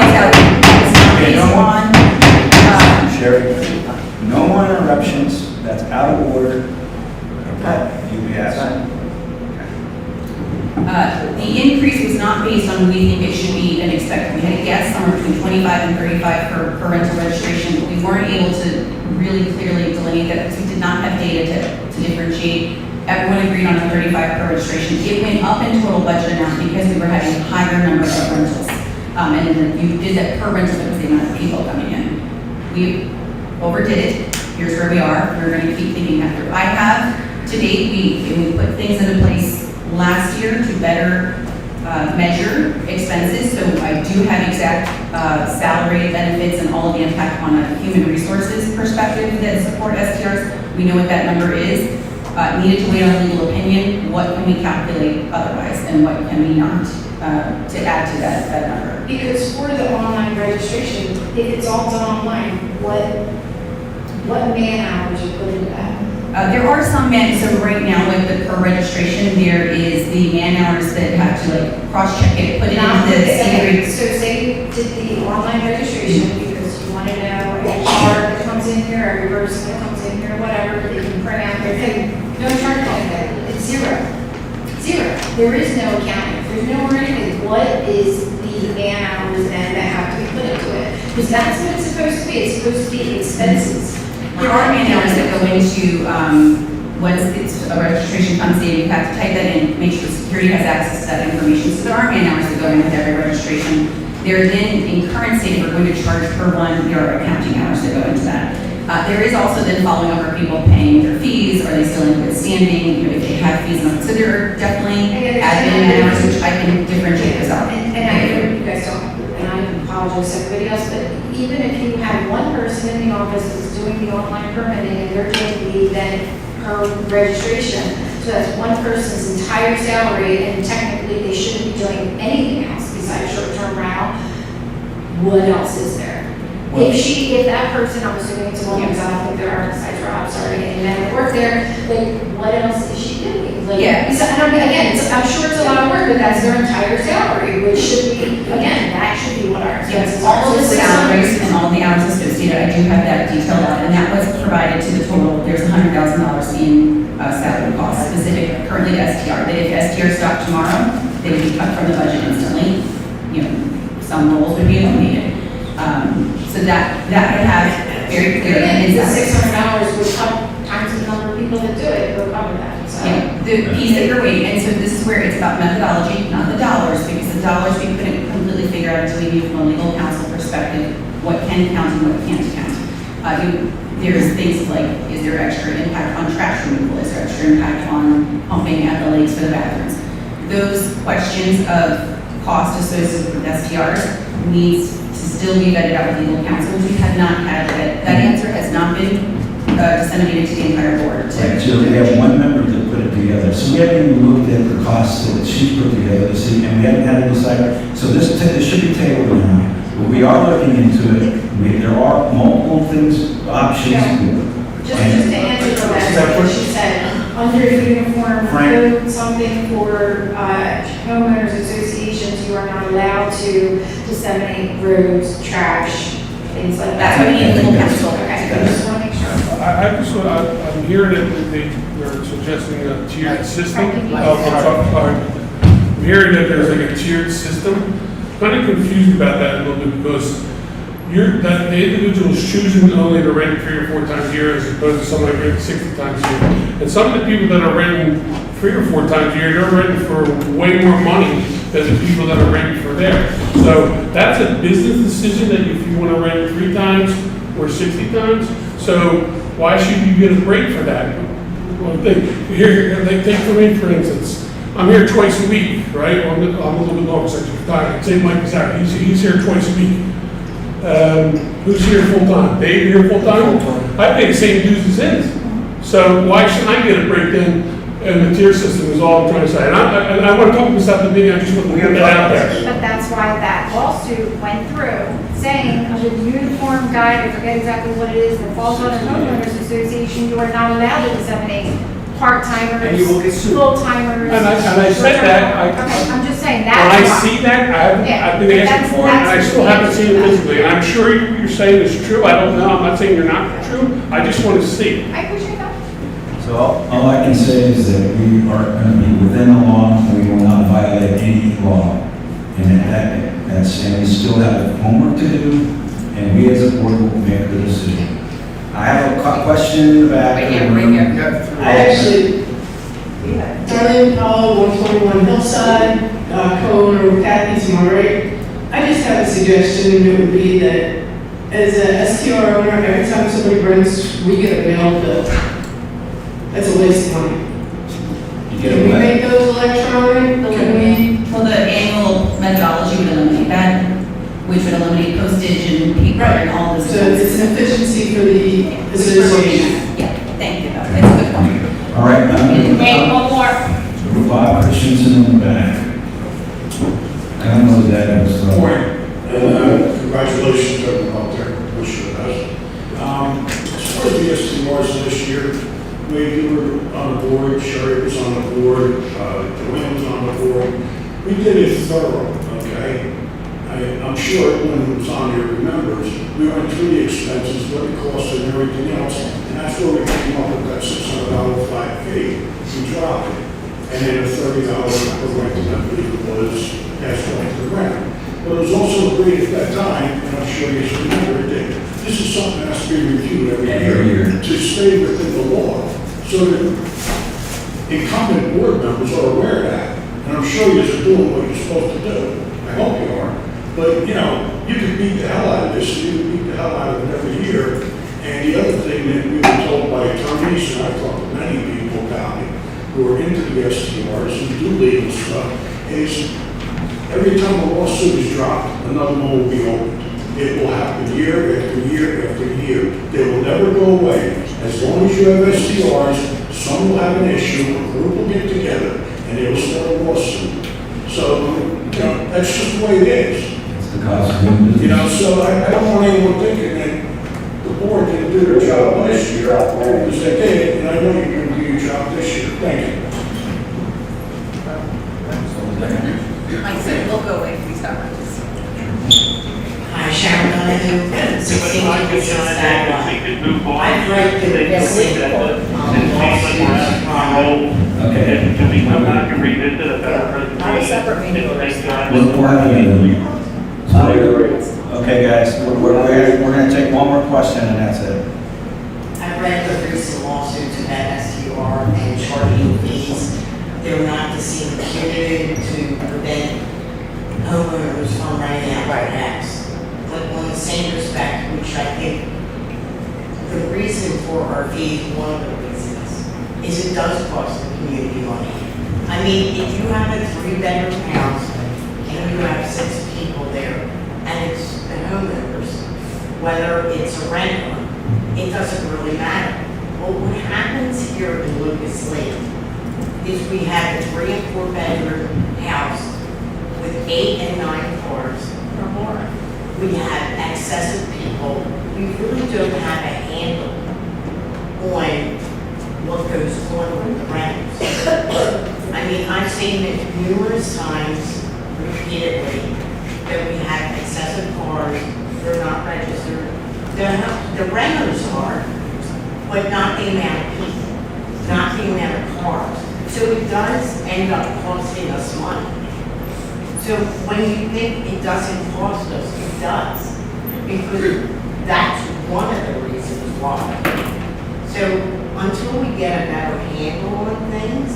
Okay, no more. on, Sherry, no more interruptions, that's out of order. Okay, you may ask. the increase was not based on what we think it should be and expected. We had a guess somewhere between 25 and 35 per rental registration, but we weren't able to really clearly delineate that because we did not have data to differentiate. Everyone agreed on a 35 per registration. It went up in total budget amount because we were having a higher number of rentals. And then you did that per rental because the amount of people coming in. We overdid it. Here's where we are. We're going to keep thinking that through. I have, to date, we put things into place last year to better measure expenses. So I do have exact salary benefits and all of the impact on a human resources perspective that support STRs. We know what that number is. Needed to wait on legal opinion. What can we calculate otherwise and what can we not to add to that number? Because for the online registration, if it's all done online, what man hours you put into that? There are some so right now with the per registration, there is the man hours that have to like cross-check it, put it into the standard. So say you did the online registration because you want to know every car that comes in here, every person that comes in here, whatever, they can print out their thing. No charge like that. It's zero. Zero. There is no accounting. There's no wording. What is the man hours then that have to be put into it? Because that's what it's supposed to be. It's supposed to be expenses. There are man hours that go into, once it's a registration comes in, you have to type that in, make sure security has access to that information. So there are man hours that go in with every registration. There then, in current state, we're going to charge per one, there are accounting hours that go into that. There is also then following up, are people paying their fees? Are they still in good standing? If they have fees, so there are definitely admin hours, which I can differentiate this out. And I know you guys don't, and I apologize to everybody else, but even if you had one person in the office that's doing the online permitting and they're getting the then her registration. So that's one person's entire salary, and technically they shouldn't be doing anything else besides short-term rental. What else is there? If that person, I'm assuming it's a woman, because I don't think there are side jobs or any men that work there, like, what else is she doing? Like, Yeah. so, again, I'm sure it's a lot of work, but that's their entire salary, which should be, again, that should be what our expenses are. All of the So salaries and all the hours associated, I do have that detailed out, and that was provided to the total. There's $100,000 in salary costs specific currently to STR. That if STR stopped tomorrow, they would be cut from the budget instantly. You know, some roles would be eliminated. So that I have very clear. Again, the $600 would cover times the number of people that do it, will cover that, so. Yeah, the piece that you're waiting, and so this is where it's about methodology, not the dollars, because the dollars we couldn't completely figure out until we knew from a legal counsel perspective what can count and what can't count. There's things like, is there extra impact on trash removal? Is there extra impact on pumping at the lakes for the bathrooms? Those questions of cost associated with STRs needs to still be vetted out with legal counsel, which we have not had yet. That answer has not been disseminated to the entire board. Right, so we have one member to put it together. So we haven't even looked at the costs that she's put together to see, and we haven't had to decide. So this should be tabled now. But we are looking into it. There are multiple things, options. Just to answer the last what she said, under uniform Frank. code, something for homeowners associations, you are not allowed to disseminate roads, trash, things like that. That's what we need legal counsel. Okay, I just want to make sure. I'm hearing that they're suggesting a tiered system. Frankie, I'm hearing that there's like a tiered system. Kind of confused about that a little bit because the individual is choosing only to rent 3 or 4 times a year as opposed to somebody renting 60 times a year. And some of the people that are renting 3 or 4 times a year, they're renting for way more money than the people that are renting for there. So that's a business decision that if you want to rent 3 times or 60 times. So why should you get a break for that? Well, take for me, for instance. I'm here twice a week, right? I'm a little bit longer, so I say Mike Pizarro, he's here twice a week. Who's here full time? Dave here full time? I pay the same dues as his. So why shouldn't I get a break then? And the tier system is all I'm trying to say. And I want to talk this out the meeting, I just want to get that out there. But that's why that lawsuit went through, saying under the uniform guide, I forget exactly what it is, that falls under homeowners association, you are not allowed to disseminate part-timers, And you will get sued. full-timers. And I said that, Okay, I'm just saying when that's I why. see that, I've been Yeah, asking for it, and I that's still what haven't we seen it have to do. physically. And I'm sure you're saying it's true, I don't know, I'm not saying you're not true, I just want to see it. I appreciate that. So all I can say is that we are going to be within the law, and we will not violate any law. And and we still have homework to do, and we as a board will make the decision. I have a question in the back. Right here, right here. I actually, Darlene Powell, 121 Hillside, co-owner of Kathy's Murray. I just have a suggestion, and it would be that as a STR owner, every time somebody rents, we get a mail bill. That's a waste of money. You get Can a we what? make those electronic? Can we? Well, the annual methodology would eliminate that, which would eliminate postage and paper and all this. So it's an efficiency for the association. Yeah, thank you, that's a good point. All right, Name now, one more. Bob Christensen in the back. I don't know who that is. so- Congratulations, everyone out there, wish you the best. As far as the STRs this year, we were on the board, Sherry was on the board, Joanne was on the board. We did it thorough, okay? I'm sure everyone who was on here remembers, we went through the expenses, what it cost and everything else, and that's where we came up with that $600 flat fee. We dropped it, and then a $30 per rent, I believe it was, that's going to the ground. But it was also agreed at that time, and I'm sure you should remember it, that this is something that has to be reviewed every year to stay within the law, so that incumbent board members are aware of that. And I'm sure you're doing what you're supposed to do. I hope you are. But, you know, you could beat the hell out of this, you could beat the hell out of it every year. And the other thing that we've been told by attorneys, and I've talked to many people about it, who are into the STRs and do legal stuff, is every time a lawsuit is dropped, another one will be opened. It will happen year after year after year. They will never go away. As long as you have STRs, Some will have an issue, a group will get together, and they will start a lawsuit. So, you know, that's just the way it is. It's the cost of doing business. You know, so I don't want anyone thinking that the board didn't do their job last year, because they did, and I know you're gonna do your job this year. Thank you. Like I said, we'll go away if we stop on this. Hi, Sharon Donahue, 16 Business Tagline. I've read the lawsuits Okay. Can we come back and revisit a better presentation? Not a separate meeting. We'll have a meeting. Okay, guys, we're gonna take one more question and that's it. I've read the recent lawsuits about STR and charging fees. They're not punitive to prevent homeowners from renting out their house. But on the same respect, which I think the reason for our fees, one of the reasons, is it does cost the community money. I mean, if you have a 3-bedroom house and you have 6 people there, and it's the homeowners, whether it's a renter, it doesn't really matter. Well, what happens here in Lucas Lake is we have a 3- and 4-bedroom house with 8 and 9 cars or more. We have excessive people. We really don't have a handle on what goes on with the renters. I mean, I've seen it numerous times, repeatedly, that we have excessive cars, they're not registered. The renters are, but not the amount of people, not the amount of cars. So it does end up costing us money. So when you think it doesn't cost us, it does. Because that's one of the reasons why. So until we get a better handle on things,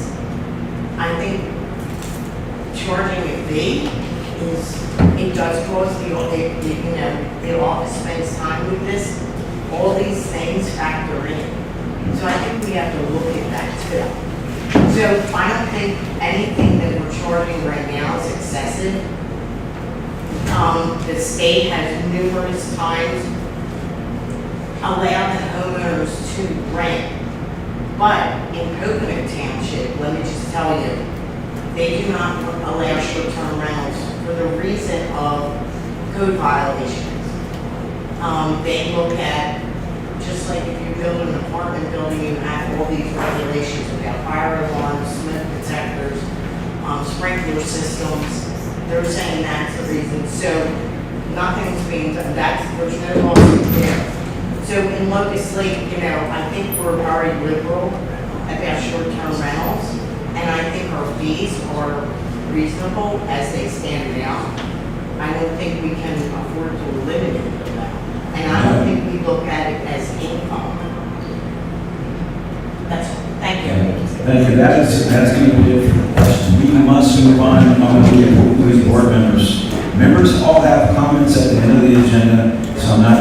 I think charging a fee it does cost the office spends time with this. All these things factor in. So I think we have to look at that too. So I don't think anything that we're charging right now is excessive. The state has numerous times allowed the homeowners to rent. But in Pocono Township, let me just tell you, they do not allow short-term rentals for the reason of code violations. They look at, just like if you build an apartment building, you have all these regulations about fire alarms, smoke detectors, sprinkler systems. They're saying that's the reason. So nothing's being done. There's no lawsuit there. So in Locust Lake, I think we're very liberal about short-term rentals, and I think our fees are reasonable as they stand now. I don't think we can afford to limit it to that. And I don't think we look at it as income. That's all. Thank you. Thank you. That's going to be it for the question. We must move on. I'm going to get with board members. Members all have comments at the end of the agenda, so I'm not.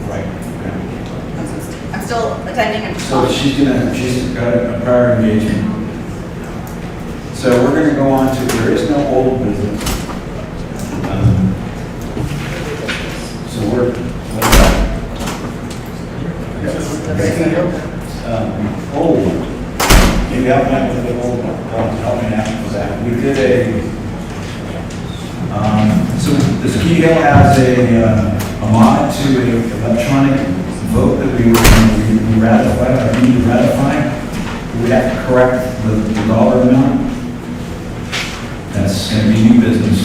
Right. Okay. I'm still attending. So she's got a prior engagement. So we're going to go on to, there is no old business. So we're, old. Can you help me out with the old, help me out with that? We did so the Ski Hill has a mod to an electronic vote that we ratified, or need to ratify. We have to correct the dollar amount. That's going to be new business.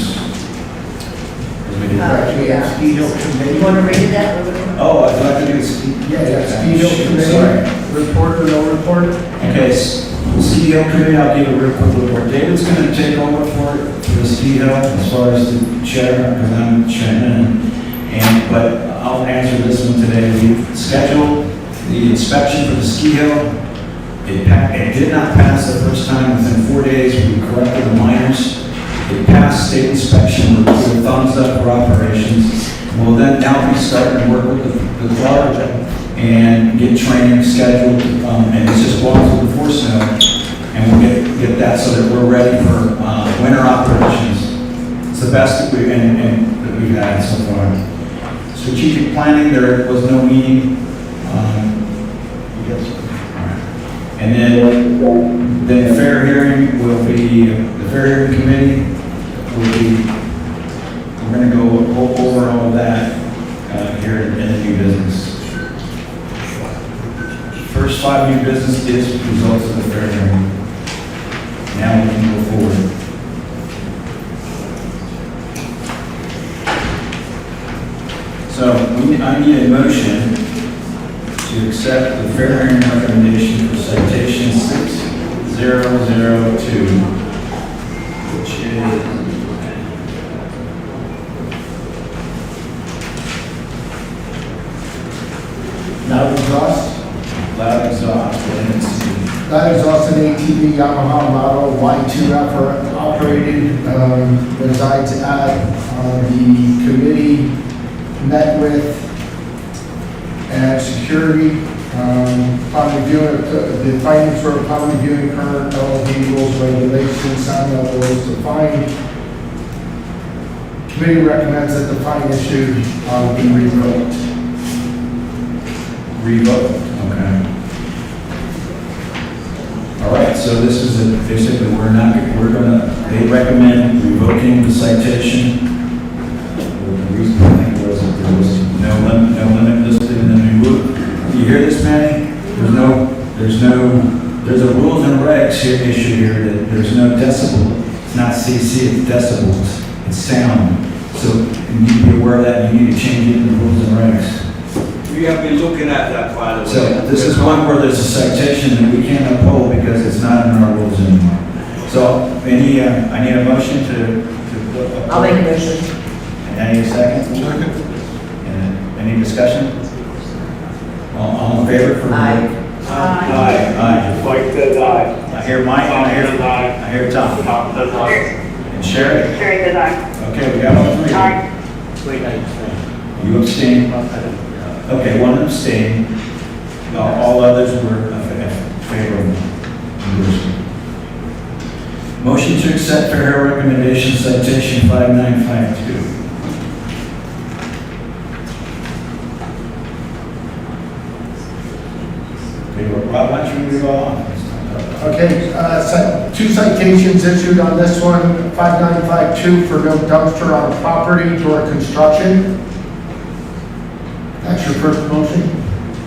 Ski Hill Committee. You want to read that? Oh, I'd like to do Ski. Yeah, Ski Hill Committee, report or no report? Okay, Ski Hill Committee, I'll give a real quick report. David's going to take over for the Ski Hill as far as the chair, because I'm chairman. But I'll answer this one today. We scheduled the inspection for the Ski Hill. It did not pass the first time. Within 4 days, we corrected the minors. It passed state inspection with a thumbs up for operations. We'll then now be starting to work with the club and get training scheduled. And it's just walking before snow. And we'll get that so that we're ready for winter operations. It's the best that we've had so far. Strategic planning, there was no meeting. And then the fair hearing will be, the fair hearing committee will be, we're gonna go over all of that, here in the new business. First 5 new business is results of the fair hearing. Now we can go forward. So I need a motion to accept the fair hearing recommendation for citation 6002, which is Loud exhaust. loud exhaust, and Loud exhaust an ATV Yamaha model Y2F operated, resides at, the committee met with and security, upon reviewing, the findings were upon reviewing current LLD rules, regulations, sound levels, the fine. Committee recommends that the fine issued, be revoked. revoked, okay. All right, so this is basically, they recommend revoking the citation. The reason I think was that there was no limit listed in the new book. You hear this, Manny? There's a rules and regs here, issue here that there's no decibel. It's not CC, it's decibels, it's sound. So you need to be aware of that, and you need to change it in the rules and regs. We have been looking at that, by the way. So this is one where there's a citation that we can't uphold because it's not in our rules anymore. So I need a motion to. I'll make a motion. And I need a second? Second. And any discussion? All in favor? Aye. Aye. Mike says aye. I hear Mike, Tom says I hear Tom. Tom says aye. And Sherry? Sherry says aye. Okay, we got all three. Aye. You abstain? Okay, one abstain. All others were favorable. Motion to accept fair hearing recommendation citation 5952. Okay, Rob, why don't you read it all off? Okay, 2 citations issued on this one, 5952 for no dumpster on property during construction. That's your first motion?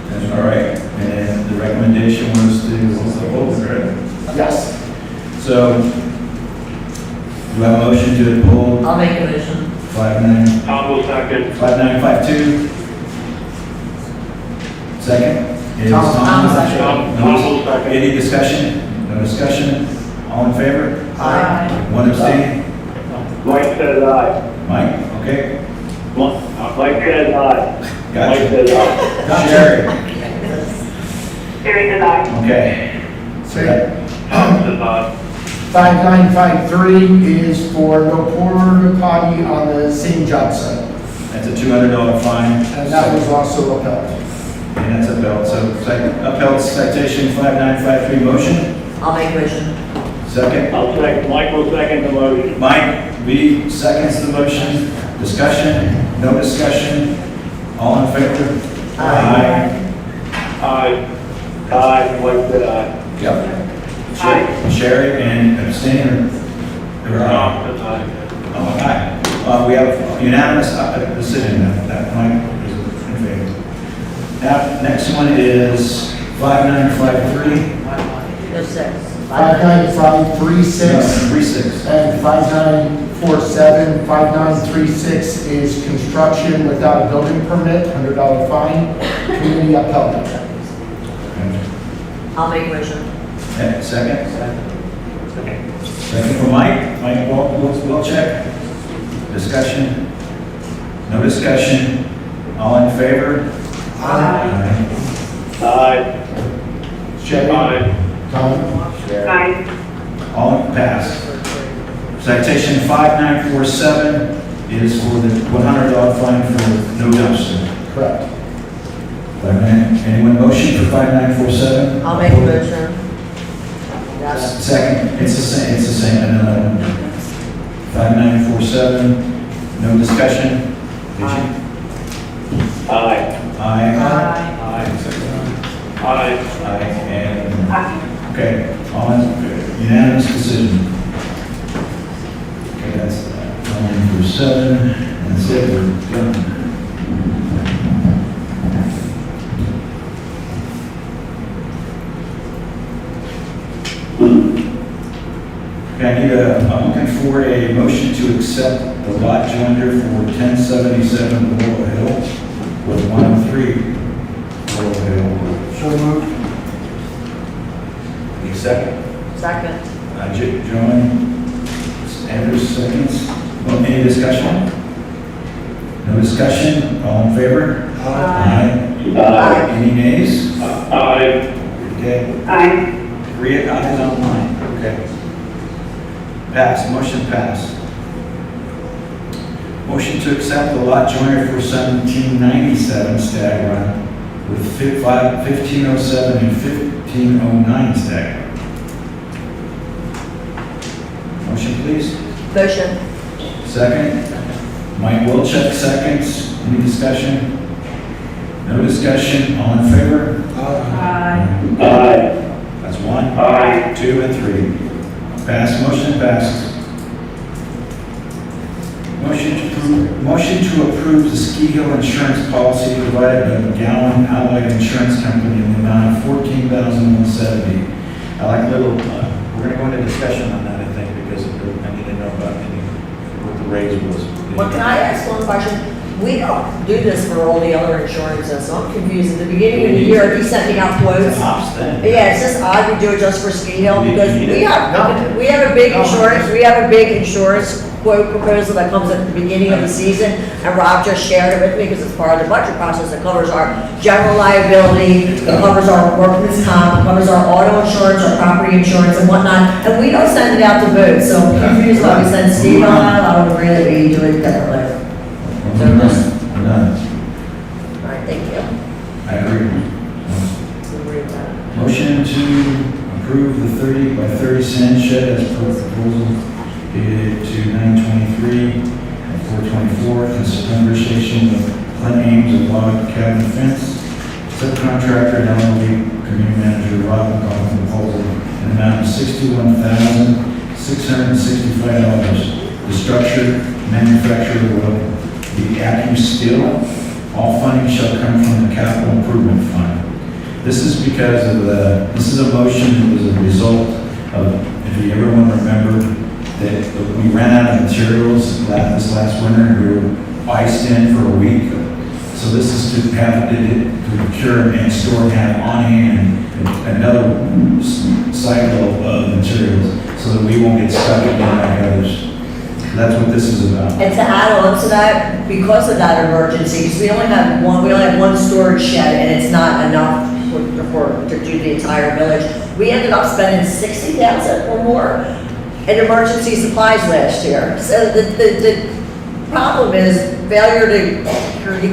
That's all right. And the recommendation was to hold it, right? Yes. So, do I have a motion to uphold I'll make a motion. 5952? Second? Is Tom. Tom second. Tom will second. Any discussion? No discussion? All in favor? Aye. One abstain? Mike says aye. Mike, okay? Mike says aye. Mike Gotcha. says aye. Sherry, Sherry says aye. okay. Tom says aye. 5953 is for no porta potty on the same job site. That's a $200 fine. And that was also upheld. And that's upheld. So, upheld citation 5953 motion? I'll make a motion. Second? I'll second, Mike will second the motion. Mike, B seconds the motion. Discussion? No discussion? All in favor? Aye. Aye. Aye, Mike said aye. Yep. Aye. Sherry and abstain or Tom says aye. Oh, aye. We have unanimous decision that point is in favor. Now, next one is 5953. No, 6. 5936 36. and 5947. 5936 is construction without a building permit, $100 fine. Committee upheld it. I'll make a motion. Okay, second? Second for Mike. Mike, we'll check. Discussion? No discussion? All in favor? Aye. Aye. Sherry? Aye. Tom? Aye. All passed. Citation 5947 is for the $100 fine for no dumpster. Correct. Anyone motion for 5947? I'll make a motion. Yes. Second, it's the same, another one. 5947, no discussion? Did you? Aye. Aye. Aye. Aye. Aye, and Okay, unanimous decision. Okay, that's going for 7, that's it, we're done. Okay, I'm looking for a motion to accept the lot joinder for 1077 Laurel Hill with 103 Laurel Hill. So moved. Need a second? Second. Joan, Andrews, seconds. Well, any discussion? No discussion? All in favor? Aye. Any nays? Aye. Okay. Aye. 3 ayes online. Okay. Pass, motion passed. Motion to accept the lot joiner for 1797 Stag Run with 1507 and 1509 Stag Run. Motion, please. Motion. Second. Mike Wilczek, seconds. Any discussion? No discussion. All in favor? Aye. Aye. That's 1. Aye. 2 and 3. Pass, motion passes. Motion to approve the Ski Hill insurance policy provided by McGowan Allied Insurance Company in the amount of $14,170. I like little, we're gonna go into discussion on that, I think, because I need to know about what the raise was. Well, can I ask one question? We don't do this for all the other insurances, so I'm confused. At the beginning of the year, he sent me out quotes. Yeah, it's just odd we do it just for Ski Hill because we have a big insurance quote proposal that comes at the beginning of the season, and Rob just shared it with me because it's part of the budget process. It covers our general liability, it covers our workman's comp, it covers our auto insurance, our property insurance and whatnot, and we don't send it out to vote, so I'm confused why we send Steve on it. I would agree that we do it differently. We're done. All right, thank you. I agree. Agree with that. Motion to approve the 30 by 30 sand shed as per proposal dated to 9/23 and 4/24, conversation with Clint Ames of Log Cabin Fence, subcontractor and LLB community manager Rob McCollum proposal in the amount of $61,665. The structure manufacturer will be Acme Steel. All funding shall come from the capital improvement fund. This is because of this is a motion that was a result of, if you everyone remember, that we ran out of materials this last winter and we were iced in for a week. So this is to procure and store and have on hand another cycle of materials so that we won't get stuck again like others. That's what this is about. And to add on to that, because of that emergency, because we only have one storage shed and it's not enough to do the entire village, we ended up spending $60,000 or more in emergency supplies last year. So the problem is failure to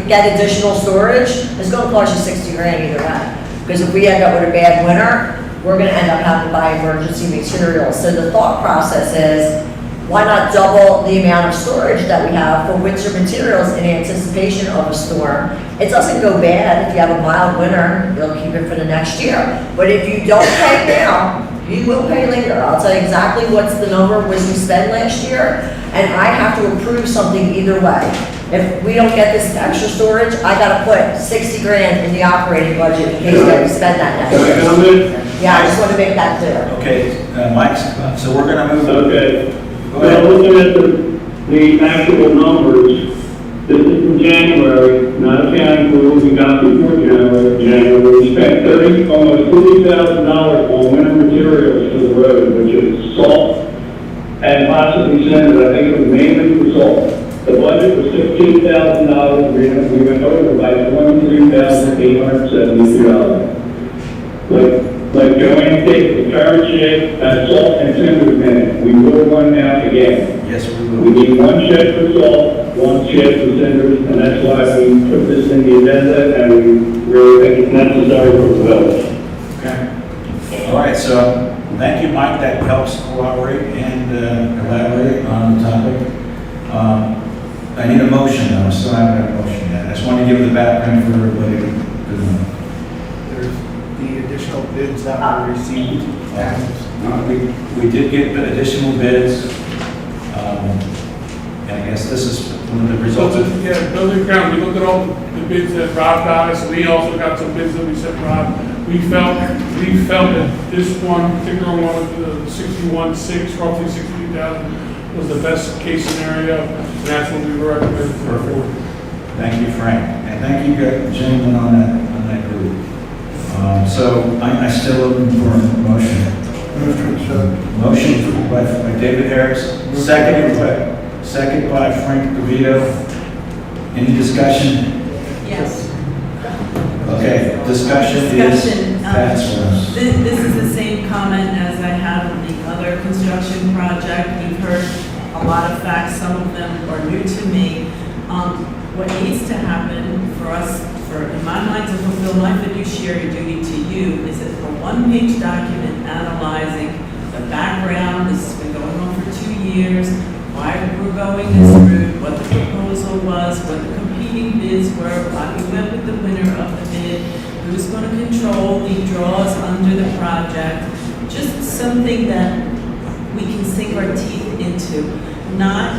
get additional storage is going to cost you 60 grand either way. Because if we end up with a bad winter, we're going to end up having to buy emergency materials. So the thought process is, why not double the amount of storage that we have for winter materials in anticipation of a storm? It doesn't go bad if you have a mild winter, you'll keep it for the next year. But if you don't pay now, you will pay later. I'll tell you exactly what's the number was we spent last year, and I have to approve something either way. If we don't get this extra storage, I gotta put 60 grand in the operating budget in case we have to spend that next year. Can I comment? Yeah, I just want to make that clear. Okay, Mike, so we're gonna move. Okay. Go ahead. Well, looking at the actual numbers, this is from January, not accounting for what we got before January. We spent almost $40,000 on winter materials for the road, which is salt and possibly cinders. I think it was mainly for salt. The budget was $15,000. We went over by $23,872. Like Joanne stated, the current shed has salt and cinders in it. We will run out again. Yes, we We will. need one shed for salt, one shed for cinders, and that's why we put this in the agenda, and we really think it's necessary for the village. Okay. All right, so thank you, Mike. That helps corroborate and elaborate on the topic. I need a motion, though. I still haven't got a motion yet. I just want to give the background for everybody to know. The additional bids that were received. We did get additional bids. And I guess this is one of the results of. Yeah, building ground, we looked at all the bids that Rob got us, we also got some bids that we sent Rob. We felt that this one, particular one with the 61.6, roughly 62,000, was the best case scenario, and that's what we were recommending for the board. Thank you, Frank, and thank you, gentlemen, on that group. So I still looking for a motion. Motion by David Harris, second by Frank DeVito. Any discussion? Yes. Okay, discussion is passed. This is the same comment as I had on the other construction project. We've heard a lot of facts, some of them are new to me. What needs to happen for us, in my mind, to fulfill my fiduciary duty to you, is a one-page document analyzing the background. This has been going on for 2 years, why we're going this route, what the proposal was, what the competing bids were, why we went with the winner of the bid, who's going to control the draws under the project. Just something that we can sink our teeth into. Not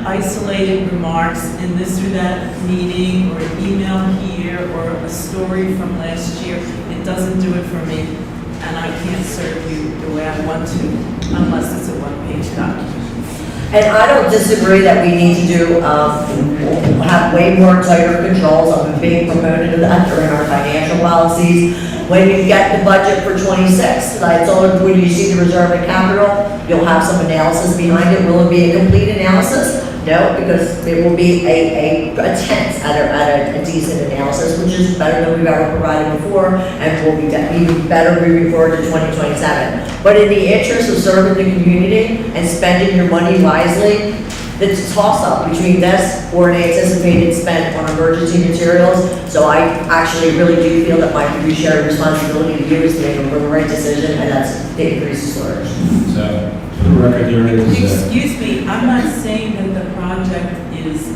isolated remarks in this or that meeting or an email here or a story from last year. It doesn't do it for me, and I can't serve you the way I want to unless it's a one-page document. And I don't disagree that we need to have way more tighter controls. I'm a big proponent of that during our financial policies. When you get the budget for 26, I told her, when you see the reserve and capital, you'll have some analysis behind it. Will it be a complete analysis? No, because it will be a attempt at a decent analysis, which is better than we've ever provided before, and will be even better moving forward to 2027. But in the interest of serving the community and spending your money wisely, it's a toss-up between this or an anticipated spend on emergency materials. So I actually really do feel that my fiduciary responsibility to you is to make the right decision, and that's to increase the storage. So, for the record, there is. Excuse me, I'm not saying that the project is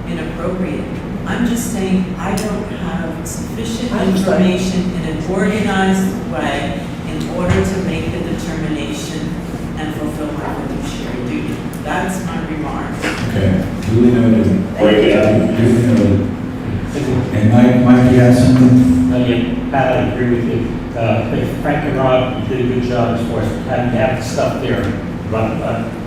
inappropriate. I'm just saying I don't have sufficient information in an organized way in order to make the determination and fulfill my fiduciary duty. That's my remark. Okay, duly noted. Duly noted. And Mike, you have something? Pat, I agree with you. I think Frank and Rob, you did a good job as far as having to have the stuff there, but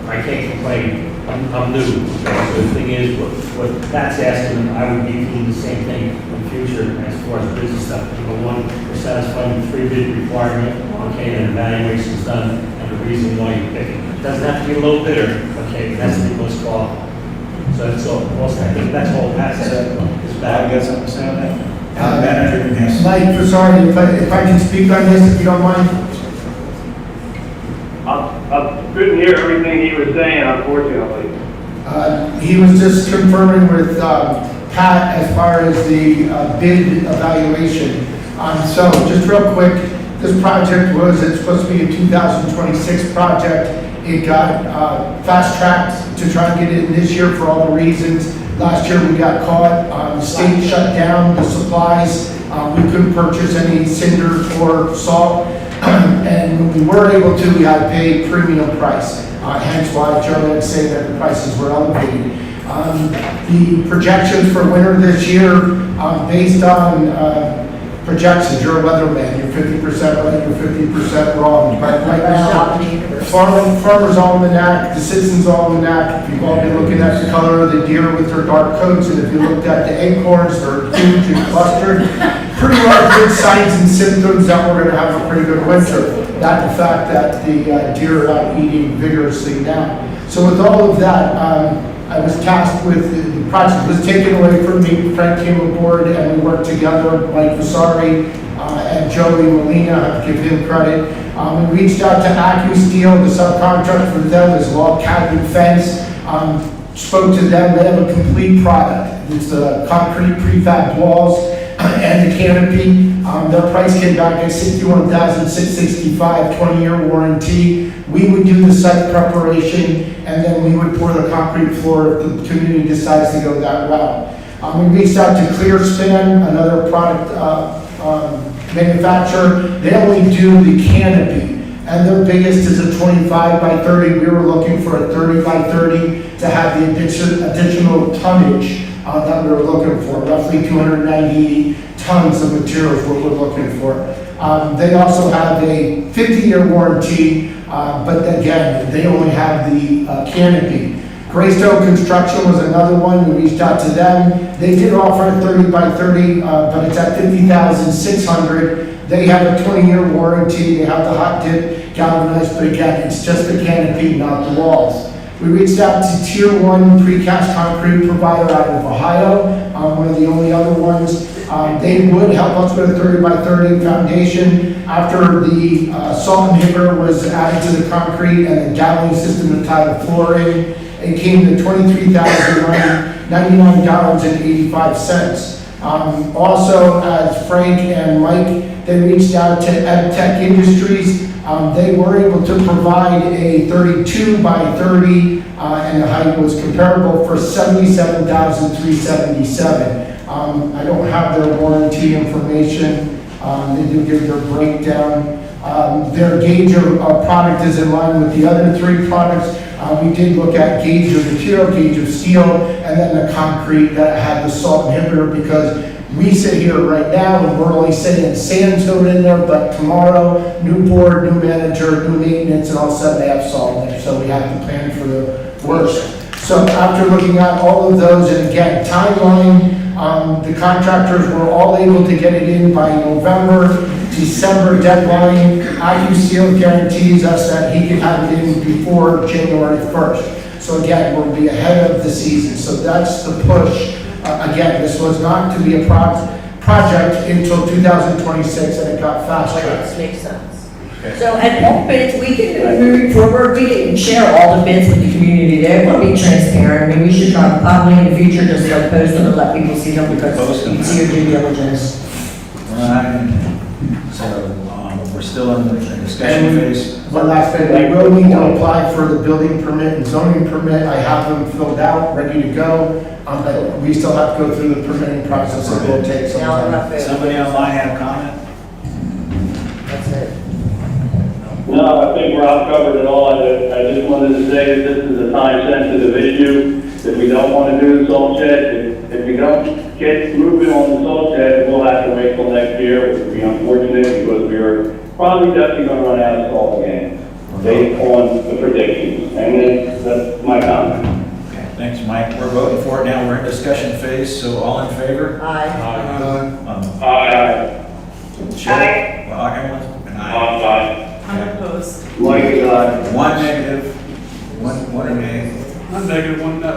I can't complain. I'm new. So the thing is, what Pat's asking, I would be doing the same thing in the future as far as business stuff. Number one, we're satisfying the 3-bid requirement, okay, and evaluation's done, and the reason why you pick it. It doesn't have to be a low bidder, okay, that's the most qualified. So that's all, I think that's all Pat said. You got something to say on that? Manager, yes. Mike, sorry, if I can speak on this, if you don't mind. I couldn't hear everything he was saying, unfortunately. He was just confirming with Pat as far as the bid evaluation. So just real quick, this project it's supposed to be a 2026 project. It got fast-tracked to try and get it in this year for all the reasons. Last year we got caught, the state shut down the supplies. We couldn't purchase any cinder or salt. And when we were able to, we had to pay premium price. Hence why Joe had said that the prices were elevated. The projections for winter this year, based on projections, you're a weatherman, you're 50% right, you're 50% wrong. But right now, Farmer's Almanac, the Citizens Almanac, if you've all been looking at the color of the deer with their dark coats, and if you looked at the acorns, they're huge and clustered, pretty well good signs and symptoms that we're going to have a pretty good winter. Not the fact that the deer are out eating vigorously now. So with all of that, I was tasked with, the project was taken away from me. Frank came aboard and we worked together, Mike Vasari and Joey Molina, I give him credit. We reached out to AccuSteel, the subcontract for them is Log Cabin Fence. Spoke to them, they have a complete product. It's the concrete prefab walls and the canopy. Their price came back at $61,665, 20-year warranty. We would do the site preparation, and then we would pour the concrete floor if the community decides to go that route. We reached out to Clearspan, another product manufacturer. They only do the canopy. And their biggest is a 25 by 30. We were looking for a 30 by 30 to have the additional tonnage that we were looking for, roughly 290 tons of materials what we're looking for. They also have a 50-year warranty, but again, they only have the canopy. Greystone Construction was another one. We reached out to them. They did offer a 30 by 30, but it's at $50,600. They have a 20-year warranty. They have the hot dip galvanized, but again, it's just the canopy, not the walls. We reached out to Tier 1 precast concrete provider out of Ohio, one of the only other ones. They would help us with a 30 by 30 foundation. After the salt inhibitor was added to the concrete and the galvanizing system to tie the floor in, it came to $23,099.85. Also, as Frank and Mike, they reached out to EbTech Industries. They were able to provide a 32 by 30, and the height was comparable for $77,377. I don't have their warranty information. They do give their breakdown. Their gauge of product is in line with the other three products. We did look at gauge of material, gauge of steel, and then the concrete that had the salt inhibitor, because we sit here right now and we're only sitting in sandstone in there, but tomorrow, new board, new manager, new maintenance, and all of a sudden they have salt in there. So we have to plan for the worst. So after looking at all of those, and again, timeline, the contractors were all able to get it in by November, December deadline. IQSteel guarantees us that he can have it in before January 1st. So again, we'll be ahead of the season. So that's the push. Again, this was not to be a project until 2026, and it got fast tracked. That makes sense. So at all bids, we can, moving forward, we can share all the bids with the community. They want to be transparent. I mean, we should try probably in the future just like post them and let people see them, because you can see your due diligence. Right. So, we're still in the discussion phase. One last thing, we will need to apply for the building permit and zoning permit. I have them filled out, ready to go. But we still have to go through the permitting process, so it will take some time. Somebody online have a comment? That's it. No, I think Rob covered it all. I just wanted to say that this is a time-sensitive issue. If we don't want to do the salt shed, if we don't get moving on the salt shed, we'll have to wait till next year, which would be unfortunate, because we are probably definitely going to run out of salt again, based on the predictions. And that's my comment. Okay, thanks, Mike. We're voting for it now. We're in discussion phase, so all in favor? Aye. Aye. Aye. Well, everyone's an aye. Aye. I'm opposed. Mike is aye. One negative, one nay. One negative, one no.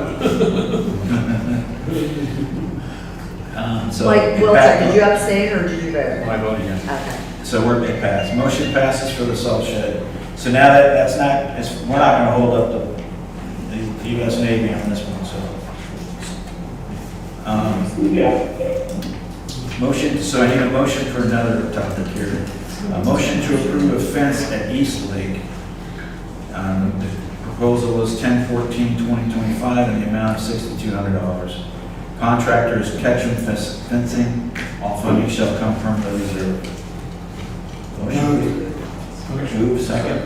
So Like, it Will, passed. did you abstain or did you vote? I voted yes. Okay. So it passed. Motion passes for the salt shed. So now that's not, we're not gonna hold up the US Navy on this one, so. Motion, so I need a motion for another topic here. A motion to approve a fence at East Lake. The proposal was 10/14/2025 in the amount of $6,200. Contractor is Ketchum Fencing. All funding shall come from the reserve. Motion. Move, second.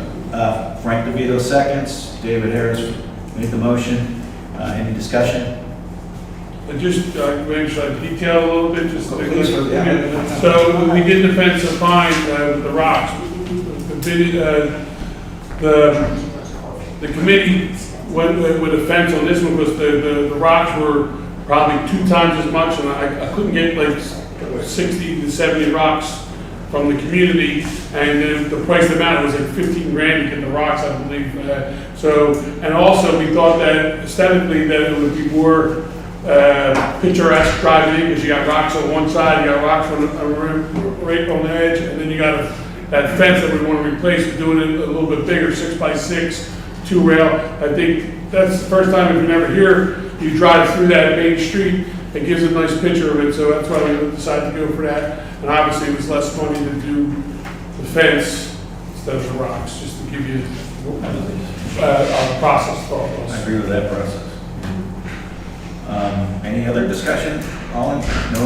Frank DeVito seconds. David Harris made the motion. Any discussion? Just, maybe should I detail a little bit, just like, Please, yeah. so we did the fence of pine, with the rocks. The committee went with a fence on this one, because the rocks were probably 2 times as much, and I couldn't get like 60 to 70 rocks from the community, and the price of them out was like 15 grand to get the rocks, I believe. So, and also we thought that aesthetically that it would be more picturesque driving in, because you got rocks on one side, you got rocks right on the edge, and then you got that fence that we want to replace, doing it a little bit bigger, 6x6, 2 rail. I think that's the first time, if you're never here, you drive through that main street, it gives a nice picture of it, so that's why we decided to go for that. And obviously, it was less money to do the fence instead of the rocks, just to give you a process thought. I agree with that process. Any other discussion? No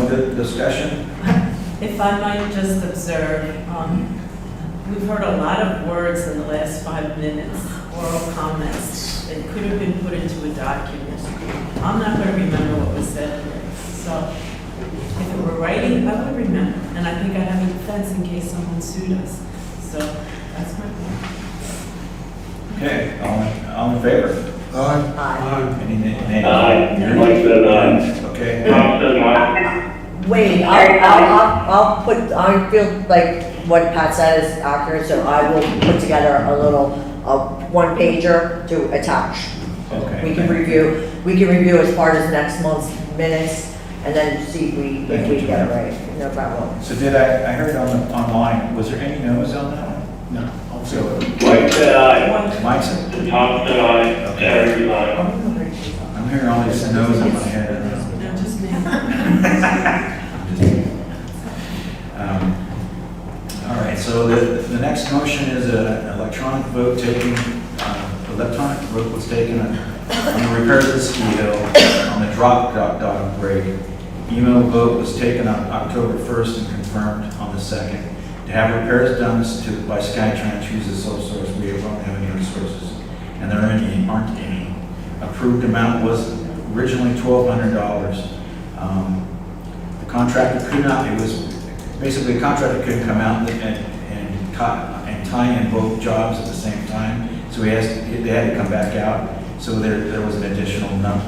good discussion? If I might just observe, we've heard a lot of words in the last 5 minutes, oral comments, that could have been put into a document. I'm not going to remember what was said here. So if it were writing, I would remember. And I think I have a defense in case someone sued us. So that's my point. Okay, all in favor? Aye. Any nays? Aye. Mike said aye. Okay. Tom said aye. Wait, I'll put, I feel like what Pat said is accurate, so I will put together a little, one pager to attach. Okay. We can review as part of next month's minutes, and then see if we get it right, no problem. So I heard online, was there any no's on that one? No. So, Mike said aye. Mike said, Tom said aye. Terry was aye. I'm hearing all these no's in my head. No, just me. All right, so the next motion is an electronic vote was taken on the repairs of the ski hill, on the drop dock break. Email vote was taken on October 1st and confirmed on the 2nd. To have repairs done by Skytrans, use the sole source, we don't have any resources, and there aren't any. Approved amount was originally $1,200. The contractor could not, it was basically a contractor couldn't come out and tie in both jobs at the same time, so they had to come back out, so there was an additional number.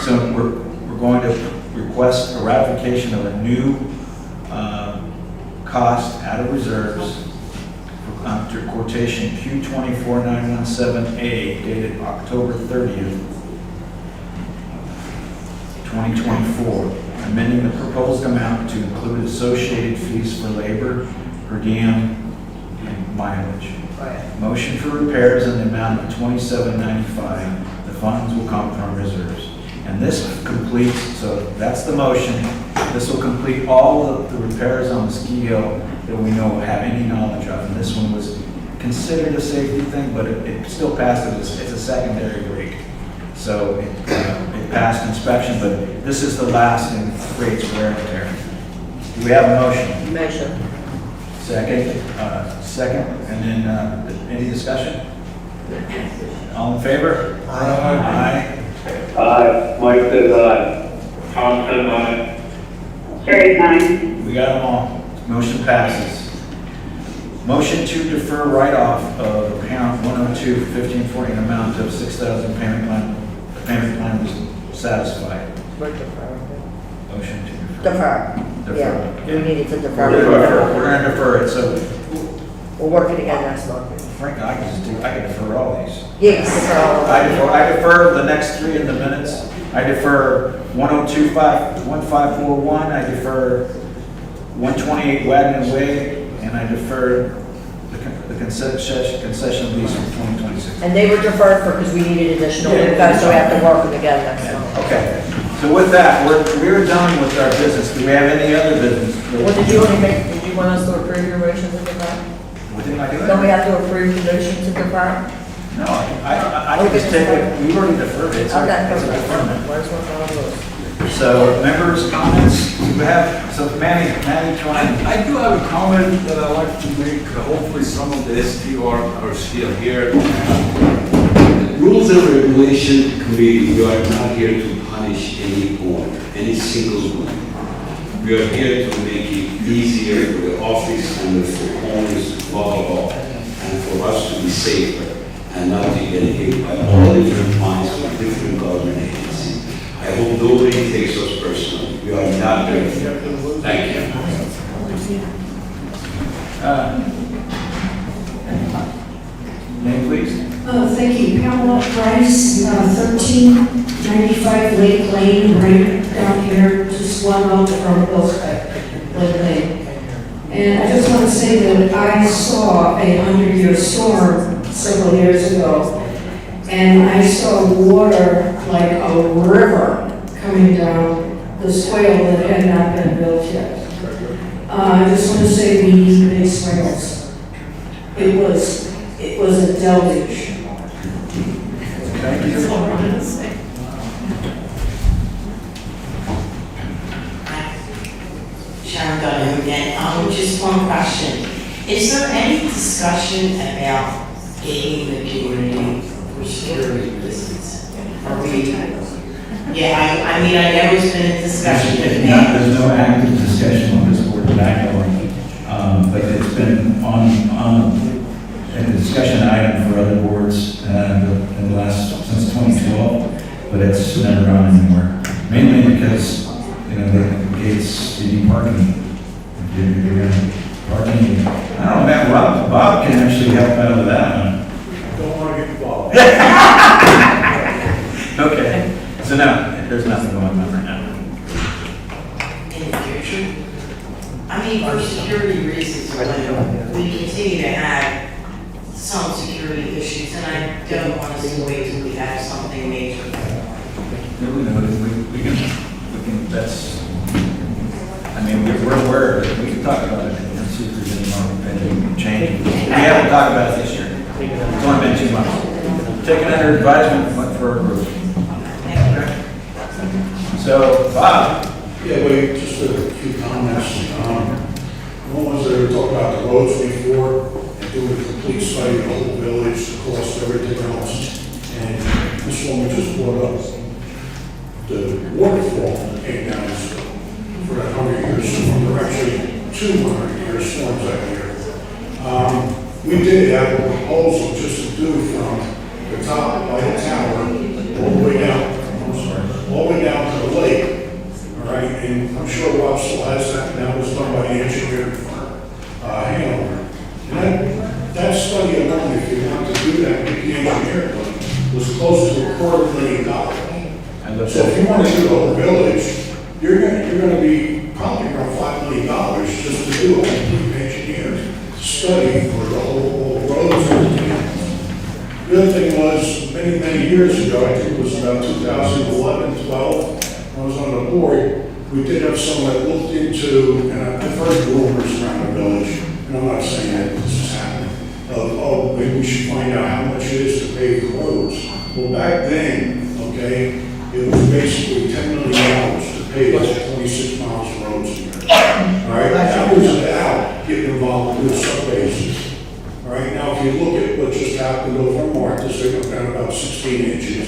So we're going to request a ratification of a new cost out of reserves under quotation Q24917A dated October 30th, 2024, amending the proposed amount to include associated fees for labor, per diem, and mileage. Motion for repairs in the amount of $27.95. The funds will come from reserves. And this completes, so that's the motion. This will complete all of the repairs on the ski hill that we know have any knowledge of. And this one was considered a safety thing, but it still passed. It's a secondary break. So it passed inspection, but this is the last and creates wear and tear. Do we have a motion? Motion. Second, and then any discussion? All in favor? Aye. Aye. Mike said aye. Tom said aye. Terry, aye. We got them all. Motion passes. Motion to defer write-off of account 102-1540 in amount of $6,000 payment plan was satisfied. Motion to defer. Defer. Yeah, we needed to defer. We're going to defer it, so We'll work it again next month. Frank, I can defer all these. Yes, defer all of them. I defer the next three in the minutes. I defer 102-1541, I defer 128 Wagner Way, and I defer the concession lease from 2026. And they were deferred because we needed additional info, so we have to work them again next month. Okay, so with that, we're done with our business. Do we have any other business? What did you want us to approve your motion to defer? What did I do? Don't we have to approve the motion to defer? No, I can just take it, we've already deferred it. It's a deferment. Where's one of those? So, members' comments, we have, so Manny, Joanne. I do have a comment that I'd like to make. Hopefully some of the STR are still here. Rules and Regulation Committee, we are not here to punish any owner, any single owner. We are here to make it easier for the office and for owners to follow up and for us to be safer and not to get hit by all different fines from different government agencies. I hope nobody takes us personally. We are not doing it. Thank you. Name, please. Thank you. Pamela Price, 1395 Lake Lane, right down here, just one out from Lake Lane. And I just want to say that I saw a 100-year storm several years ago, and I saw water like a river coming down the swale that had not been built yet. I just want to say we need big swales. It was a deluge. Thank you. That's all I'm gonna say. Sharon Dunham again. Just one question. Is there any discussion about aiding the community for security reasons? Are we, yeah, I mean, I know it's been a discussion, but There's no active discussion on this board that I know of, but it's been on a discussion item for other boards in the last, since 2012, but it's never gone anywhere. Mainly because, you know, the gates, you need parking. You're gonna parking. I don't know, Matt, Bob can actually help out with that one. Don't want to get involved. Okay, so no, there's nothing going on right now. in the future, I mean, for security reasons, when we continue to have some security issues, and I don't want us to wait till we have something major. We can, that's, I mean, we're aware of it, we can talk about it and see if there's any change. We haven't talked about it this year, it's only been 2 months. Take it under advisement for a group. So, Bob? Yeah, wait, just a few comments. One was they were talking about the roads before, and doing a complete study of the whole village, the cost, everything else. And this one we just brought up, the waterfall that came down for that 100-year storm. There were actually 200-year storms that year. We did have a proposal just to do from the top by the tower all the way down, all the way down to the lake. All right, and I'm sure Rob still has that, and that was done by the engineering firm, Hanover. And that study alone, if you want to do that, get the engineer done, was close to $250,000. So if you want to do the whole village, you're gonna be probably around $5 million just to do a complete engineering study for the whole roads and everything else. The other thing was, many years ago, I think it was about 2011, 12, I was on the board, we did have someone that looked into, and I've heard rumors around the village, and I'm not saying that this is happening, of, maybe we should find out how much it is to pave the roads. Well, back then, okay, it was basically $10 million to pave 26 miles of roads a year. All right, that was without getting involved with sub-bases. All right, now if you look at what just happened over in Martha's, they went down about 16 inches.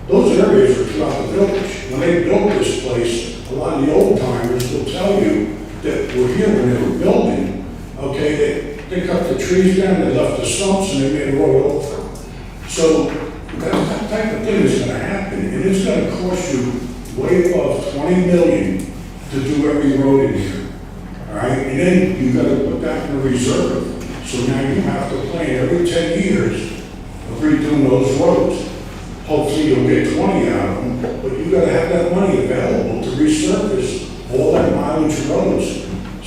Those areas are throughout the village. When they built this place, a lot of the old timers will tell you that were here when they were building, okay, they cut the trees down, they left the stumps, and they made a road over. So that type of thing is going to happen, and it's going to cost you way above $20 million to do every road in here. All right, and then you've got to put that in a reserve. So now you have to plan every 10 years of redoing those roads. Hopefully you'll get 20 out of them, but you got to have that money available to resurface all that mileage roads.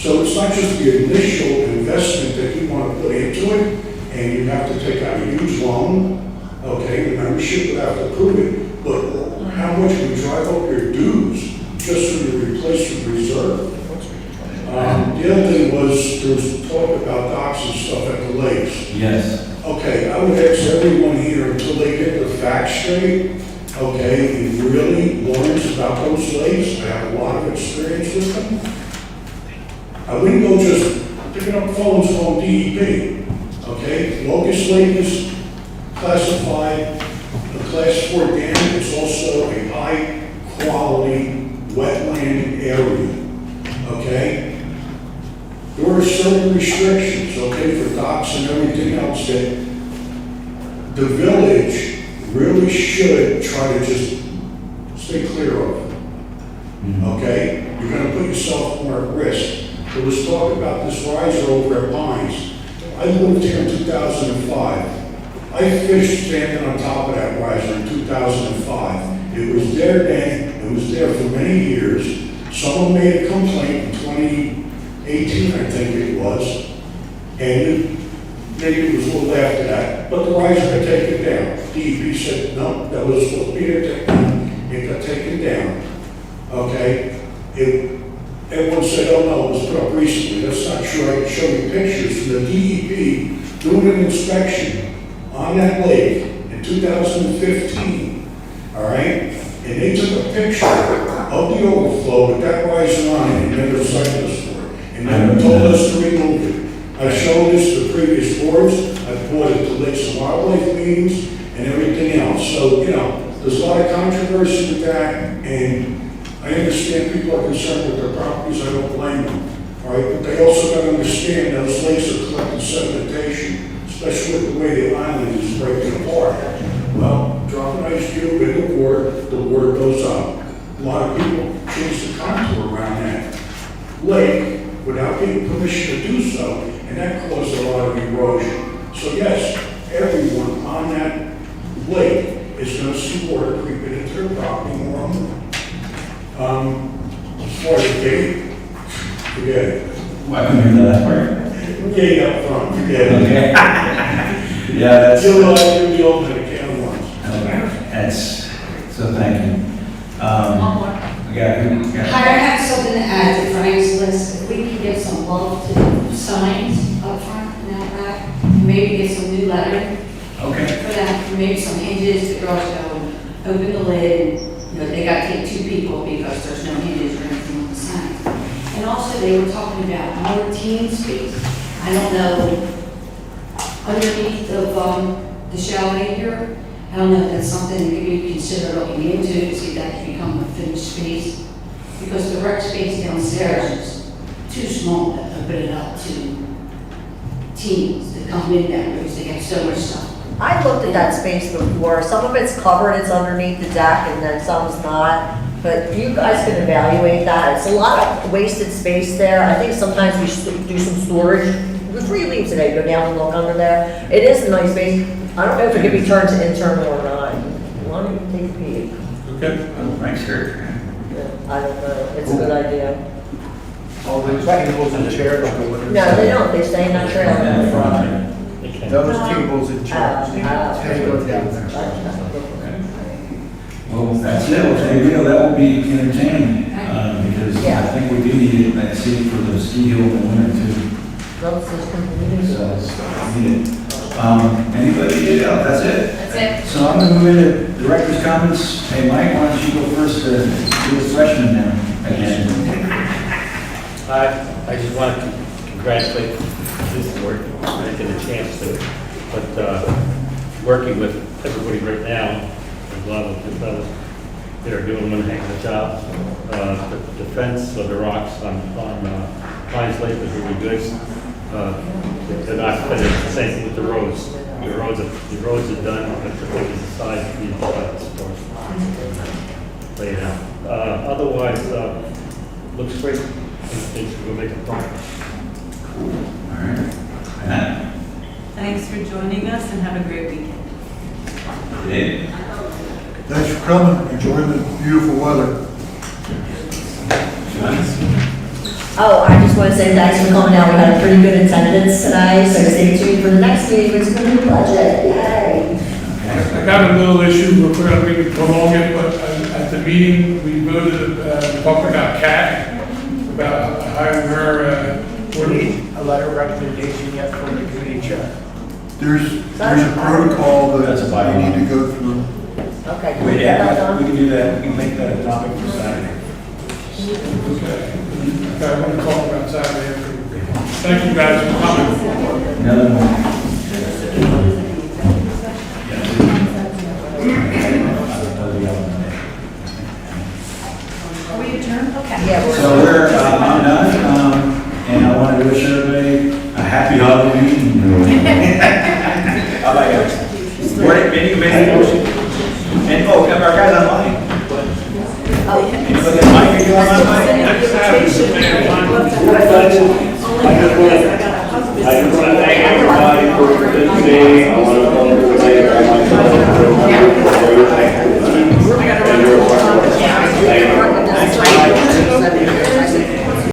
So it's not just the initial investment that you want to put into it, and you have to take out a huge loan, okay, the membership would have to prove it, but how much would drive up your dues just for the replacement reserve? The other thing was, there was talk about docks and stuff at the lakes. Yes. Okay, I would ask everyone here until they get the facts straight, okay, and really learns about those lakes. I have a lot of experience with them. I wouldn't go just picking up phones on DEP, okay? Locust Lake is classified a Class 4 dam. It's also a high-quality wetland area, okay? There are certain restrictions, okay, for docks and everything else that the village really should try to just stay clear of. Okay? You're going to put yourself more at risk. There was talk about this riser over at Pines. I moved here in 2005. I fished standing on top of that riser in 2005. It was there then, it was there for many years. Someone made a complaint in 2018, I think it was, and maybe it was a little after that, but the riser got taken down. DEP said, no, that was supposed to be there, it got taken down. Okay? Everyone said, oh no, it was put up recently. That's not true. I can show you pictures from the DEP doing an inspection on that lake in 2015, all right? And they took a picture of the overflow with that riser on it and made a cyclist for it. and never told us to remove it. I've shown this to previous boards, I've brought it to Lakes and Wildlife meetings and everything else. So, you know, there's a lot of controversy with that, and I understand people are concerned with their properties, I don't blame them. All right, but they also gotta understand those lakes are collecting sedimentation, especially with the way the island is breaking apart. Well, drop an ice cube in the water goes up. A lot of people change the contour around that lake without getting permission to do so, and that caused a lot of erosion. So yes, everyone on that lake is gonna see water creeping into their property more and more. As far as the gate, forget it. Well, I couldn't hear that part. Gate up front, forget it. Okay. Yeah, that's. You'll be open a can of worms. That's, so thank you. We got. Hi, I have something to add to Frank's list. If we can get some love to the signs up front and out back, and maybe get some new lettering. Okay. For that, maybe some hinges, the girls go, open the lid, you know, they gotta take 2 people because there's no hinges or anything on the sign. And also, they were talking about more teen space. I don't know, underneath of the chalet here, I don't know if that's something that we consider looking into to see if that can become a finished space. Because the rec space downstairs is too small to open it up to teens that come in that way because they have so much stuff. I looked at that space before, some of it's covered, it's underneath the deck, and then some's not. But you guys can evaluate that, it's a lot of wasted space there. I think sometimes we should do some storage. Before you leave today, go down and look under there. It is a nice space. I don't know if it can be turned to internal or not. Why don't you take a peek? Okay. Thanks, Kurt. I don't know, it's a good idea. All those tables and chairs go with it. No, they don't, they stay in that trailer. Those tables and chairs, they go down there. Well, that's it. Well, hey, Leo, that will be entertaining, because I think we do need it, that seat for the ski hill in the winter too. So, we need it. Anybody else? That's it? That's it. So I'm gonna move into director's comments. Hey, Mike, why don't you go first to do the freshman now again? I just want to congratulate this board for making a chance to, but working with everybody right now, a lot of the fellows, they're doing one heck of a job. The fence of the rocks on Pines Lake is really good. They're not finished. The same thing with the roads. The roads are done, but the thing is aside, the lay it out. Otherwise, looks great. Things will make a progress. All right. Matt? Thanks for joining us and have a great weekend. Dave? Thanks for coming, enjoying the beautiful weather. Oh, I just want to say thanks for coming out. We had a pretty good attendance today, so stay tuned for the next meeting, which is going to be budget. Yay! I got a little issue, we're going to prolong it, but at the meeting, we voted, talked about Kat, about hiring her, A letter of recommendation yet for the committee chair. There's a protocol that you need to go through. Okay. can Wait, we get that done? we can do that. We can make that a topic for Saturday. okay, I'm going to talk about Saturday after. Thank you guys for coming. Another one. Are we adjourned? Okay. Yeah, we're. So I'm done, and I wanted to wish everybody a happy Halloween. How about you? Morning, many motion. And, our guys online. Anybody online? Are you online? Next Saturday, man, Only-